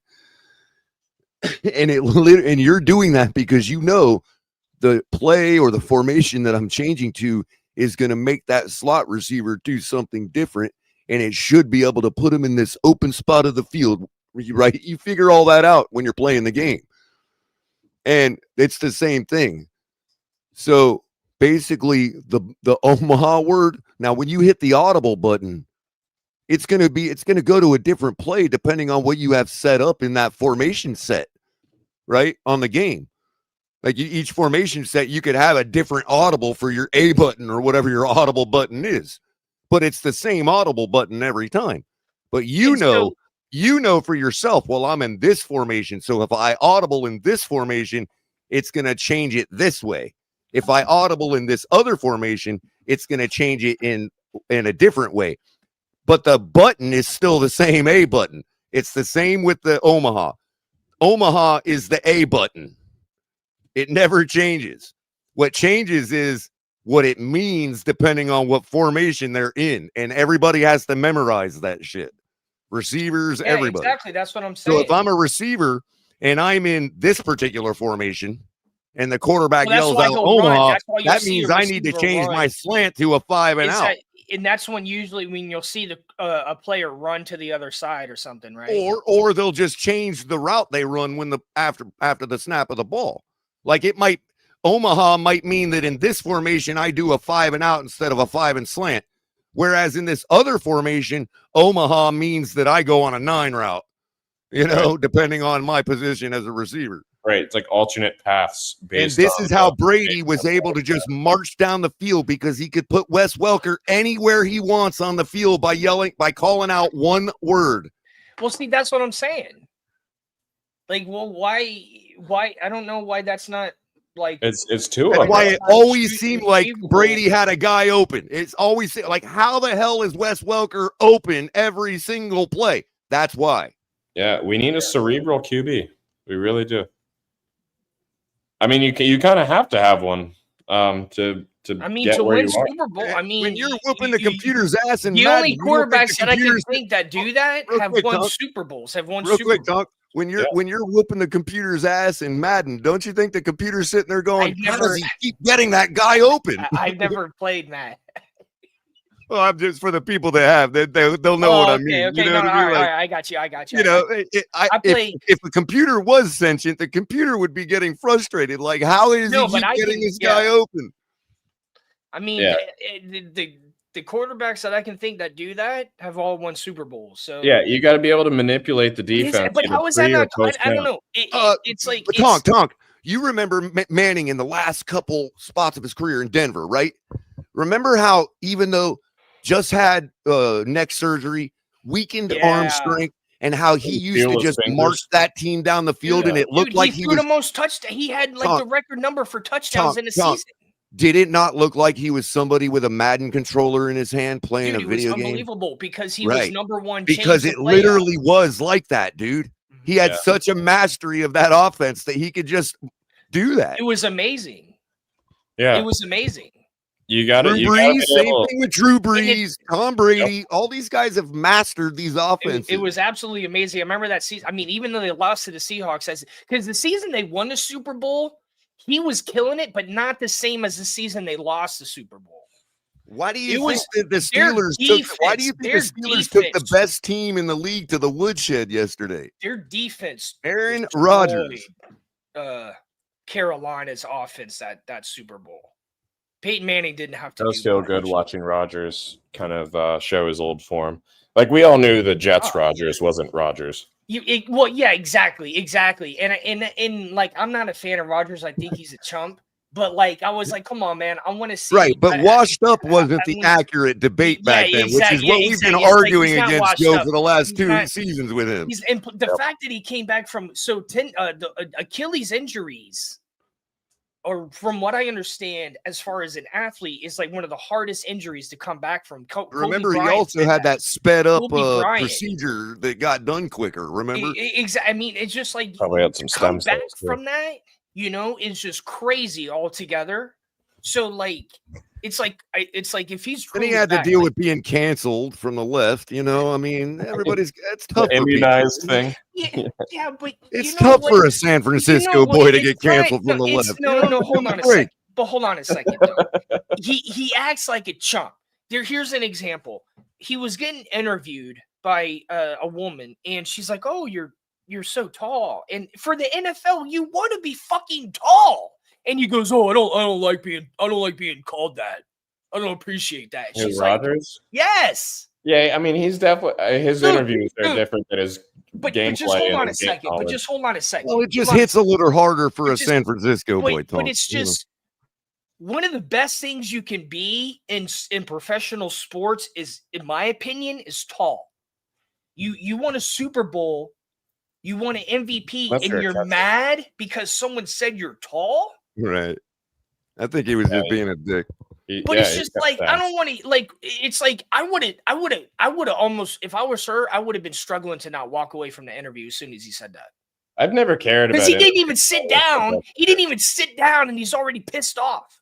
And and you're doing that because you know the play or the formation that I'm changing to is going to make that slot receiver do something different, and it should be able to put him in this open spot of the field, right? You figure all that out when you're playing the game. And it's the same thing. So basically the Omaha word, now when you hit the audible button, it's going to go to a different play depending on what you have set up in that formation set, right? On the game. Like each formation set, you could have a different audible for your A button or whatever your audible button is, but it's the same audible button every time. But you know for yourself, well, I'm in this formation. So if I audible in this formation, it's going to change it this way. If I audible in this other formation, it's going to change it in a different way. But the button is still the same A button. It's the same with the Omaha. Omaha is the A button. It never changes. What changes is what it means depending on what formation they're in. And everybody has to memorize that shit. Receivers, everybody. Exactly. That's what I'm saying. So if I'm a receiver and I'm in this particular formation and the quarterback yells out Omaha, that means I need to change my slant to a 5 and out. And that's when usually when you'll see a player run to the other side or something, right? Or they'll just change the route they run when after the snap of the ball. Like Omaha might mean that in this formation, I do a 5 and out instead of a 5 and slant. Whereas in this other formation, Omaha means that I go on a 9 route, depending on my position as a receiver. Right. It's like alternate paths. And this is how Brady was able to just march down the field because he could put Wes Welker anywhere he wants on the field by calling out one word. Well, see, that's what I'm saying. Like, well, why? I don't know why that's not like it's too. That's why it always seemed like Brady had a guy open. It's always like, how the hell is Wes Welker open every single play? That's why. Yeah, we need a cerebral QB. We really do. I mean, you kind of have to have one to I mean, get to where win you are. Super Bowl, I mean, when you're whooping the computer's ass in the Madden, only you don't think quarterbacks the that I can computer's- think that do that Real have quick, won Doc. Super Bowls. Have won Real Super quick, Bowls. Doc. When you're whooping the computer's ass in Madden, don't you think the computer's sitting there going, "How does he keep getting that guy open?" I've never played Matt. Well, I'm just for the people that have, they'll know what I mean. Okay, You know no, what I mean? all Like, right, I got you. you know, If if the computer was sentient, the computer would be getting frustrated. Like, how is he keep getting this guy open? I mean, the quarterbacks that I can think that do that have all won Super Bowls. So Yeah, you got to be able to manipulate the defense. But how is that not? I don't know. It's like Tonk. You remember Manning in the last couple spots of his career in Denver, right? Remember how even though just had neck surgery, weakened arm strength, and how he used to just march that team down the field, and it looked like he threw was the most touchdowns. He had like the record number for touchdowns in a season. Did it not look like he was somebody with a Madden controller in his hand playing a video game? Unbelievable because he was number one. Because it literally was like that, dude. He had such a mastery of that offense that he could just do that. It was amazing. Yeah, it was amazing. You got it. Drew Brees, same thing with Drew Brees, Tom Brady. All these guys have mastered these offenses. It was absolutely amazing. I remember that season. I mean, even though they lost to the Seahawks, because the season they won the Super Bowl, he was killing it, but not the same as the season they lost the Super Bowl. Why do you think that the Steelers took the best team in the league to the woodshed yesterday? Their defense, Aaron Rodgers, Carolina's offense that Super Bowl. Peyton Manning didn't have to. It does feel good watching Rodgers kind of show his old form. Like we all knew the Jets Rodgers wasn't Rodgers. Yeah, exactly. And like I'm not a fan of Rodgers. I think he's a chump. But like I was like, come on, man, I want to see. Right, but washed up wasn't the accurate debate back then, which is what we've been arguing against Joe for the last two seasons with him. The fact that he came back from the Achilles injuries, or from what I understand, as far as an athlete, is like one of the hardest injuries to come back from. Remember, he also had that sped up procedure that got done quicker. Remember? Exactly. I mean, it's just like probably had some stem cells from that. You know, it's just crazy altogether. So, like, it's like if he's then he had to deal with being canceled from the left. You know, I mean, it's tough. The immunized thing. Yeah, but it's tough for a San Francisco boy to get canceled from the left. No, hold on a second. But hold on a second. He acts like a chump. Here's an example. He was getting interviewed by a woman, and she's like, "Oh, you're so tall." And for the NFL, you want to be fucking tall. And he goes, "Oh, I don't like being called that. I don't appreciate that." She's Rodgers? Like, "Yes." Yeah, I mean, he's definitely his interviews are different than his gameplay. Just hold on a second. Well, it just hits a little harder for a San Francisco boy. But it's just one of the best things you can be in professional sports is, in my opinion, is tall. You want a Super Bowl. You want an MVP and you're mad because someone said you're tall? Right. I think he was just being a dick. But it's just like, I don't want to, like, it's like, I would have almost, if I was her, I would have been struggling to not walk away from the interview as soon as he said that. I've never cared about it. Because he didn't even sit down. He didn't even sit down and he's already pissed off.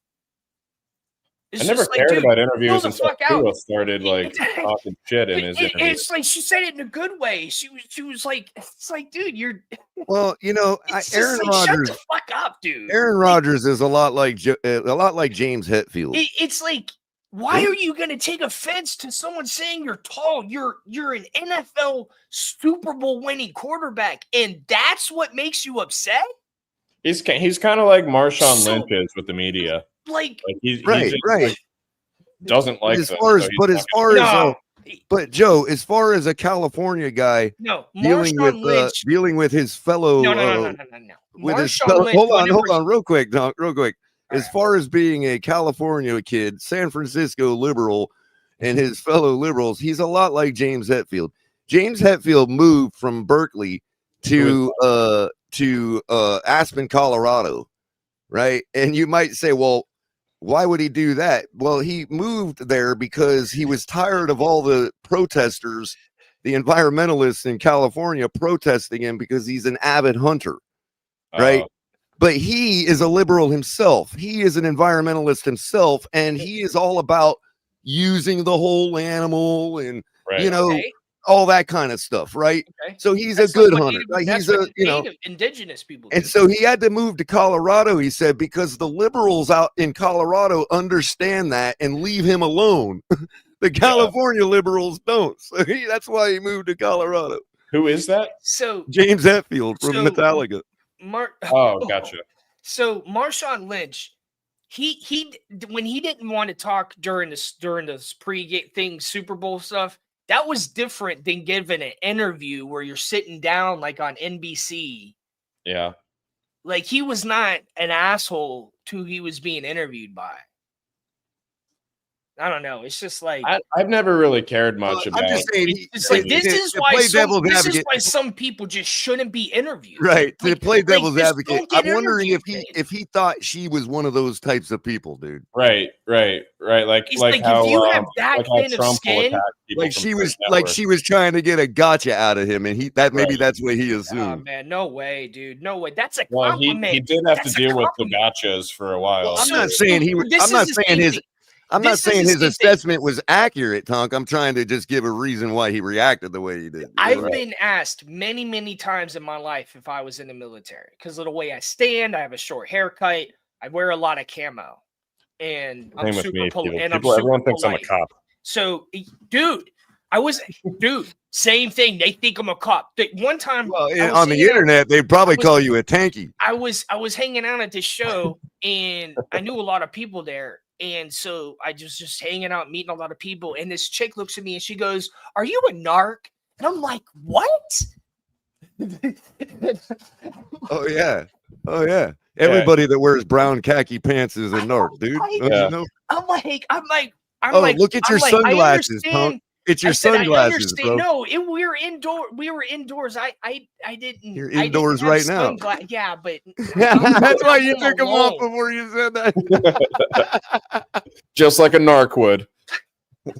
I never cared about interviews until Tua started like talking shit in his interviews. It's like she said it in a good way. She was like, it's like, dude, you're. Well, you know, Aaron Rodgers. Shut the fuck up, dude. Aaron Rodgers is a lot like James Hetfield. It's like, why are you going to take offense to someone saying you're tall? You're an NFL Super Bowl winning quarterback, and that's what makes you upset. He's kind of like Marshawn Lynch is with the media. Like he's right. Doesn't like but Joe, as far as a California guy, dealing with his fellow, no. With his fellow, hold on, real quick. As far as being a California kid, San Francisco liberal, and his fellow liberals, he's a lot like James Hetfield. James Hetfield moved from Berkeley to Aspen, Colorado, right? And you might say, well, why would he do that? Well, he moved there because he was tired of all the protesters, the environmentalists in California protesting him because he's an avid hunter, right? but he is a liberal himself. He is an environmentalist himself, and he is all about using the whole animal and Right. you know Okay. all that kind of stuff, right? Okay. So he's That's a like good what hunter. native- Like that's he's what a you know, native indigenous people and do. so he had to move to Colorado. He said because the liberals out in Colorado understand that and leave him alone. The California liberals don't. So that's why he moved to Colorado. Who is that? So James Hetfield from So- Metallica. Oh, gotcha. So Marshawn Lynch, he when he didn't want to talk during this pre thing Super Bowl stuff, that was different than giving an interview where you're sitting down like on NBC. Yeah. Like he was not an asshole to who he was being interviewed by. I don't know. It's just like I've never really cared much about. I'm just saying, it's like this is why some people just shouldn't be interviewed. Right, to Like- play like, devil's just advocate. don't get I'm wondering interviewed, if he thought she was one of those types of people, dude. Right. Like It's like, how if you have that like how thin of Trump will skin, attack people Like from she was certain like networks. she was trying to get a gotcha out of him, and maybe Right. that's what he oh assumed. man, no way, dude, no way. That's a Well, compliment. he did have That's to a deal with the compliment. gotchas for a while. Well, I'm So- not saying he. this I'm not is the saying same his. thing. I'm not This is saying the his same thing. assessment was accurate, Tonk. I'm trying to just give a reason why he reacted the way he did. I've been asked many, many times in my life if I was in the military because of the way I stand. I have a short haircut. I wear a lot of camo, and I'm Same with super me. polite. Everyone thinks I'm a cop. So, dude, same thing. They think I'm a cop. One time, Well, I was on the hanging out- internet, they probably was- call you a tanky. I was hanging out at this show, and I knew a lot of people there, and so I just hanging out, meeting a lot of people. And this chick looks at me and she goes, "Are you a narc?" And I'm like, "What?" Oh yeah. Everybody that wears brown khaki pants is a I narc, dude. like- Don't Yeah. you know? I'm like, Oh, look at your I sunglasses, Tonk. understand- It's your I said, I sunglasses, understand. bro. No, we were indoors. I didn't. You're I didn't indoors have right now. Yeah, but That's why you home took them off alone. before you said that. Just like a narc would.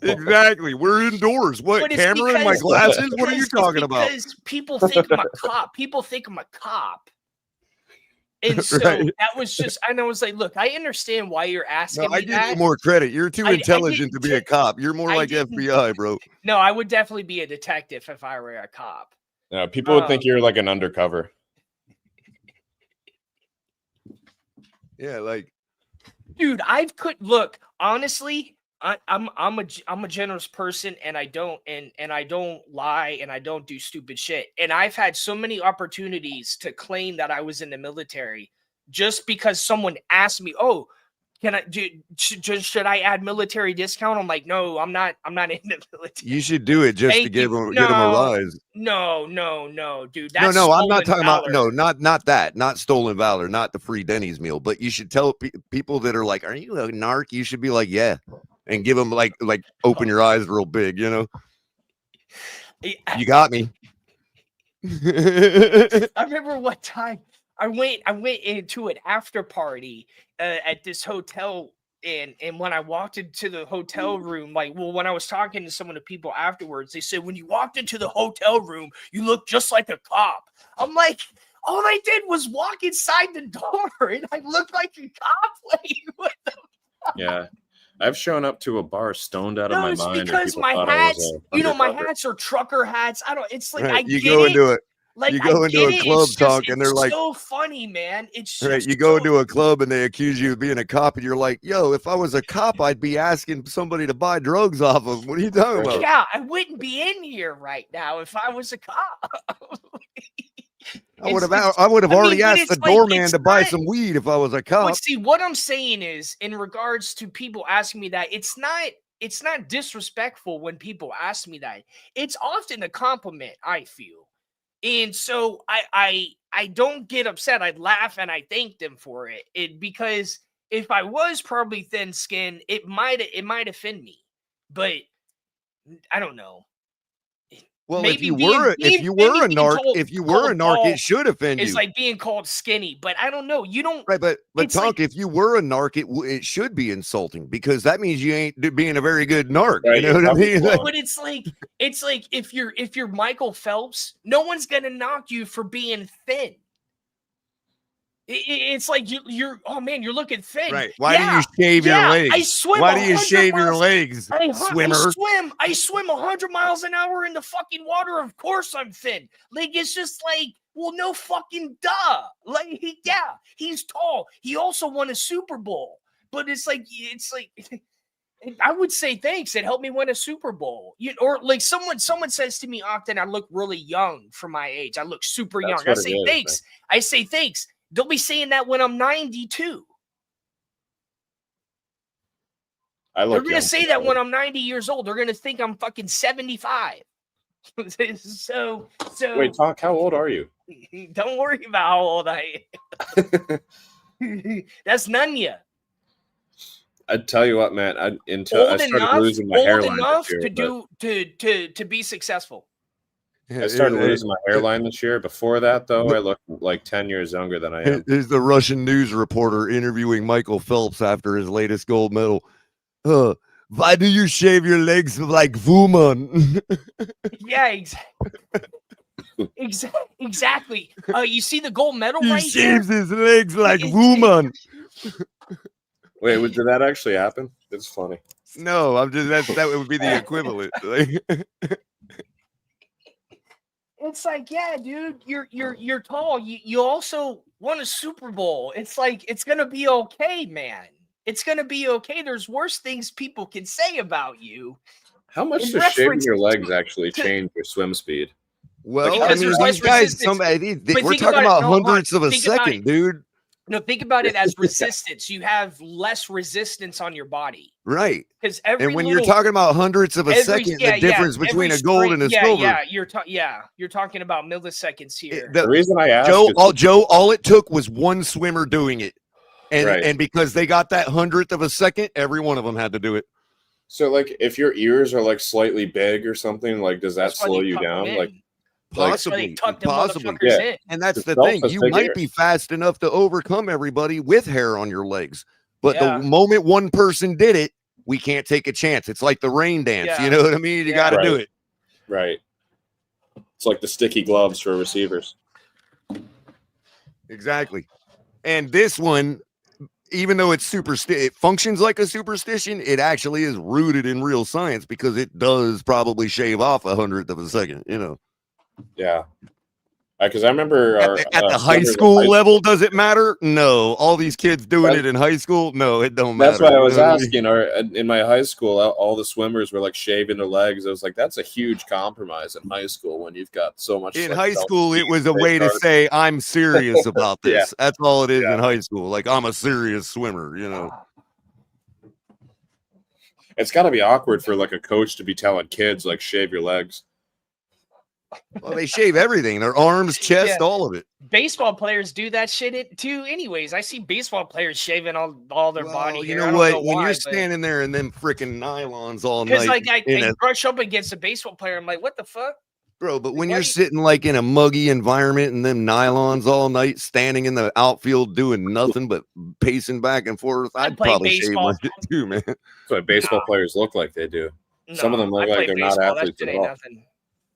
Exactly. We're indoors. What, But it's camera in my because- glasses? What are you It's talking about? Because people think I'm a cop. People think I'm a cop. And so Right. that was just, and I was like, look, I understand why you're asking No, I me give that. you more credit. You're too I intelligent to didn't be a take- cop. You're more I like didn't- FBI, bro. No, I would definitely be a detective if I were a cop. People would think you're like an undercover. Yeah, like Dude, look, honestly, I'm a generous person, and I don't lie, and I don't do stupid shit. And I've had so many opportunities to claim that I was in the military just because someone asked me, "Oh, can I should I add military discount?" I'm like, "No, I'm not in the military." you should do it just to Thank get you. them a No, rise. No, dude. That's No, I'm not stolen talking about valor. not that, not stolen valor, not the free Denny's meal. But you should tell people that are like, "Are you a narc?" You should be like, "Yeah," and give them like open your eyes real big. You know, you got me. I remember one time I went into an after party at this hotel, and when I walked into the hotel room, when I was talking to some of the people afterwards, they said, when you walked into the hotel room, you looked just like a cop. I'm like, all I did was walk inside the door, and I looked like a cop. Like, what the Yeah. I've shown up to a bar stoned out of No, my it's mind. and because people my thought I hats, was a my undercover. hats are trucker hats. I don't. It's like Right, I you get go it. into it. Like you go I into get a it. club It's just, talk and they're it's like, so funny, man. It's right, just you go so- into a club and they accuse you of being a cop, and you're like, "Yo, if I was a cop, I'd be asking somebody to buy drugs off of. What are you talking about?" Yeah, I wouldn't be in here right now if I was a cop. I would have. It's- I would have I mean, already but asked the it's like, doorman it's to buy not- some weed if I was a cop. But see, what I'm saying is, in regards to people asking me that, it's not disrespectful when people ask me that. It's often a compliment, I feel. And so I don't get upset. I laugh and I thank them for it. Because if I was probably thin skinned, it might offend me. But I don't know. Well, maybe if you being- were being- if you maybe were a being narc, told- if you were a called narc, bald it should offend It's you. like being called skinny, but I don't know. You don't. Right, but it's Tonk, like- if you were a narc, it should be insulting because that means you ain't being a very good narc. Right, You know what I you're mean? probably But it's like if you're Michael Phelps, no one's gonna knock you for being thin. It's like you're oh man, you're looking thin. Right. Why do you shave your legs? I swim. Why do you 100 shave your miles. legs, swimmer? I swim 100 miles an hour in the fucking water. Of course I'm thin. Like, it's just like, well, no fucking duh. Like, he's tall. He also won a Super Bowl. But it's like I would say thanks. It helped me win a Super Bowl. Or like someone says to me often, I look really young for my age. I look super young. I say thanks. I say thanks. They'll be saying that when I'm 92. They're going to say that when I'm 90 years old. They're going to think I'm fucking 75. so wait, Talk, how old are you? Don't worry about how old I am. That's Nunya. I tell you what, man. I started losing my hairline this year, to be successful. I started losing my hairline this year. Before that, though, I look like 10 years younger than I am. Here's the Russian news reporter interviewing Michael Phelps after his latest gold medal. Why do you shave your legs like woman? Yeah, exactly. You see the gold medal he right shaves here? his legs like woman. Wait, did that actually happen? It's funny. No, I'm just that would be the equivalent. It's like, yeah, dude, you're tall. You also won a Super Bowl. It's like, it's gonna be okay, man. It's gonna be okay. There's worse things people can say about you. How much does shaving your legs actually change your swim speed? Well, I mean, these guys, we're talking about hundredths of a second, dude. No, think about it as resistance. You have less resistance on your body. Right. Because when you're talking about hundredths of a second, the difference between a gold and a silver. You're talking about milliseconds here. The reason I asked Joe, all it took was one swimmer doing it. And because they got that hundredth of a second, every one of them had to do it. So, like, if your ears are like slightly big or something, like, does that slow you down? Like, possibly. Yeah. And that's the thing. You might be fast enough to overcome everybody with hair on your legs. But the moment one person did it, we can't take a chance. It's like the rain dance. You know what I mean? You got to do it. Right. It's like the sticky gloves for receivers. Exactly. And this one, even though it's it functions like a superstition, it actually is rooted in real science because it does probably shave off 100th of a second, you know. Yeah. Because I remember at the high school level, does it matter? No. All these kids doing it in high school? No, it don't matter. That's why I was asking. In my high school, all the swimmers were like shaving their legs. I was like, that's a huge compromise in high school when you've got so much. In high school, it was a way to say, I'm serious about this. That's all it is in high school. Like, I'm a serious swimmer, you know. It's got to be awkward for like a coach to be telling kids, like, shave your legs. Well, they shave everything, their arms, chest, all of it. Baseball players do that shit too anyways. I see baseball players shaving all their body hair. You know what? When you're standing there and them freaking nylons all night. Because like I brush up against a baseball player, I'm like, what the fuck? Bro, but when you're sitting like in a muggy environment and them nylons all night, standing in the outfield doing nothing but pacing back and forth, I'd probably shave my shit too, man. That's what baseball players look like they do. Some of them look like they're not athletes at all.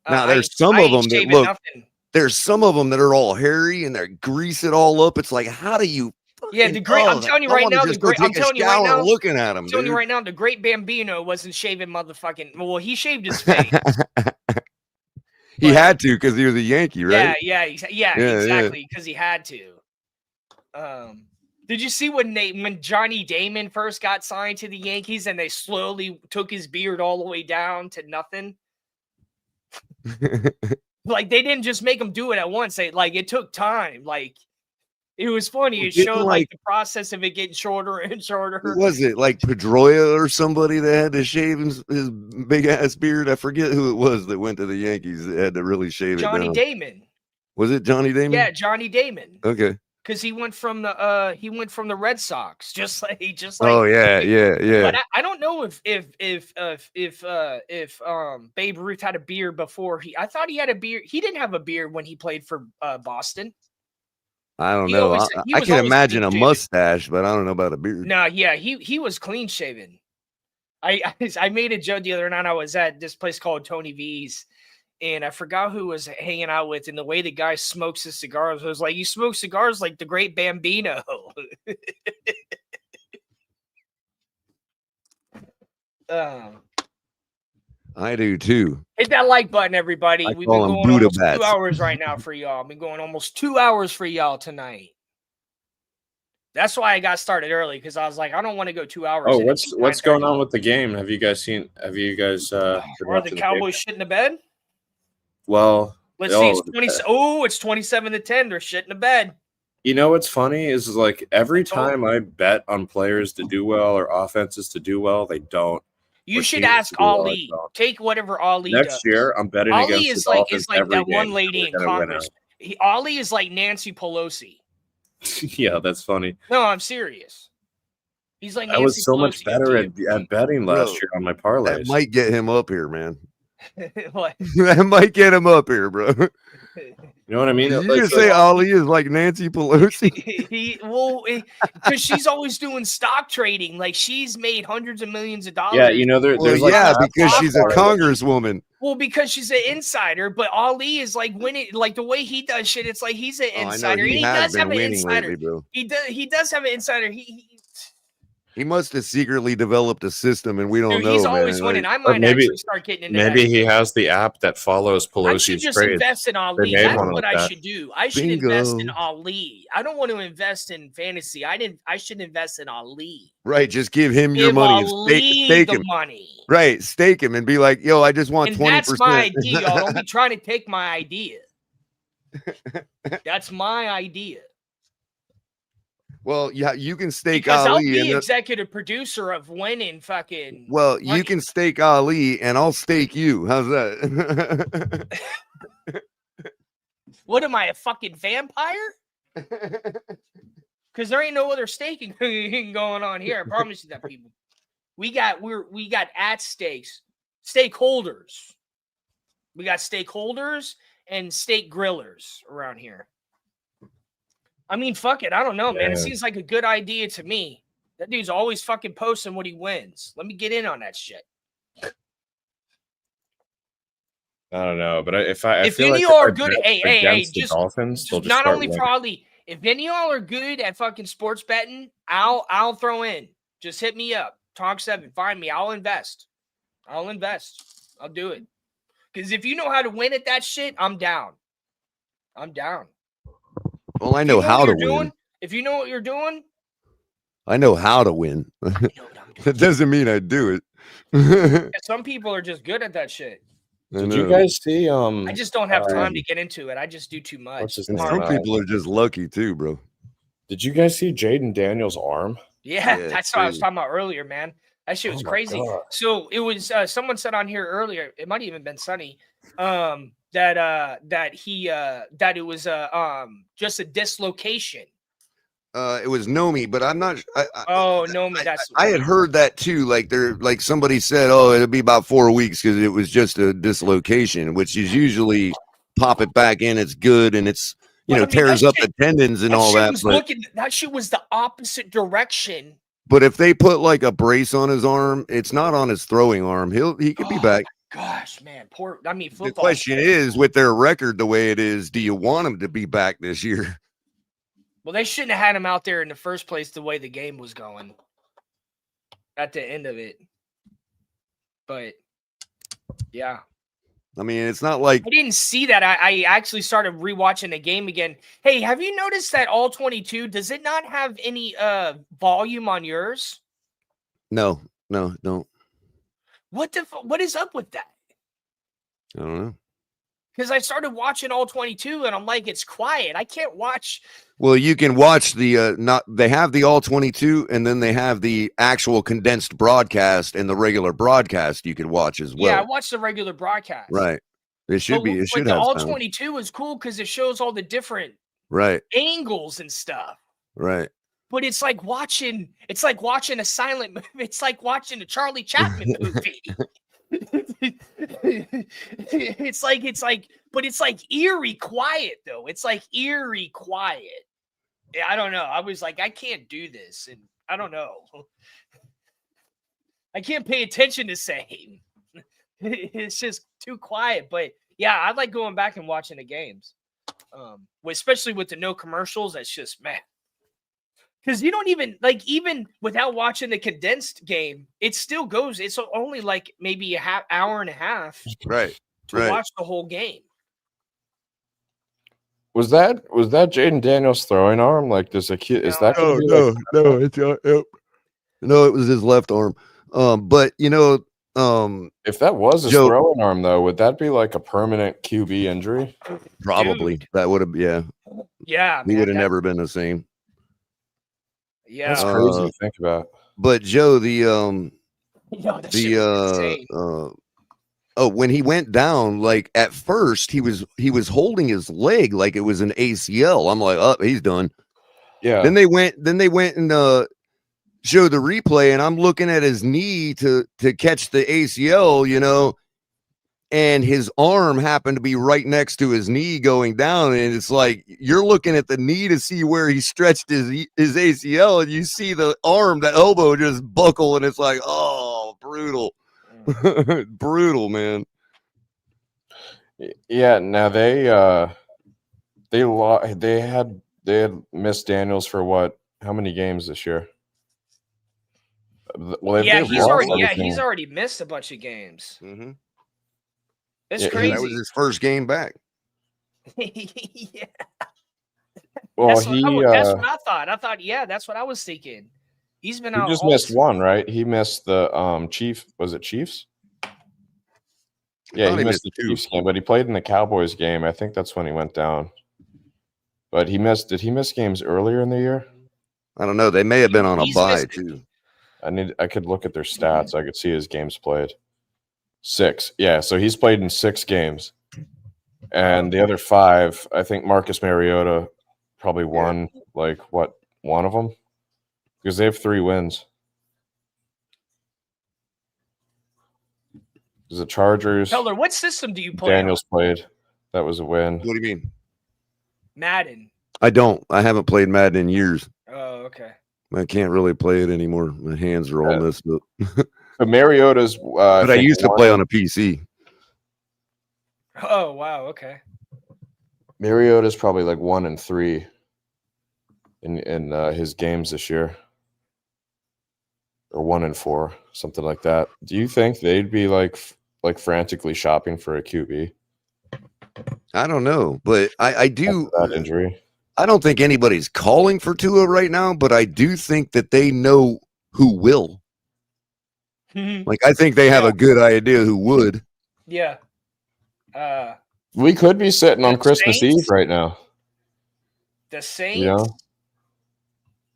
Now there's some of them that look. There's some of them that are all hairy and they grease it all up. It's like, how do you? Yeah, I'm telling you right now. I'm telling you right now. Looking at him, I'm telling you right now. The great Bambino wasn't shaving motherfucking. Well, he shaved his face. He had to because he was a Yankee, right? Yeah, exactly. Because he had to. Did you see when Johnny Damon first got signed to the Yankees and they slowly took his beard all the way down to nothing? Like they didn't just make him do it at once. It took time. Like it was funny. It showed like the process of it getting shorter and shorter. Who was it like Pedroia or somebody that had to shave his big ass beard? I forget who it was that went to the Yankees that had to really shave it down. Johnny Damon. Was it Johnny Damon? Yeah, Johnny Damon. Okay. Because he went from the Red Sox, just like. Oh yeah. But I don't know if Babe Ruth had a beard before I thought he had a beard. He didn't have a beard when he played for Boston. I don't know. I can imagine a mustache, but I don't know about a beard. No, yeah, he was clean shaven. I made a joke the other night. I was at this place called Tony V's, and I forgot who was hanging out with, and the way the guy smokes his cigars, I was like, "You smoke cigars like the Great Bambino." I do too. Hit that like button, everybody. I We've call been them going Buddha almost 2 bats. hours right now for y'all. I've been going almost 2 hours for y'all tonight. That's why I got started early, because I was like, I don't want to go 2 hours. Oh, and it's what's going 9:30. on with the game? Have you guys been Are the watching the Cowboys game? shit in the bed? Well, Let's see. It's 20. Oh, it's 27-10. They're shit in the bed. you know what's funny is like every told time I bet on players to do well or offenses to do well, they don't. You Or should teams ask to do well, Ali. they don't. Take whatever Ali Next does. year, I'm betting Ali against is the like Dolphins is like every that one game. lady in They're gonna win Congress. Ali is like Nancy Pelosi. out. Yeah, that's funny. No, I'm serious. He's like I Nancy was so Pelosi much better at betting last Bro, year on my That parlays. might get him up here, man. What? That might get him up here, bro. Did You know what I mean? you Like, just say Ali is like Nancy Pelosi? Because she's always doing stock trading. Like, she's made hundreds of millions of dollars. yeah, you know, Well, there's like yeah, an app because on she's a parlay. congresswoman. Well, because she's an insider, but Ali is like winning. Like the way he does shit, it's like he's an Oh, I know insider. he He has does been have an winning insider. lately, bro. He does have an insider. He must have secretly developed a system, and we don't Dude, know. he's always man. winning. Like, I might maybe- actually start getting into Maybe that. he has the app that follows I should Pelosi's just trades. invest in Ali. made That's one what like I that. should do. I should invest in Bingo. Ali. I don't want to invest in fantasy. I should invest in Ali. right, just give him your Give money and Ali stake the him. money. Right, stake him and be like, "Yo, I just want And 20%." that's my idea, y'all. Don't be trying to take my idea. That's my idea. Well, yeah, you can stake Because I'll Ali. be And executive producer of winning fucking. well, you money. can stake Ali, and I'll stake you. How's that? What am I, a fucking vampire? Because there ain't no other staking going on here. I promise you that, people. We got at stakes, stakeholders. We got stakeholders and stake grillers around here. I mean, fuck it. I don't know, man. It Yeah. seems like a good idea to me. That dude's always fucking posting what he wins. Let me get in on that shit. I don't know, but if any If of any you of y'all are good, hey, the just Dolphins, they'll just not start only winning. for Ali, if any of y'all are good at fucking sports betting, I'll throw in. Just hit me up. Talk 7. Find me. I'll invest. I'll do it. Because if you know how to win at that shit, I'm down. Well, I If know you how what to you're win. doing, if you know what you're doing, I know how to win. I know what I'm doing. That doesn't mean I do it. I Some people are just good at that shit. Did you know. guys see? I just don't have time to get into it. I just do too much. what's his And name? some people are just lucky too, bro. Did you guys see Jaden Daniels' arm? Yeah, Yeah, that's what I was crazy. talking about earlier, man. That shit was Oh my crazy. God. So it was someone said on here earlier, it might have even been Sunny, that it was just a dislocation. It was Nomi, but I'm not. I I had heard that too. Like somebody said, oh, it'll be about 4 weeks because it was just a dislocation, which is usually pop it back in. It's good and it's tears up the tendons and all that. That shit was the opposite direction. But if they put like a brace on his arm, it's not on his throwing arm. He could be back. Gosh, man, The football. question is, with their record the way it is, do you want him to be back this year? Well, they shouldn't have had him out there in the first place the way the game was going at the end of it. But, yeah. I mean, it's not like I didn't see that. I actually started rewatching the game again. Hey, have you noticed that all 22, does it not have any volume on yours? no, don't. What is up with that? I don't know. Because I started watching all 22 and I'm like, it's quiet. I can't watch. Well, you can watch the they have the all 22 and then they have the actual condensed broadcast and the regular broadcast you can watch as well. Yeah, I watched the regular broadcast. Right. It should be. It should the have all sound. 22 is cool because it shows all the different Right. angles and stuff. Right. But it's like watching a silent movie. It's like watching a Charlie Chaplin movie. it's like eerie quiet though. It's like eerie quiet. Yeah, I don't know. I was like, I can't do this, and I don't know. I can't pay attention to same. It's just too quiet. But Yeah, I like going back and watching the games. Especially with the no commercials, that's just man. Because you don't even like, even without watching the condensed game, it still goes. It's only like maybe a hour and a half Right. to Right. watch the whole game. Was that Jaden Daniels' throwing arm? Like, is that gonna be like, no, it's no, it was his left arm. But if that was his Joe- throwing arm though, would that be like a permanent QB injury? probably Dude. that would have, yeah, Yeah, he man, would have never been the same. Yeah, That's crazy to think about. But Joe, that shit was insane. when he went down, like at first he was holding his leg like it was an ACL. I'm like, oh, he's done. Yeah. Then they went and showed the replay, and I'm looking at his knee to catch the ACL, and his arm happened to be right next to his knee going down, and it's like you're looking at the knee to see where he stretched his ACL, and you see the arm, the elbow just buckle, and it's like, oh, brutal. Brutal, man. Yeah, now they had missed Daniels for what? How many games this year? Well, He's already missed a bunch of games. Mm-hmm. It's Yeah, crazy. That was his first game back. Yeah. Well, That's what I thought. I thought, yeah, that's what I was thinking. He's been out. He just missed one, right? He missed the Chief. Was it Chiefs? Yeah, he missed the Chiefs game, but he played in the Cowboys game. I think that's when he went down. But did he miss games earlier in the year? I don't know. They may have been on a bye too. I could look at their stats. I could see his games played. 6. Yeah, so he's played in 6 games. And the other 5, I think Marcus Mariota probably won one of them? Because they have 3 wins. Is the Chargers? Keller, what system do you play? Daniels played. That was a win. What do you mean? Madden. I don't. I haven't played Madden in years. Oh, okay. I can't really play it anymore. My hands are all messed up. But Mariota's. But I used to play on a PC. Oh, wow. Okay. Mariota's probably like 1-3 in his games this year, or 1-4, something like that. Do you think they'd be like frantically shopping for a QB? I don't know, but I do. That injury. I don't think anybody's calling for Tua right now, but I do think that they know who will. Like, I think they have a good idea who would. Yeah. We could be sitting on Christmas Saints? Eve right now. The Saints, You know?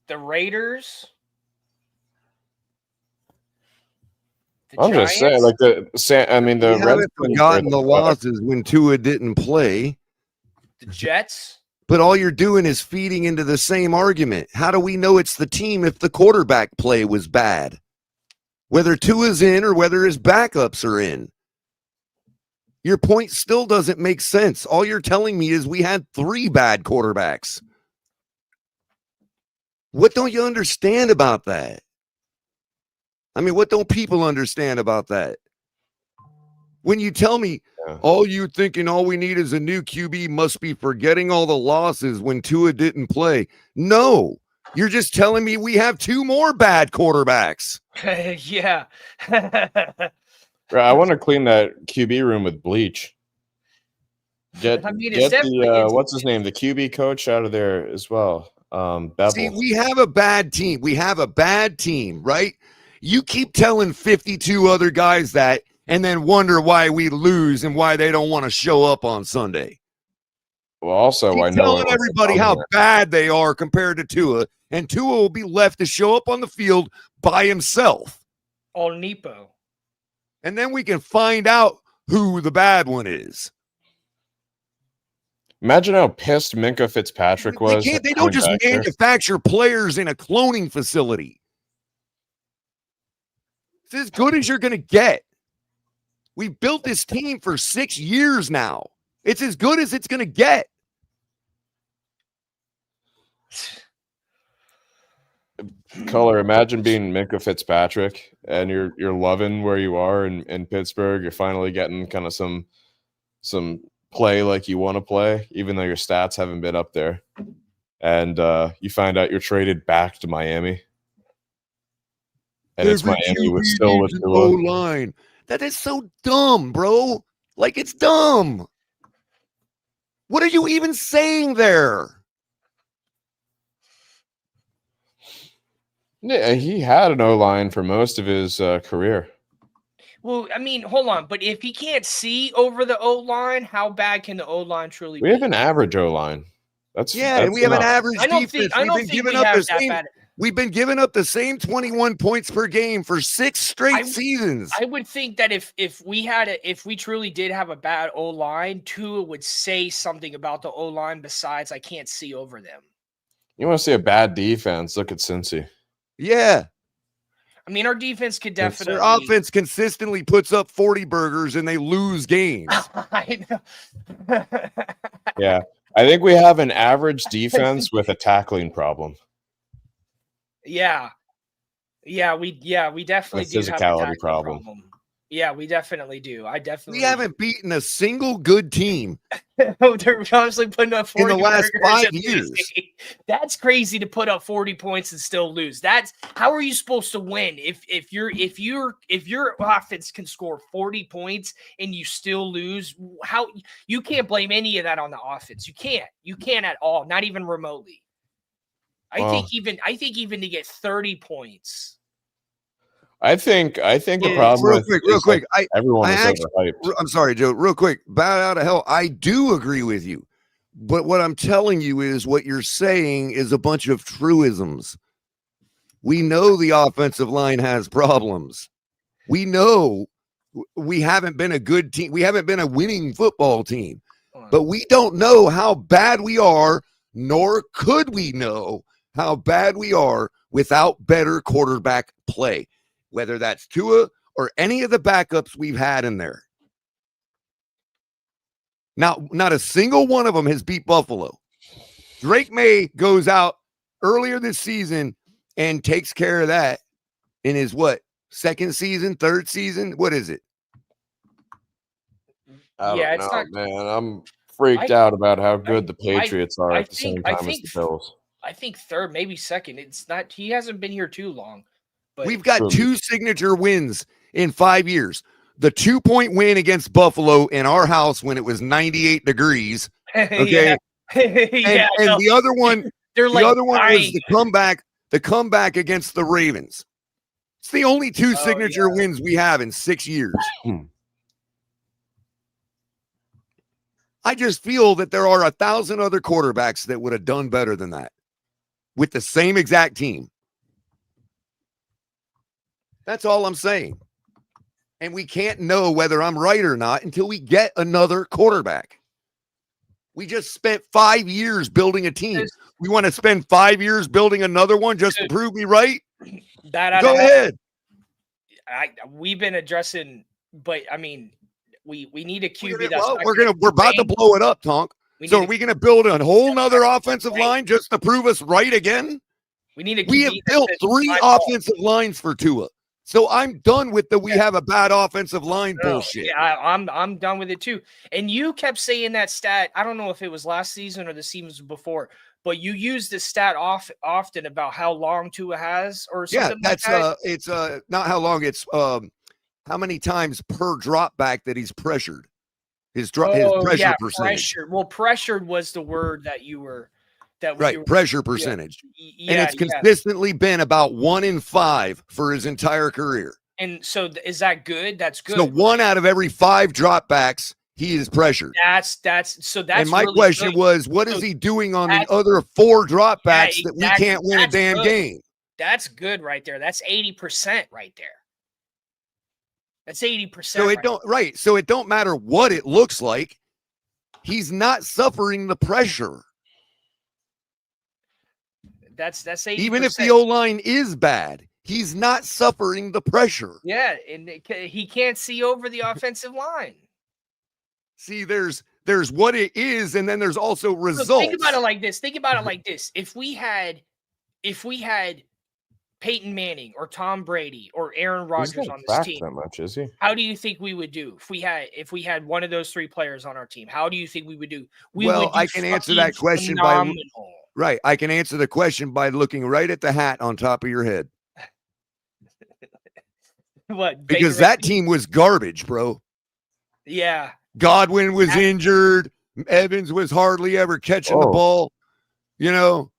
the Raiders. I'm just saying, like the We haven't Redskins forgotten the are losses when Tua didn't play. The Jets. But all you're doing is feeding into the same argument. How do we know it's the team if the quarterback play was bad? Whether Tua's in or whether his backups are in. Your point still doesn't make sense. All you're telling me is we had 3 bad quarterbacks. What don't you understand about that? I mean, what don't people understand about that? When you tell me, all you thinking all we need is a new QB must be forgetting all the losses when Tua didn't play. No, you're just telling me we have 2 more bad quarterbacks. Yeah. I want to clean that QB room with bleach. Get the what's his name, the QB coach out of there as well. Bevel. See, we have a bad team. We have a bad team, right? You keep telling 52 other guys that and then wonder why we lose and why they don't want to show up on Sunday. Well, also, keep I know telling everybody how bad they are compared to Tua, and Tua will be left to show up on the field by himself. On Nepo. And then we can find out who the bad one is. Imagine how pissed Minka Fitzpatrick was. They don't just manufacture players in a cloning facility. It's as good as you're going to get. We built this team for 6 years now. It's as good as it's going to get. Color, imagine being Minka Fitzpatrick and you're loving where you are in Pittsburgh. You're finally getting kind of some some play like you want to play, even though your stats haven't been up there, and you find out you're traded back to Miami, and it's Every Miami with QB still with needs an Tua. O-line. That is so dumb, bro. Like, it's dumb. What are you even saying there? Yeah, he had an O-line for most of his career. Well, I mean, hold on, but if he can't see over the O-line, how bad can the O-line truly We be? have an average O-line. And we have an average I don't defense. think we have that bad. We've been giving up the same 21 points per game for 6 straight seasons. I would think that if we truly did have a bad O-line, Tua would say something about the O-line besides I can't see over them. You want to see a bad defense? Look at Cincy. Yeah. I mean, our defense could definitely. Their offense consistently puts up 40 burgers and they lose games. I know. Yeah. I think we have an average defense with a tackling problem. Yeah. We definitely do have a physicality tackling problem. Yeah, we definitely do. We haven't beaten a single good team They're honestly putting up 40 in the last burgers 5 and years. losing. That's crazy to put up 40 points and still lose. That's how are you supposed to win if your offense can score 40 points and you still lose? How you can't blame any of that on the offense. You can't at all, not even remotely. I think even to get 30 points. I think the problem real quick. Everyone is overhyped. I'm sorry, Joe. Real quick, bat out of hell. I do agree with you, but what I'm telling you is what you're saying is a bunch of truisms. We know the offensive line has problems. We know we haven't been a good team. We haven't been a winning football team, but we don't know how bad we are, nor could we know how bad we are without better quarterback play. Whether that's Tua or any of the backups we've had in there. Now, not a single one of them has beat Buffalo. Drake May goes out earlier this season and takes care of that in his, second season, third season? What is it? I don't know, man. I'm freaked out about how good the Patriots are at the same time as the Bills. I think third, maybe second. It's not. He hasn't been here too long. But we've got 2 signature wins in 5 years. The 2-point win against Buffalo in our house when it was 98 degrees. Okay. And the other one, was the comeback against the Ravens. It's the only 2 signature wins we have in 6 years. I just feel that there are 1,000 other quarterbacks that would have done better than that with the same exact team. That's all I'm saying. And we can't know whether I'm right or not until we get another quarterback. We just spent 5 years building a team. We want to spend 5 years building another one just to prove me right? Go ahead. We've been addressing, but I mean, we need a QB. We're about to blow it up, Tonk. So are we going to build a whole nother offensive line just to prove us right again? We have built 3 offensive lines for Tua. So I'm done with we have a bad offensive line bullshit. Yeah, I'm done with it too. And you kept saying that stat. I don't know if it was last season or the seasons before, but you used the stat often about how long Tua has or something. Yeah, that's it's not how long. It's how many times per drop back that he's pressured. His pressure percentage. Pressure. Well, pressured was the word that you were. Pressure percentage. And it's consistently been about 1 in 5 for his entire career. And so is that good? That's good. So 1 out of every 5 dropbacks, he is pressured. That's and my really question was, what is he doing on the other 4 dropbacks that we can't win a damn game? That's good right there. That's 80% right there. That's 80%. So it don't matter what it looks like. He's not suffering the pressure. That's 80%. Even if the O-line is bad, he's not suffering the pressure. Yeah, and he can't see over the offensive line. See, there's what it is, and then there's also results. So think about it like this. If we had Peyton Manning or Tom Brady or Aaron He's Rodgers not on this cracked team, that much, is he? how do you think we would do if we had one of those 3 players on our team? How do you think we would do? We Well, would do I can answer fucking that question phenomenal. Right. I can answer the question by looking right at the hat on top of your head. What? Because Baker that Mayfield? team was garbage, bro. Yeah. Godwin was injured. Evans was hardly ever catching the ball. You know,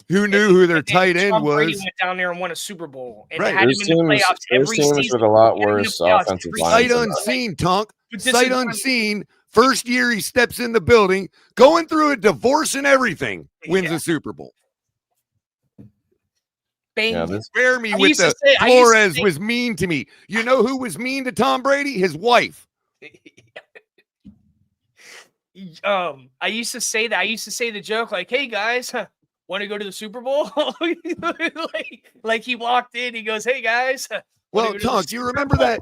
who knew who their tight end Tom Brady was? went down there and won a Super Bowl and Right. had him in the playoffs every teams season. with a lot Had him in the worse playoffs offensive every lines. Sight season. unseen, Tonk. But this Sight is what I'm- unseen. First year he steps in the building, going through a divorce and everything, wins Yeah. a Super Bowl. Bang. Yeah, Spare me I with used to the say- I used to Flores say- was mean to me. You know who was mean to Tom Brady? His wife. I used to say that. I used to say the joke like, "Hey guys, want to go to the Super Bowl?" like he walked in, he goes, "Hey guys." Well, Tonk, you remember that?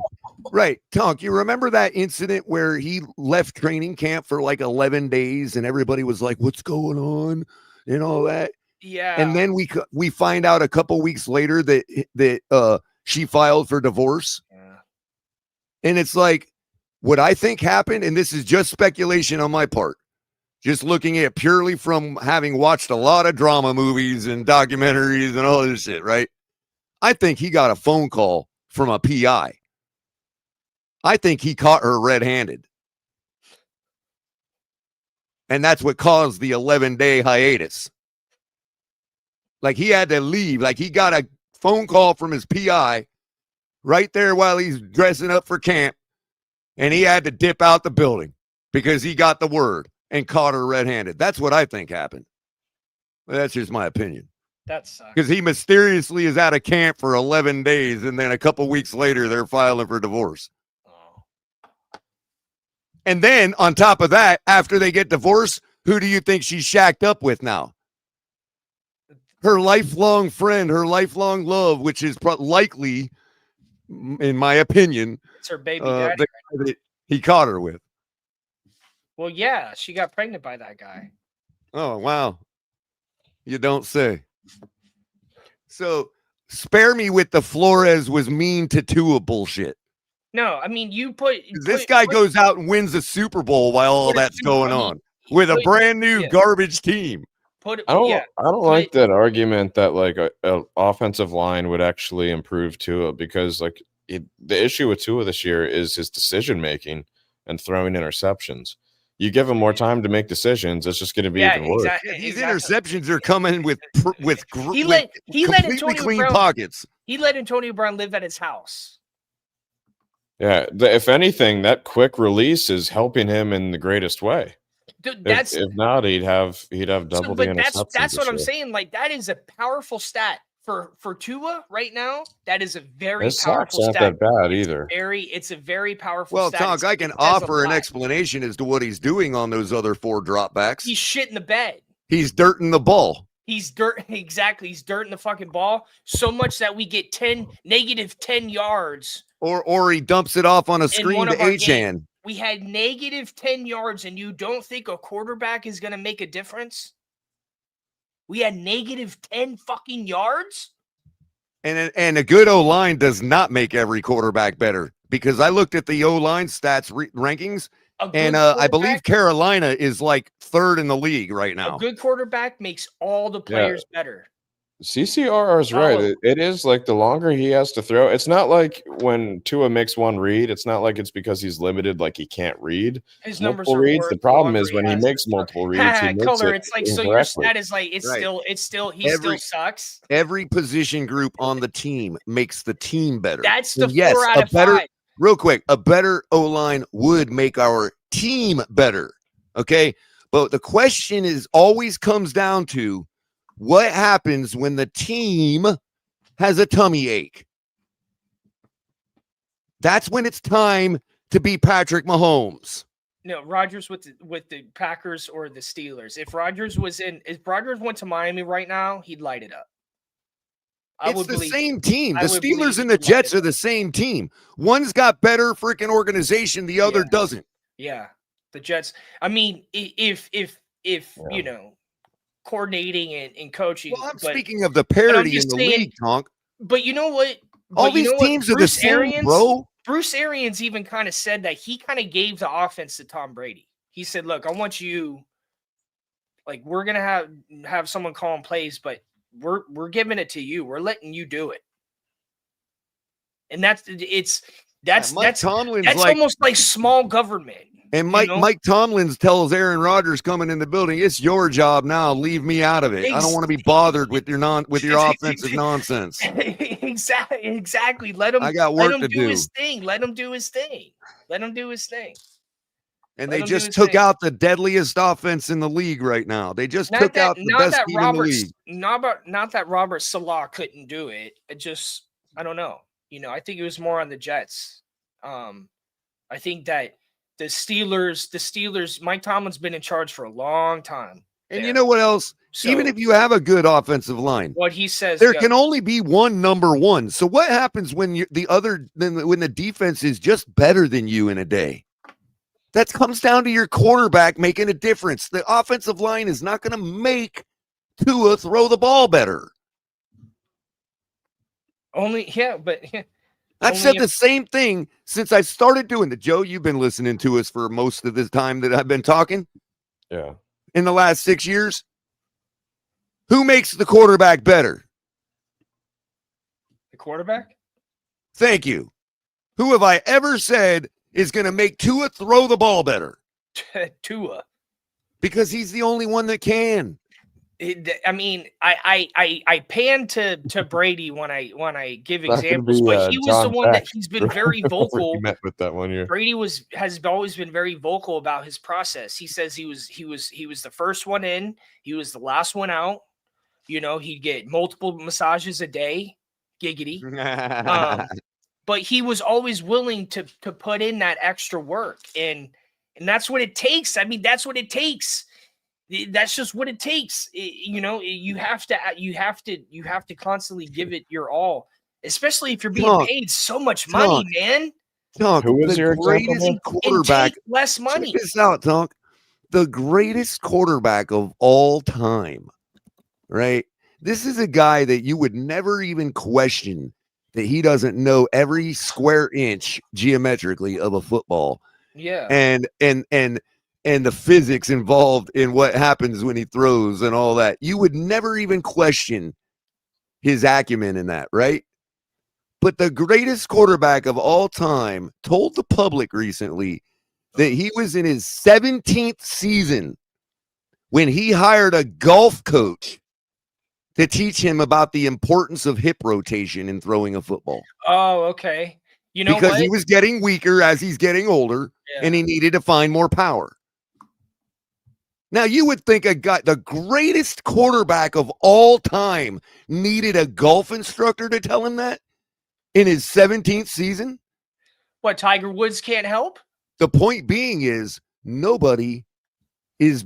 Right. Tonk, you remember that incident where he left training camp for like 11 days and everybody was like, what's going on? And all that. Yeah. And then we find out a couple weeks later that she filed for divorce. Yeah. And it's like, what I think happened, and this is just speculation on my part, just looking at it purely from having watched a lot of drama movies and documentaries and all this shit, right? I think he got a phone call from a PI. I think he caught her red-handed. And that's what caused the 11-day hiatus. Like he had to leave. Like he got a phone call from his PI right there while he's dressing up for camp. And he had to dip out the building because he got the word and caught her red-handed. That's what I think happened. But that's just my opinion. That sucks. Because he mysteriously is out of camp for 11 days, and then a couple weeks later, they're filing for divorce. Oh. And then, on top of that, after they get divorced, who do you think she's shacked up with now? Her lifelong friend, her lifelong love, which is likely, in my opinion, It's her baby daddy. the guy that he caught her with. Well, yeah, she got pregnant by that guy. Oh, wow. You don't say. So, spare me with the Flores was mean to Tua bullshit. No, I mean This guy goes out and wins the Super Bowl while all that's going on with a brand new garbage team. I don't like that argument that like a offensive line would actually improve Tua because like the issue with Tua this year is his decision making and throwing interceptions. You give him more time to make decisions, it's just going to be even worse. These interceptions are coming with he let completely Antonio clean Brown, pockets. He let Antonio Brown live at his house. Yeah, if anything, that quick release is helping him in the greatest way. Dude, if not, he'd have double the interceptions. That's what I'm saying. Like that is a powerful stat for Tua right now. That is a very powerful not stat. that bad either. It's a very powerful Well, stat. Tonk, I can offer an explanation as to what he's doing on those other 4 dropbacks. He's shitting the bed. He's dirting the ball. He's exactly. He's dirting the fucking ball so much that we get negative 10 yards. Or he dumps it off on a screen to Achan. We had negative 10 yards, and you don't think a quarterback is going to make a difference? We had negative 10 fucking yards? And a good O-line does not make every quarterback better because I looked at the O-line stats rankings, and I believe Carolina is like 3rd in the league right now. A good quarterback makes all the players better. CCRR is right. It is like the longer he has to throw. It's not like when Tua makes one read. It's not like it's because he's limited, like he can't read. His multiple reads. The problem is when he makes multiple reads. He makes it it's like so your stat is like he still sucks. Every position group on the team makes the team better. That's the 4 out of 5. Real quick, a better O-line would make our team better. Okay, but the question always comes down to, what happens when the team has a tummy ache? That's when it's time to be Patrick Mahomes. No, Rodgers with the Packers or the Steelers. If Rodgers went to Miami right now, he'd light it up. It's the same team. The Steelers and the Jets are the same team. One's got better freaking organization, the other doesn't. Yeah, the Jets. I mean, if you know, coordinating and coaching. Well, I'm but speaking of the but I'm parity in just the saying, league, Tonk. but you know what? All But you these know what? teams are the same, bro. Bruce Arians even kind of said that he kind of gave the offense to Tom Brady. He said, "Look, I want you, like, we're gonna have someone calling plays, but we're giving it to you. We're letting you do it." And that's Mike Tomlin's that's like, almost like small government. and you Mike know? Mike Tomlin tells Aaron Rodgers coming in the building, "It's your job now. Leave me out of it. I don't want to be bothered with your offensive nonsense. Exactly. Let him. I got Let work him to do do." his thing. Let him do his thing. Let him do his thing. And Let they him do just his took thing. out the deadliest offense in the league right now. They just took out the best team in the league. Not that Robert Salah couldn't do it. I don't know. I think it was more on the Jets. I think that the Steelers, Mike Tomlin's been in charge for a long time. And you know what else? Even So if you have a good offensive line, what he says, there can only be one number one. So what happens when when the defense is just better than you in a day? That comes down to your quarterback making a difference. The offensive line is not going to make Tua throw the ball better. I've said the same thing since I started doing it. Joe, you've been listening to us for most of this time that I've been talking. Yeah. In the last 6 years. Who makes the quarterback better? The quarterback? Thank you. Who have I ever said is going to make Tua throw the ball better? Tua. Because he's the only one that can. I pan to Brady when I give Not gonna examples, be, but he was John the one that Beck. he's been very That's what vocal. he met with that 1 year. Brady has always been very vocal about his process. He says he was the first one in, he was the last one out. He'd get multiple massages a day, giggity. But he was always willing to put in that extra work, and that's what it takes. I mean, that's what it takes. That's just what it takes. You have to constantly give it your all, especially if you're being paid so much money, man. Tonk, who was your greatest quarterback? And take less money. Check this out, Tonk. The greatest quarterback of all time, right? This is a guy that you would never even question that he doesn't know every square inch geometrically of a football. Yeah. And the physics involved in what happens when he throws and all that. You would never even question his acumen in that, right? But the greatest quarterback of all time told the public recently that he was in his 17th season when he hired a golf coach to teach him about the importance of hip rotation in throwing a football. Oh, okay. Because he was getting weaker as he's getting older, and he needed to find more power. Now, you would think the greatest quarterback of all time needed a golf instructor to tell him that in his 17th season? What, Tiger Woods can't help? The point being is nobody is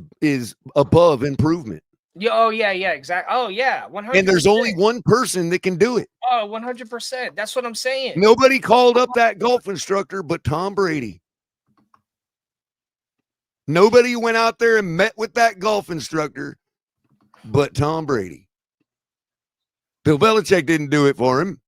above improvement. Yeah. Oh, yeah, exactly. Oh, yeah, 100%. And there's only one person that can do it. Oh, 100%. That's what I'm saying. Nobody called up that golf instructor but Tom Brady. Nobody went out there and met with that golf instructor but Tom Brady. Bill Belichick didn't do it for him.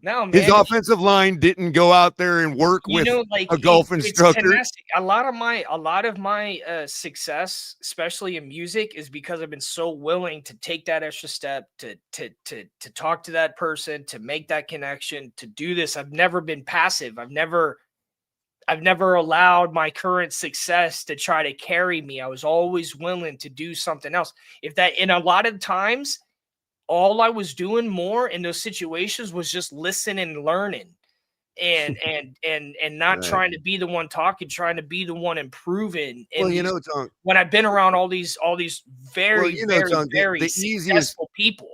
No, man. His offensive line didn't go out there and work with a golf instructor. A lot of my success, especially in music, is because I've been so willing to take that extra step to talk to that person, to make that connection, to do this. I've never been passive. I've never allowed my current success to try to carry me. I was always willing to do something else. And a lot of times, all I was doing more in those situations was just listening and learning, and not trying to be the one talking, trying to be the one improving. And well, Tonk, when I've been around all these very, Tonk, very the successful people.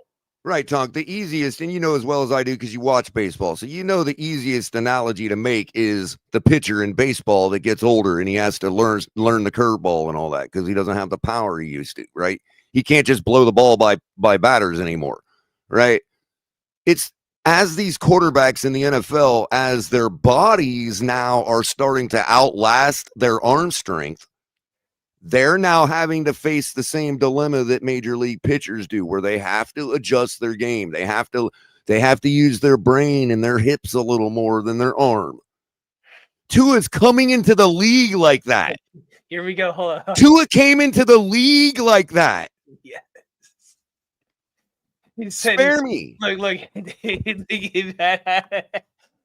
Right, Tonk, the easiest, and you know as well as I do because you watch baseball, so the easiest analogy to make is the pitcher in baseball that gets older and he has to learn the curveball and all that because he doesn't have the power he used to, right? He can't just blow the ball by batters anymore, right? It's as these quarterbacks in the NFL, as their bodies now are starting to outlast their arm strength, They're now having to face the same dilemma that major league pitchers do, where they have to adjust their game. They have to use their brain and their hips a little more than their arm. Tua's coming into the league like that. Here we go. Hold on. Tua came into the league like that. Yes. He said, Spare me. Look.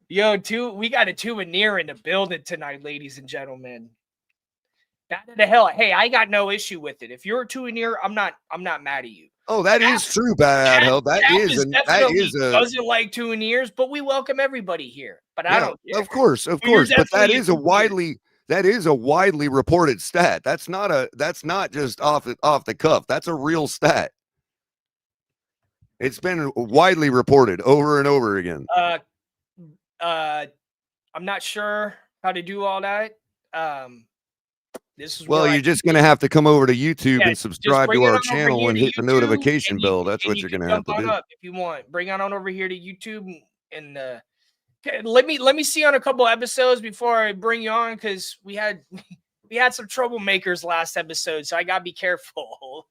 Yo, we got a Tua near in the building tonight, ladies and gentlemen. Back to the hell. Hey, I got no issue with it. If you're a Tua near, I'm not mad at you. Oh, that is true, bad hell. That is doesn't like Tua nears, but we welcome everybody here. But I don't care. Of course. But that is a widely reported stat. That's not just off the cuff. That's a real stat. It's been widely reported over and over again. I'm not sure how to do all that. You're just going to have to come over to YouTube and subscribe to our channel and hit the notification bell. That's what you're going to have to do. If you want, bring on over here to YouTube and let me see on a couple episodes before I bring you on, because we had some troublemakers last episode, so I gotta be careful.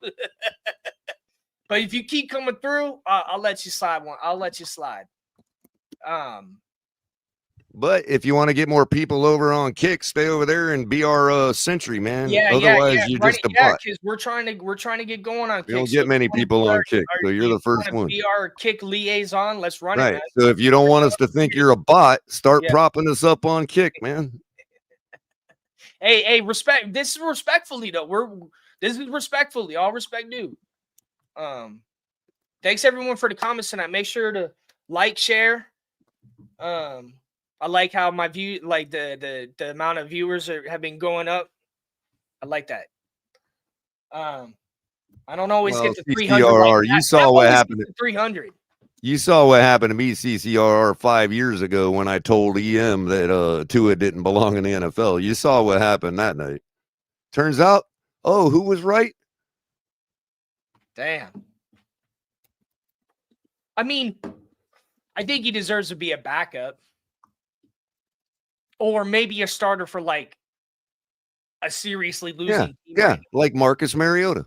But if you keep coming through, I'll let you slide. I'll let you slide. But if you want to get more people over on Kick, stay over there and be our Sentry, man. Otherwise, you're just a bot. Because we're trying to get going on Kick. You don't get many people on Kick, so you're the first one. Be our Kick liaison. Let's run it. Right. So if you don't want us to think you're a bot, start propping us up on Kick, man. Hey, respect. This is respectfully though. This is respectfully. All respect due. Thanks everyone for the comments tonight. Make sure to like, share. I like how my view, like the amount of viewers have been going up. I like that. I don't always get to 300. CCRR, you saw what happened to 300. You saw what happened to me, CCRR, 5 years ago when I told EM that Tua didn't belong in the NFL. You saw what happened that night. Turns out, who was right? Damn. I mean, I think he deserves to be a backup. Or maybe a starter for like a seriously losing team. Yeah, like Marcus Mariota.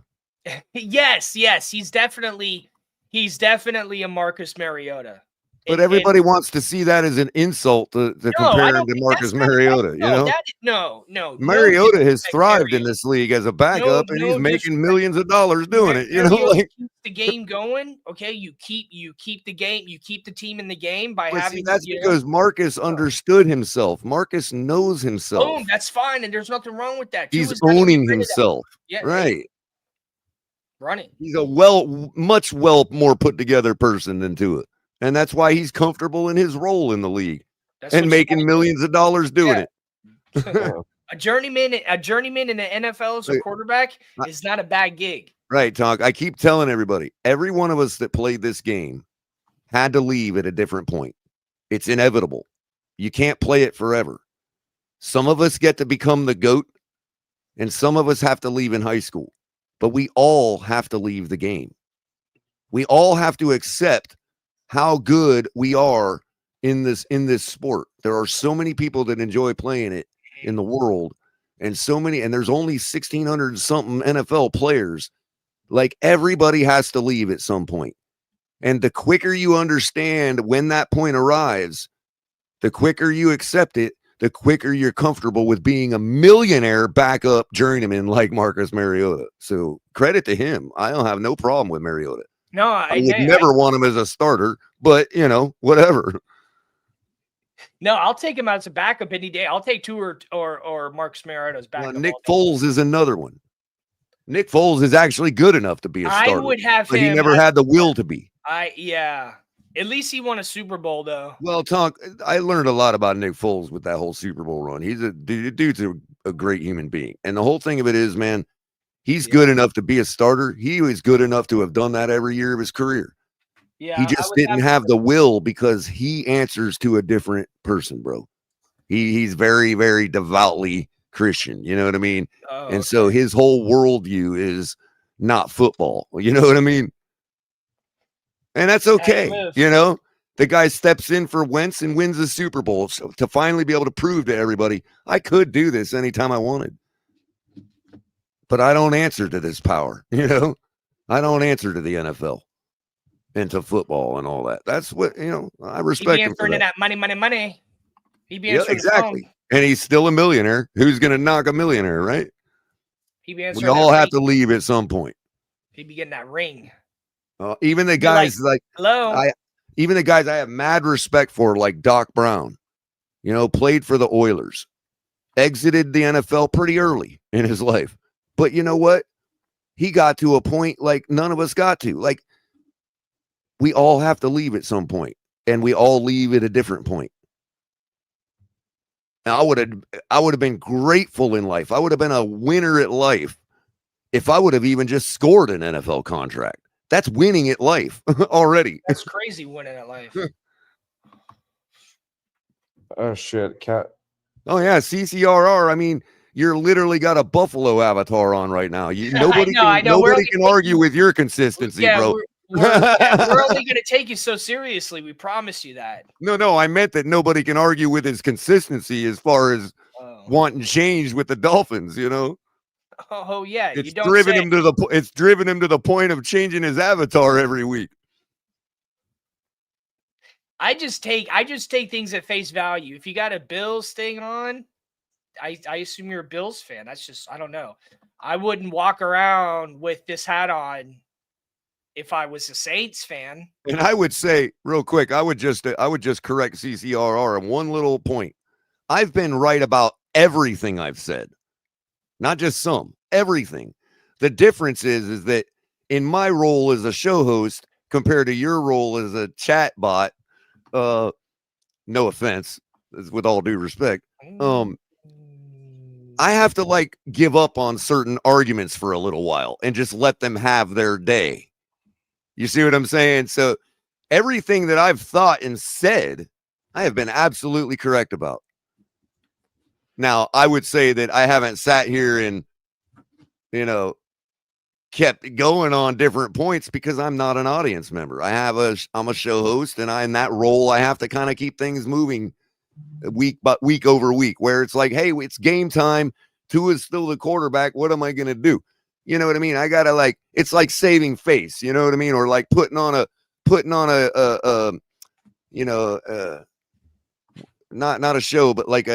Yes. He's definitely a Marcus Mariota. But everybody wants to see that as an insult to compare him to Marcus Mariota. No. Mariota has thrived in this league as a backup, and he's making millions of dollars doing it. Keeps the game going. Okay, you keep the game, you keep the team in the game by having. That's because Marcus understood himself. Marcus knows himself. Boom, that's fine, and there's nothing wrong with that. He's owning himself. Yeah, right. Running. He's a much more put together person than Tua. And that's why he's comfortable in his role in the league and making millions of dollars doing it. A journeyman in the NFL as a quarterback is not a bad gig. Right, Tonk. I keep telling everybody, every one of us that played this game had to leave at a different point. It's inevitable. You can't play it forever. Some of us get to become the GOAT, and some of us have to leave in high school. But we all have to leave the game. We all have to accept how good we are in this sport. There are so many people that enjoy playing it in the world, and there's only 1,600 something NFL players. Like, everybody has to leave at some point. And the quicker you understand when that point arrives, the quicker you accept it, the quicker you're comfortable with being a millionaire backup journeyman like Marcus Mariota. So credit to him. I don't have no problem with Mariota. No, I would never want him as a starter, but whatever. No, I'll take him as a backup any day. I'll take Tua or Marcus Mariota's backup. Nick Foles is another one. Nick Foles is actually good enough to be a starter. I would have but him. He never had the will to be. At least he won a Super Bowl, though. Well, Tonk, I learned a lot about Nick Foles with that whole Super Bowl run. Dude's a great human being. And the whole thing of it is, man, he's good enough to be a starter. He was good enough to have done that every year of his career. Yeah, he just didn't have the will because he answers to a different person, bro. He's very, very devoutly Christian. You know what I mean? And so his whole worldview is not football. You know what I mean? And that's okay. The guy steps in for Wentz and wins the Super Bowl to finally be able to prove to everybody I could do this anytime I wanted. but I don't answer to this power. You know, I don't answer to the NFL and to football and all that. That's what, you know, I He respect be him for answering to that. that money. He be Yeah, answering exactly. the phone. And he's still a millionaire. Who's going to knock a millionaire, right? He be We answering all that have to ring. leave at some point. He be getting that ring. Even the Be like, guys like hello. even the guys I have mad respect for, like Doc Brown, you know, played for the Oilers, exited the NFL pretty early in his life. But you know what? He got to a point like none of us got to. Like, we all have to leave at some point, and we all leave at a different point. Now, I would have been grateful in life. I would have been a winner at life if I would have even just scored an NFL contract. That's winning at life already. That's crazy winning at life. Oh shit, cat. Oh yeah, CCRR. I mean, you're literally got a buffalo avatar on right now. Nobody I know. Nobody can argue with your consistency, bro. We're only going to take you so seriously. We promise you that. No, I meant that nobody can argue with his consistency as far as wanting change with the Dolphins. You know. Oh yeah, It's driven him to the point of changing his avatar every week. I just take things at face value. If you got a Bills thing on, I assume you're a Bills fan. That's just, I don't know. I wouldn't walk around with this hat on if I was a Saints fan. And I would say real quick, I would just correct CCRR on one little point. I've been right about everything I've said. Not just some, everything. The difference is that in my role as a show host compared to your role as a chat bot, no offense, with all due respect, I have to like give up on certain arguments for a little while and just let them have their day. You see what I'm saying? So everything that I've thought and said, I have been absolutely correct about. Now, I would say that I haven't sat here and, you know, kept going on different points because I'm not an audience member. I'm a show host, and in that role, I have to kind of keep things moving week over week, where it's like, hey, it's game time. Tua's still the quarterback. What am I going to do? You know what I mean? I got to it's like saving face, you know what I mean? Or like putting on a not a show, but like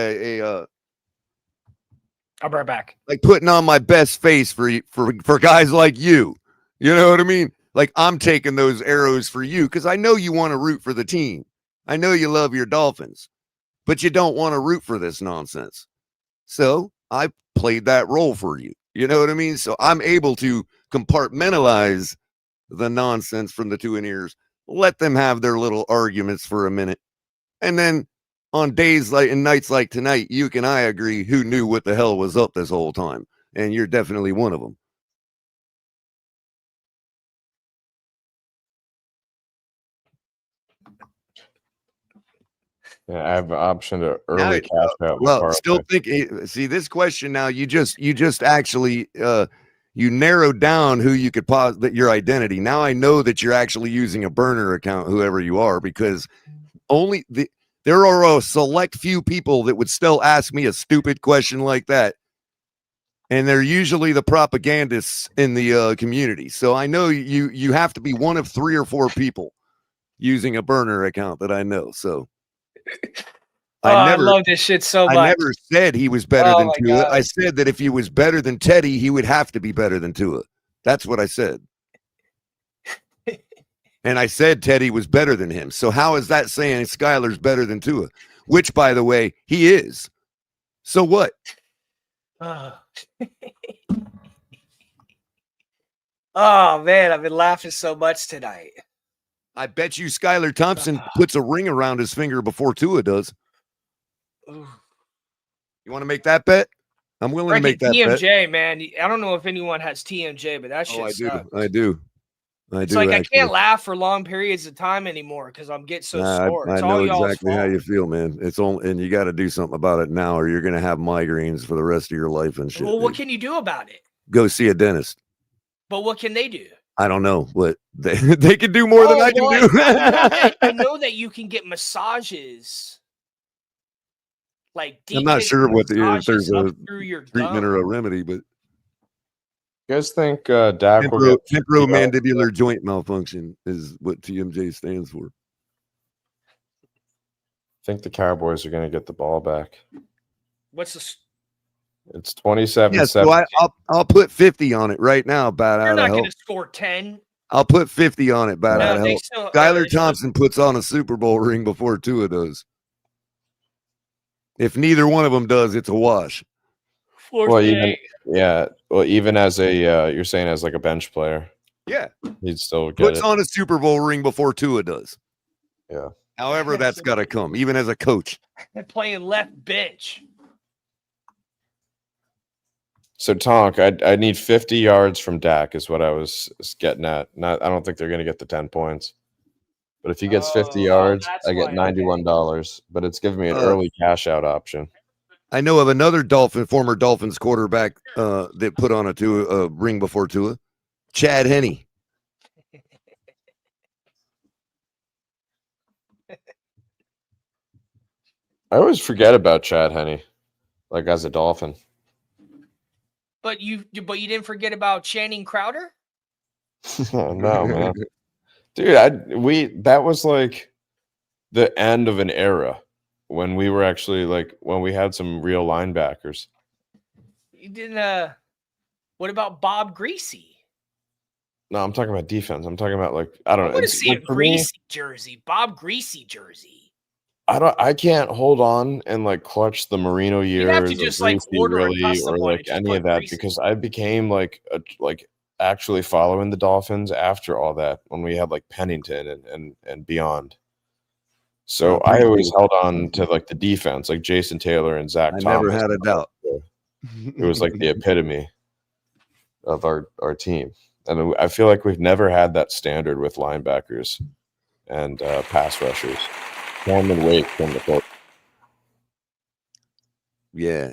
I'll be right back. Like putting on my best face for guys like you. You know what I mean? Like I'm taking those arrows for you because I know you want to root for the team. I know you love your Dolphins, but you don't want to root for this nonsense. So I played that role for you. You know what I mean? So I'm able to compartmentalize the nonsense from the two in ears, let them have their little arguments for a minute. And then on days like and nights like tonight, you and I agree who knew what the hell was up this whole time. And you're definitely one of them. Yeah, I have an option to early cash out. Well, still think. See this question now. You just actually you narrowed down who you could that your identity. Now I know that you're actually using a burner account, whoever you are, because there are a select few people that would still ask me a stupid question like that. And they're usually the propagandists in the community. So I know you have to be one of 3 or 4 people using a burner account that I know. So I love this shit so much. I never said he was better than Tua. God. I said that if he was better than Teddy, he would have to be better than Tua. That's what I said. And I said Teddy was better than him. So how is that saying Skyler's better than Tua? Which, by the way, he is. So what? Oh, man, I've been laughing so much tonight. I bet you Skylar Thompson puts a ring around his finger before Tua does. Ooh. You want to make that bet? I'm willing to make that TMJ, bet. man. I don't know if anyone has TMJ, but that shit sucks. I do. It's like I can't laugh for long periods of time anymore because I'm getting so sore. I know exactly how you feel, man. And you got to do something about it now, or you're gonna have migraines for the rest of your life and shit. Well, what can you do about it? Go see a dentist. But what can they do? I don't know, but they can do more than I can do. I know that you can get massages. Like deep. I'm not sure if there's a treatment or a remedy, but You guys think Dak will get Temporomandibular joint malfunction is what TMJ stands for. think the Cowboys are going to get the ball back? What's this? It's 27-7. Yeah, so I'll put 50 on it right now. Bat You're out not of going help. to score 10. I'll put 50 on it. Bat out of they help. still, Skylar Thompson puts on a Super Bowl ring before two of those. If neither one of them does, it's a wash. Well, even as a you're saying as like a bench player, Yeah, he'd still get puts it. on a Super Bowl ring before Tua does. Yeah. However, that's got to come, even as a coach. They're playing left bench. So Tonk, I need 50 yards from Dak is what I was getting at. I don't think they're going to get the 10 points. But if he gets 50 yards, I get $91. But it's giving me an early cash out option. I know of another former Dolphins quarterback that put on a ring before Tua, Chad Henne. I always forget about Chad Henne, like as a Dolphin. But you didn't forget about Channing Crowder? No, man. Dude, that was like the end of an era when we were actually when we had some real linebackers. You didn't what about Bob Greasy? No, I'm talking about defense. I'm talking about I don't know. I want to see a Greasy jersey, Bob Greasy jersey. I can't hold on and clutch the Marino years. You'd have to just order really, a custom or one and just any put of that Greasy. because I became actually following the Dolphins after all that when we had Pennington and beyond. So I always held on to the defense, like Jason Taylor and Zach Thomas. Never had a doubt. It was the epitome of our team. And I feel like we've never had that standard with linebackers and pass rushers. Cameron Wake from the court. Yeah.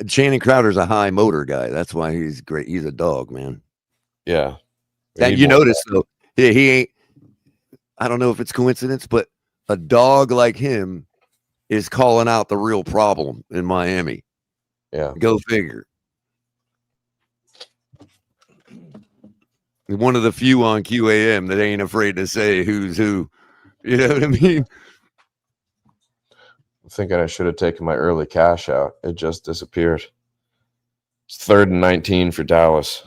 Channing Crowder's a high motor guy. That's why he's great. He's a dog, man. Yeah. And you notice though, he ain't. I don't know if it's coincidence, but a dog like him is calling out the real problem in Miami. Yeah. Go figure. One of the few on QAM that ain't afraid to say who's who. You know what I mean? I'm thinking I should have taken my early cash out. It just disappeared. It's 3rd and 19 for Dallas.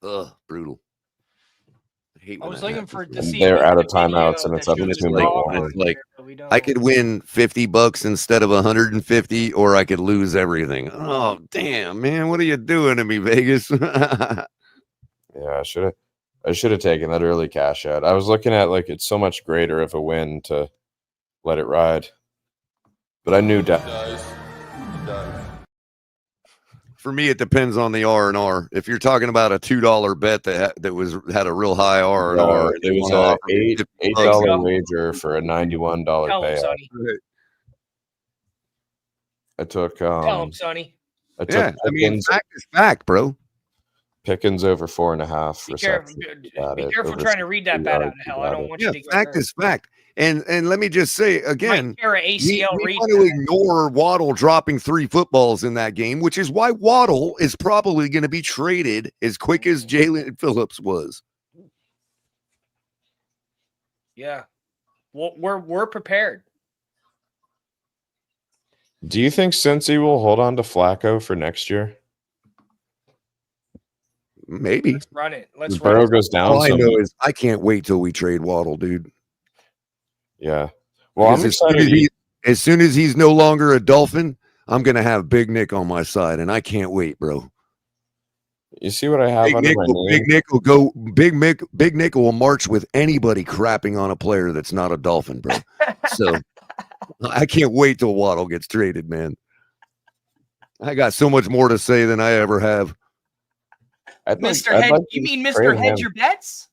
Ugh, brutal. I was looking for to see. They're out of timeouts, and it's up to 2-1. I could win $50 instead of 150, or I could lose everything. Oh, damn, man! What are you doing to me, Vegas? Yeah, I should have taken that early cash out. I was looking at it's so much greater of a win to let it ride, but I knew that. For me, it depends on the R&R. If you're talking about a $2 bet that had a real high R&R, it was an $8 wager for a $91 payout. I took. Tell him, Sonny. I mean, fact is fact, bro. Pickens over 4.5. Be careful trying to read that bad out of hell. I don't want you to get fact hurt. Is fact. And let me just say again, we want to ignore Waddle dropping 3 footballs in that game, which is why Waddle is probably going to be traded as quick as Jalen Phillips was. Yeah, well, we're prepared. Do you think Cincy will hold on to Flacco for next year? Maybe. Let's run it. Burrow goes down. All I know is I can't wait till we trade Waddle, dude. Yeah. Well, I'm excited. As soon as he's no longer a Dolphin, I'm gonna have Big Nick on my side, and I can't wait, bro. You see what I have Big under Nick my will, name? Big Nick will go. Big Nick will march with anybody crapping on a player that's not a Dolphin, bro. So I can't wait till Waddle gets traded, man. I got so much more to say than I ever have. Mr. Head, you mean Mr. Hedge your bets?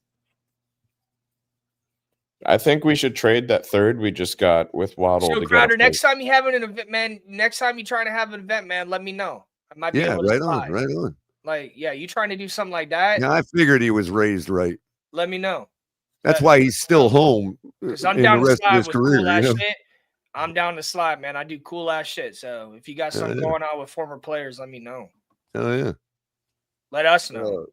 I think we should trade that 3rd we just got with Waddle. So Crowder, next time you have an event, man. Next time you're trying to have an event, man, let me know. I might be able to slide. Right on. You trying to do something like that? Yeah, I figured he was raised right. Let me know. That's why he's still home. Because I'm down to slide with cool ass shit. I'm down to slide, man. I do cool ass shit. So if you got something going on with former players, let me know. Oh yeah. Let us know.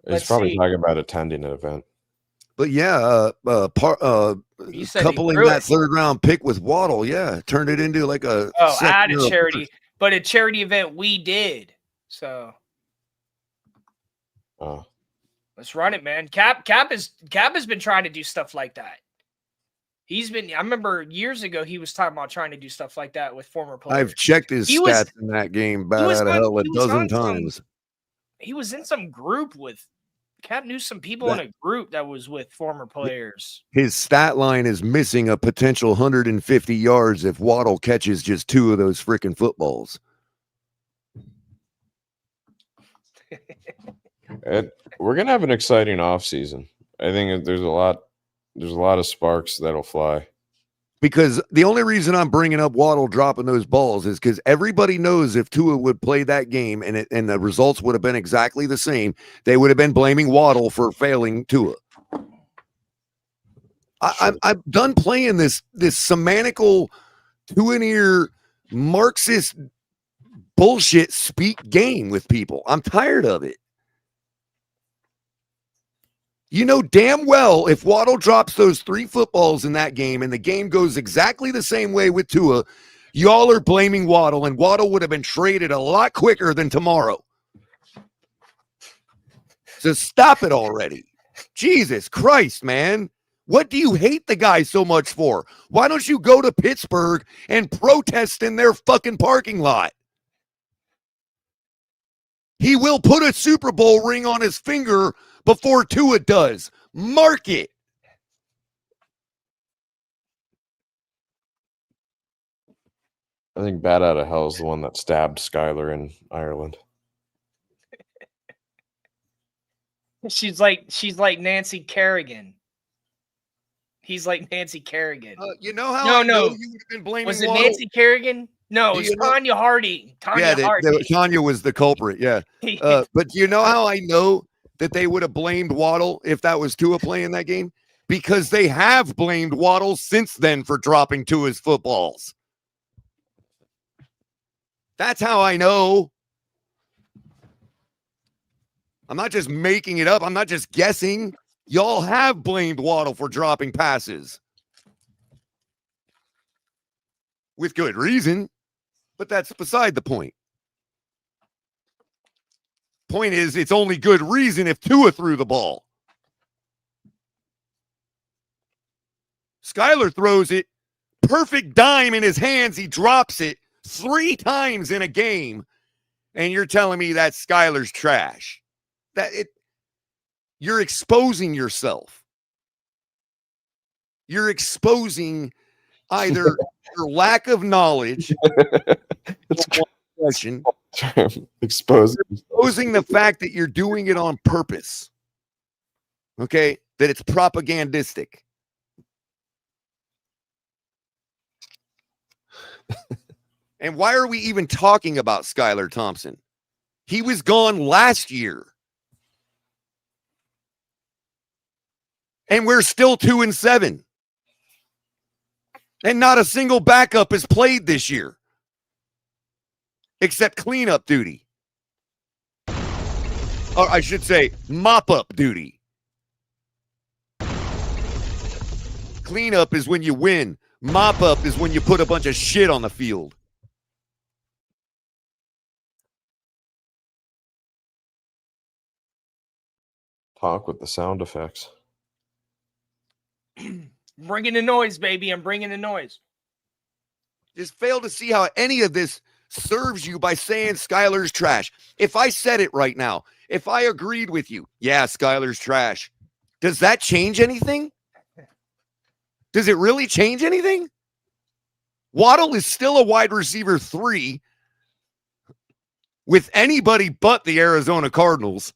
He's Let's probably see. talking about attending an event. But yeah, You said he coupling threw that it. third round pick with Waddle, yeah, turned it into like a At a round charity, first. but a charity event we did. So Oh, let's run it, man. Cap has been trying to do stuff like that. I remember years ago he was talking about trying to do stuff like that with former players. I've checked his He stats was- in that game he about was out of on- hell a he was dozen on some- times. He was in some group with Cap knew some people in a group that was with former players. His stat line is missing a potential 150 yards if Waddle catches just 2 of those freaking footballs. We're gonna have an exciting offseason. I think there's a lot of sparks that'll fly. Because the only reason I'm bringing up Waddle dropping those balls is because everybody knows if Tua would play that game and the results would have been exactly the same, they would have been blaming Waddle for failing Tua. Sure. I'm done playing this semantical, two-in-ear Marxist bullshit speak game with people. I'm tired of it. You know damn well if Waddle drops those 3 footballs in that game and the game goes exactly the same way with Tua, y'all are blaming Waddle, and Waddle would have been traded a lot quicker than tomorrow. So stop it already. Jesus Christ, man. What do you hate the guy so much for? Why don't you go to Pittsburgh and protest in their fucking parking lot? He will put a Super Bowl ring on his finger before Tua does. Mark it. I think Bat Out of Hell is the one that stabbed Skylar in Ireland. She's like Nancy Kerrigan. He's like Nancy Kerrigan. You know how No, I know no. you would have been blaming Was it Waddle? Nancy Kerrigan? No, it was You know- Tanya Hardy. Yeah, Hardy. Tanya was the culprit, yeah. But do you know how I know that they would have blamed Waddle if that was Tua playing that game? Because they have blamed Waddle since then for dropping Tua's footballs. That's how I know. I'm not just making it up. I'm not just guessing. Y'all have blamed Waddle for dropping passes. With good reason, but that's beside the point. Point is, it's only good reason if Tua threw the ball. Skylar throws it, perfect dime in his hands. He drops it 3 times in a game, and you're telling me that Skylar's trash. You're exposing yourself. You're exposing either your lack of knowledge, exposing the fact that you're doing it on purpose. Okay, that it's propagandistic. And why are we even talking about Skylar Thompson? He was gone last year. And we're still 2-7. And not a single backup has played this year. Except cleanup duty. Or I should say mop-up duty. Cleanup is when you win. Mop-up is when you put a bunch of shit on the field. Talk with the sound effects. Bringing the noise, baby. I'm bringing the noise. Just fail to see how any of this serves you by saying Skylar's trash. If I said it right now, if I agreed with you, yeah, Skylar's trash, does that change anything? Does it really change anything? Waddle is still a wide receiver 3 with anybody but the Arizona Cardinals.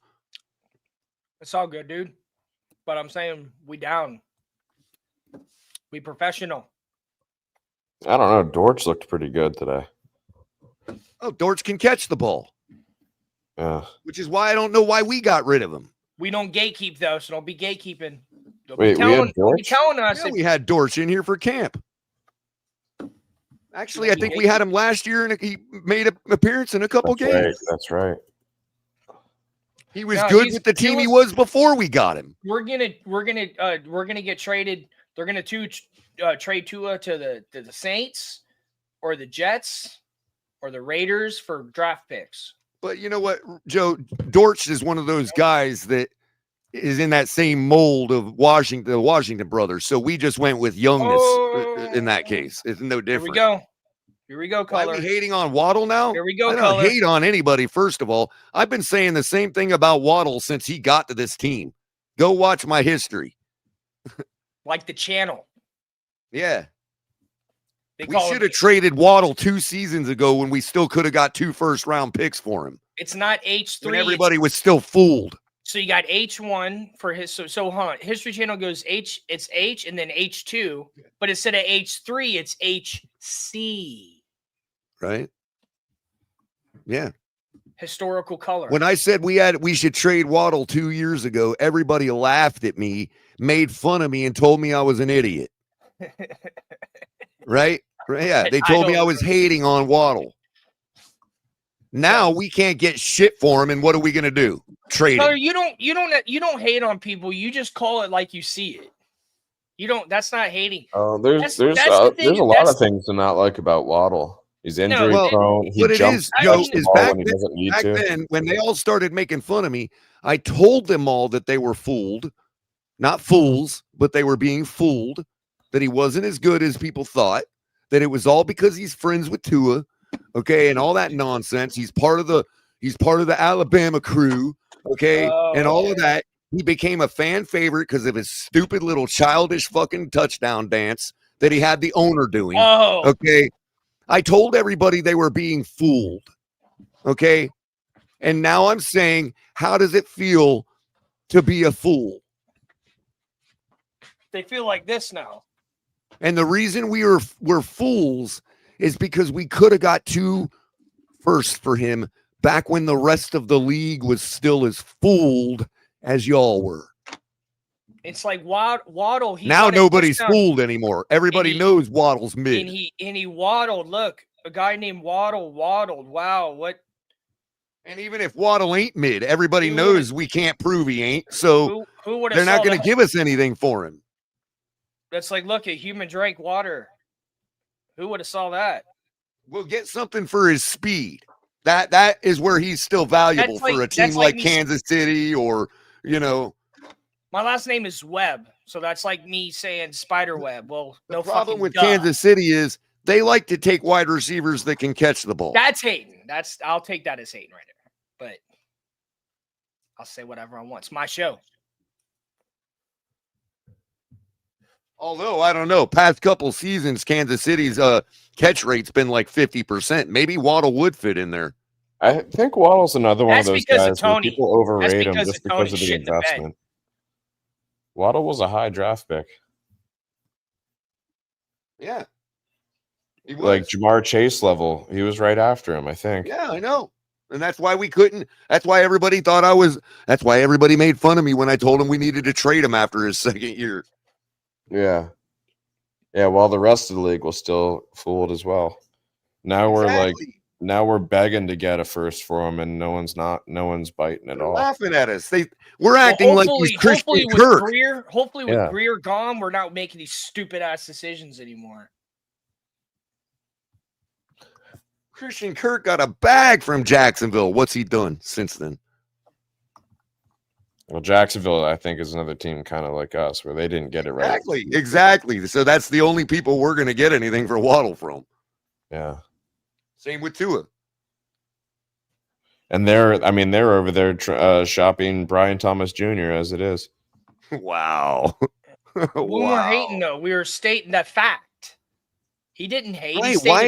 It's all good, dude. But I'm saying we down. We professional. I don't know. Dortch looked pretty good today. Oh, Dortch can catch the ball. Yeah. Which is why I don't know why we got rid of him. We don't gatekeep, though, so don't be gatekeeping. Don't Wait, be we had don't be Dortch? telling us. Yeah, we had Dortch in here for camp. Actually, I think we had him last year, and he made an appearance in a couple That's games. right. That's right. He was good with the team he was before we got him. We're gonna get traded. They're gonna trade Tua to the Saints or the Jets or the Raiders for draft picks. But you know what, Joe? Dortch is one of those guys that is in that same mold of the Washington brothers. So we just went with youngness in that case. It's no different. Here we go, Why Color. are we hating on Waddle now? Here we go, I don't Color. hate on anybody, first of all. I've been saying the same thing about Waddle since he got to this team. Go watch my history. Like the channel. Yeah. We should have traded Waddle 2 seasons ago when we still could have got 2 first-round picks for him. It's not H3. When everybody was still fooled. So you got H1 for his so hold on. History Channel goes H, it's H and then H2, but instead of H3, it's HC. Right? Yeah. Historical color. When I said we should trade Waddle 2 years ago, everybody laughed at me, made fun of me, and told me I was an idiot. Right? Yeah. They told me I was hating on Waddle. Now we can't get shit for him, and what are we gonna do? Trade him. You don't hate on people. You just call it like you see it. You don't. That's not hating. There's a lot of things to not like about Waddle. He's injury prone. He jumps Joe, is back when he doesn't need back to. then when they all started making fun of me, I told them all that they were fooled, not fools, but they were being fooled. That he wasn't as good as people thought. That it was all because he's friends with Tua. Okay, and all that nonsense. He's part of the Alabama crew, okay, and all of that. He became a fan favorite because of his stupid little childish fucking touchdown dance that he had the owner doing. Okay, I told everybody they were being fooled. Okay, and now I'm saying, how does it feel to be a fool? They feel like this now. And the reason we're fools is because we could have got 2 firsts for him back when the rest of the league was still as fooled as y'all were. It's like Waddle. Now nobody's fooled anymore. Everybody knows Waddle's mid. And he waddled. Look, a guy named Waddle waddled. Wow, what? And even if Waddle ain't mid, everybody knows we can't prove he ain't. So who they're not going to give us anything for him. That's like, look, a human drank water. Who would have saw that? We'll get something for his speed. That is where he's still valuable for a team like Kansas City or, you know. My last name is Webb, so that's like me saying spider web. Well, the problem with Kansas City is they like to take wide receivers that can catch the ball. That's hating. I'll take that as hating right there. But I'll say whatever I want. It's my show. Although, I don't know, past couple seasons, Kansas City's catch rate's been like 50%. Maybe Waddle would fit in there. I think Waddle's another one of those guys where Tony. people overrate him just Tony because of the investment. Waddle was a high draft pick. Yeah. He was. Like Jamar Chase level. He was right after him, I think. Yeah, I know. And that's why we couldn't. That's why everybody thought that's why everybody made fun of me when I told him we needed to trade him after his second year. Yeah. Yeah, while the rest of the league was still fooled as well. Now we're begging to get a first for him, and no one's biting at all. Laughing at us. We're acting like he's Christian Kirk. Hopefully with Greer gone, we're not making these stupid ass decisions anymore. Christian Kirk got a bag from Jacksonville. What's he done since then? Well, Jacksonville, I think, is another team kind of like us where they didn't get it right. Exactly. So that's the only people we're going to get anything for Waddle from. Yeah. Same with Tua. And they're over there shopping Brian Thomas Jr. as it is. Wow. We were hating, though. We were stating that fact. He didn't hate. Right. Why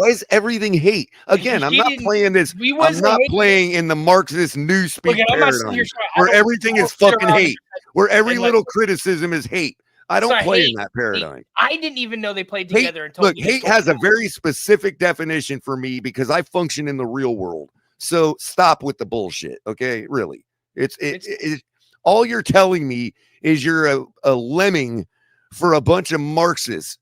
is everything hate? Again, I'm not playing this. I'm not playing in the Marxist newspeak paradigm where everything is fucking hate, where every little criticism is hate. I don't play in that paradigm. I didn't even know they played together until look, hate has a very specific definition for me because I function in the real world. So stop with the bullshit. Okay. Really. It's all you're telling me is you're a lemming for a bunch of Marxists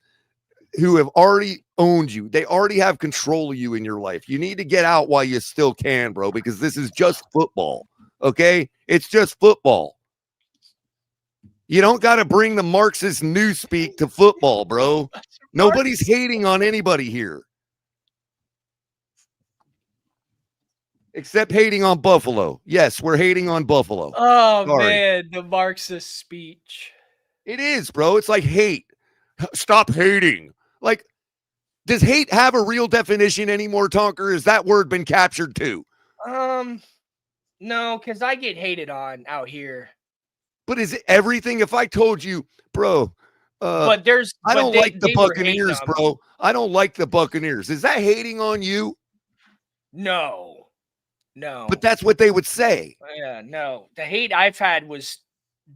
who have already owned you. They already have control of you in your life. You need to get out while you still can, bro, because this is just football. Okay? It's just football. You don't got to bring the Marxist newspeak to football, bro. Nobody's hating on anybody here. Except hating on Buffalo. Yes, we're hating on Buffalo. Oh, Sorry. man, the Marxist speech. It is, bro. It's like hate. Stop hating. Like, does hate have a real definition anymore, Tonker? Has that word been captured too? No, because I get hated on out here. But is it everything? If I told you, bro, But there's, I but don't they- like the they were hating Buccaneers, on me. bro. I don't like the Buccaneers. Is that hating on you? No. But that's what they would say. Yeah, no. The hate I've had was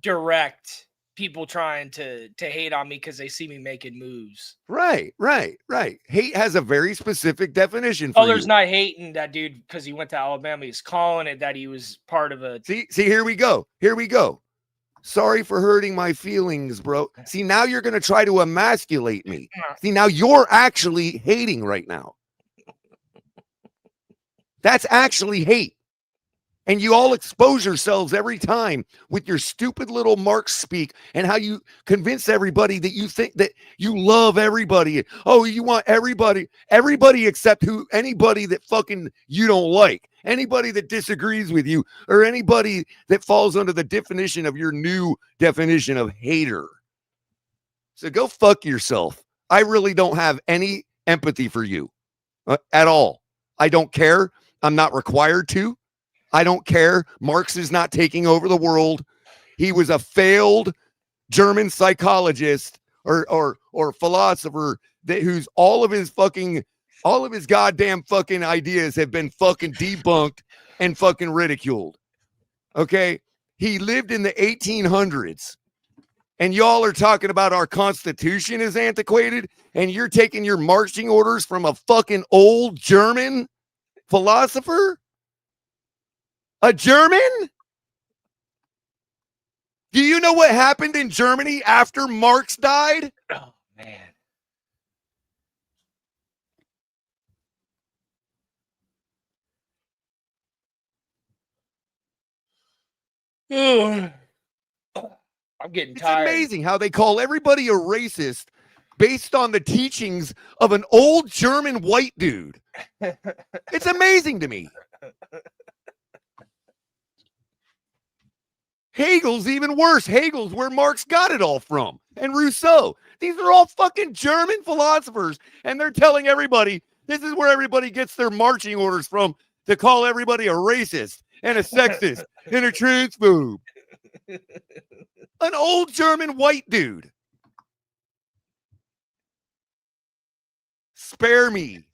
direct. People trying to hate on me because they see me making moves. Right. Hate has a very specific definition for Color's you. not hating that dude because he went to Alabama. He's calling it that he was part of a. See, here we go. Sorry for hurting my feelings, bro. See, now you're going to try to emasculate me. See, now you're actually hating right now. That's actually hate. And you all expose yourselves every time with your stupid little Marx speak and how you convince everybody that you think that you love everybody. Oh, you want everybody except anybody that fucking you don't like, anybody that disagrees with you, or anybody that falls under the definition of your new definition of hater. So go fuck yourself. I really don't have any empathy for you at all. I don't care. I'm not required to. I don't care. Marx is not taking over the world. He was a failed German psychologist or philosopher who's all of his goddamn fucking ideas have been fucking debunked and fucking ridiculed. Okay? He lived in the 1800s. And y'all are talking about our Constitution is antiquated, and you're taking your marching orders from a fucking old German philosopher? A German? Do you know what happened in Germany after Marx died? Oh, man. I'm getting It's tired. amazing how they call everybody a racist based on the teachings of an old German white dude. It's amazing to me. Hegel's even worse. Hegel's where Marx got it all from. And Rousseau. These are all fucking German philosophers. And they're telling everybody this is where everybody gets their marching orders from to call everybody a racist and a sexist and a transphobe. An old German white dude. Spare me.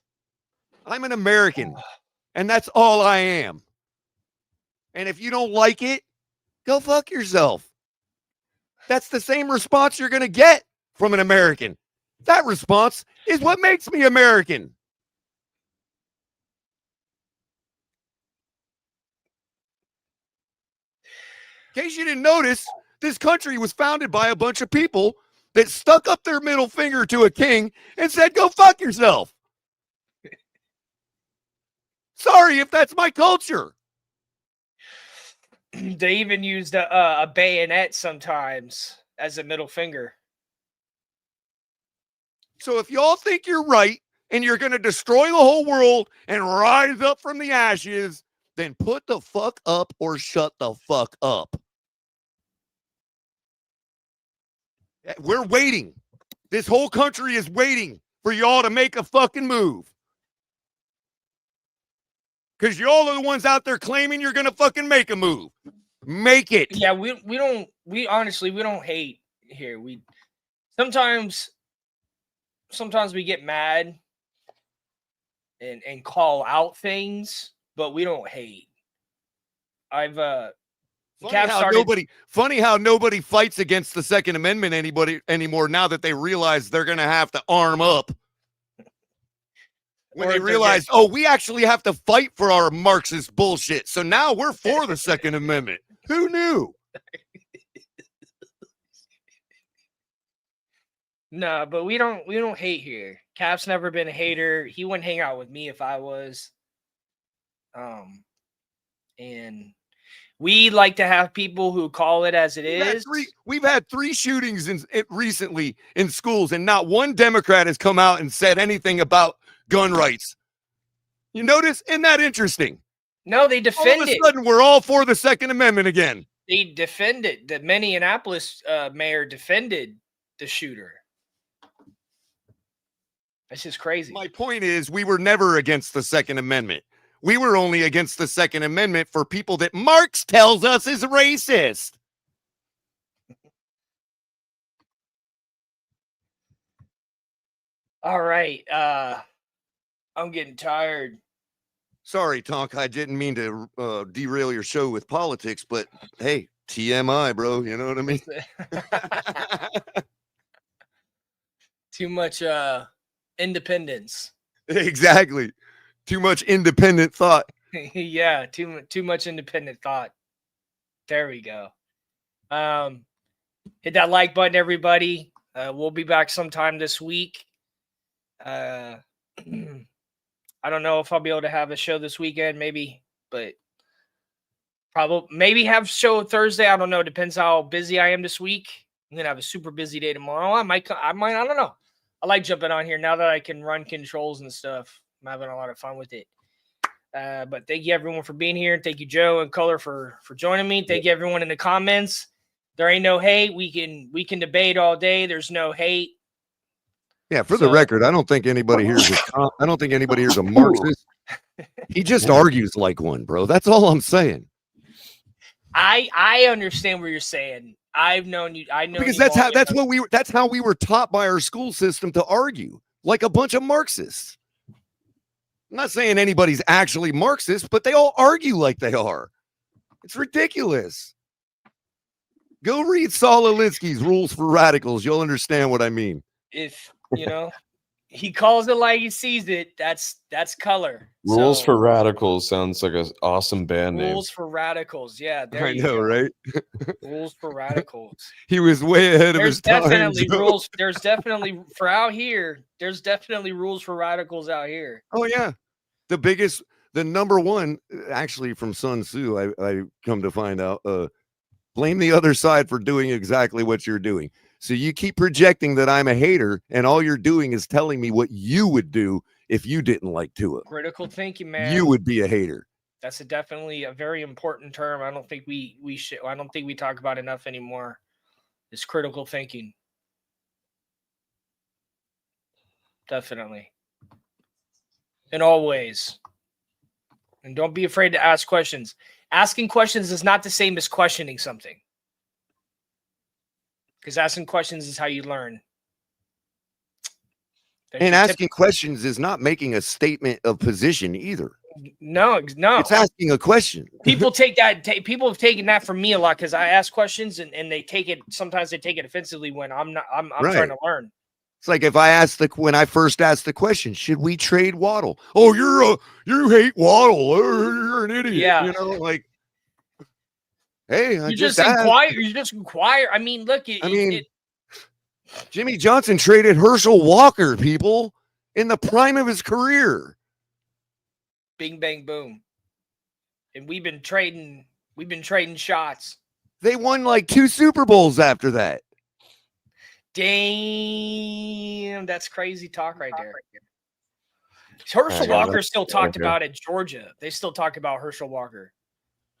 I'm an American. And that's all I am. And if you don't like it, go fuck yourself. That's the same response you're going to get from an American. That response is what makes me American. In case you didn't notice, this country was founded by a bunch of people that stuck up their middle finger to a king and said, go fuck yourself. Sorry if that's my culture. They even used a bayonet sometimes as a middle finger. So if y'all think you're right and you're going to destroy the whole world and rise up from the ashes, then put the fuck up or shut the fuck up. We're waiting. This whole country is waiting for y'all to make a fucking move. Because y'all are the ones out there claiming you're going to fucking make a move. Make it. Yeah, we honestly don't hate here. We sometimes we get mad and call out things, but we don't hate. I've Funny how nobody fights against the Second Amendment anymore now that they realize they're going to have to arm up. When they realize, we actually have to fight for our Marxist bullshit. So now we're for the Second Amendment. Who knew? No, but we don't hate here. Cap's never been a hater. He wouldn't hang out with me if I was. And we like to have people who call it as it is. We've had 3 shootings recently in schools, and not one Democrat has come out and said anything about gun rights. You notice? Isn't that interesting? No, they defend All of a it. sudden, we're all for the Second Amendment again. They defend it. The Minneapolis mayor defended the shooter. That's just crazy. My point is, we were never against the Second Amendment. We were only against the Second Amendment for people that Marx tells us is racist. All right. I'm getting tired. Sorry, Tonk, I didn't mean to derail your show with politics, but hey, TMI, bro. You know what I mean? Too much independence. Exactly. Too much independent thought. Yeah, too much independent thought. There we go. Hit that like button, everybody. We'll be back sometime this week. I don't know if I'll be able to have a show this weekend, maybe, but probably maybe have show Thursday. I don't know. Depends how busy I am this week. I'm gonna have a super busy day tomorrow. I might. I don't know. I like jumping on here now that I can run controls and stuff. I'm having a lot of fun with it. But thank you everyone for being here. Thank you, Joe and Color, for joining me. Thank you everyone in the comments. There ain't no hate. We can debate all day. There's no hate. Yeah, for the record, I don't think anybody here is a Marxist. He just argues like one, bro. That's all I'm saying. I understand what you're saying. I've known you. I know because you that's how we were taught by our school system to argue like a bunch of Marxists. I'm not saying anybody's actually Marxist, but they all argue like they are. It's ridiculous. Go read Saul Alinsky's Rules for Radicals. You'll understand what I mean. If you know, he calls it like he sees it. That's Color. Rules for Radicals sounds like an awesome band name. Rules for Radicals. Yeah, there I you know, go. right? Rules for Radicals. He was way ahead of his time. Rules. There's definitely for out here. There's definitely rules for radicals out here. Oh yeah, the number one, actually from Sun Tzu. I come to find out. Blame the other side for doing exactly what you're doing. So you keep projecting that I'm a hater, and all you're doing is telling me what you would do if you didn't like Tua. Critical thinking, man. You would be a hater. That's definitely a very important term. I don't think we should. I don't think we talk about enough anymore. Is critical thinking. Definitely. In all ways. And don't be afraid to ask questions. Asking questions is not the same as questioning something. Because asking questions is how you learn. And asking questions is not making a statement of position either. No. It's asking a question. People take that. People have taken that from me a lot because I ask questions and they take it. Sometimes they take it offensively when I'm not. I'm Right. trying to learn. It's like if when I first asked the question, should we trade Waddle? Oh, you hate Waddle. You're an idiot. Yeah. You know, like, hey, You just inquire. I mean, look. Jimmy Johnson traded Herschel Walker, people, in the prime of his career. Bing, bang, boom. And we've been trading shots. They won like 2 Super Bowls after that. Damn, that's crazy talk right there. Herschel Walker still talked about at Georgia. They still talk about Herschel Walker.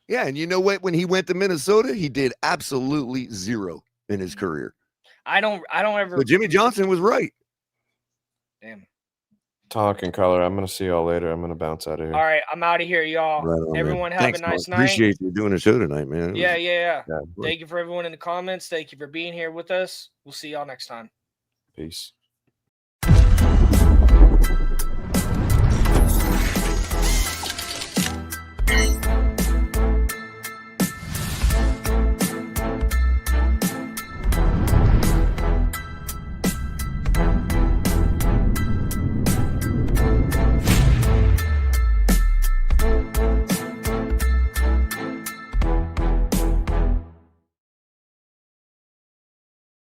Yeah, and you know what? When he went to Minnesota, he did absolutely zero in his career. I don't ever. But Jimmy Johnson was right. Damn. Talking Color. I'm gonna see y'all later. I'm gonna bounce out of here. All right, I'm out of here, y'all. Right on, everyone man. have Thanks, a nice Mark. night. Appreciate you doing a show tonight, man. Yeah. Thank you for everyone in the comments. Thank you for being here with us. We'll see y'all next time. Peace.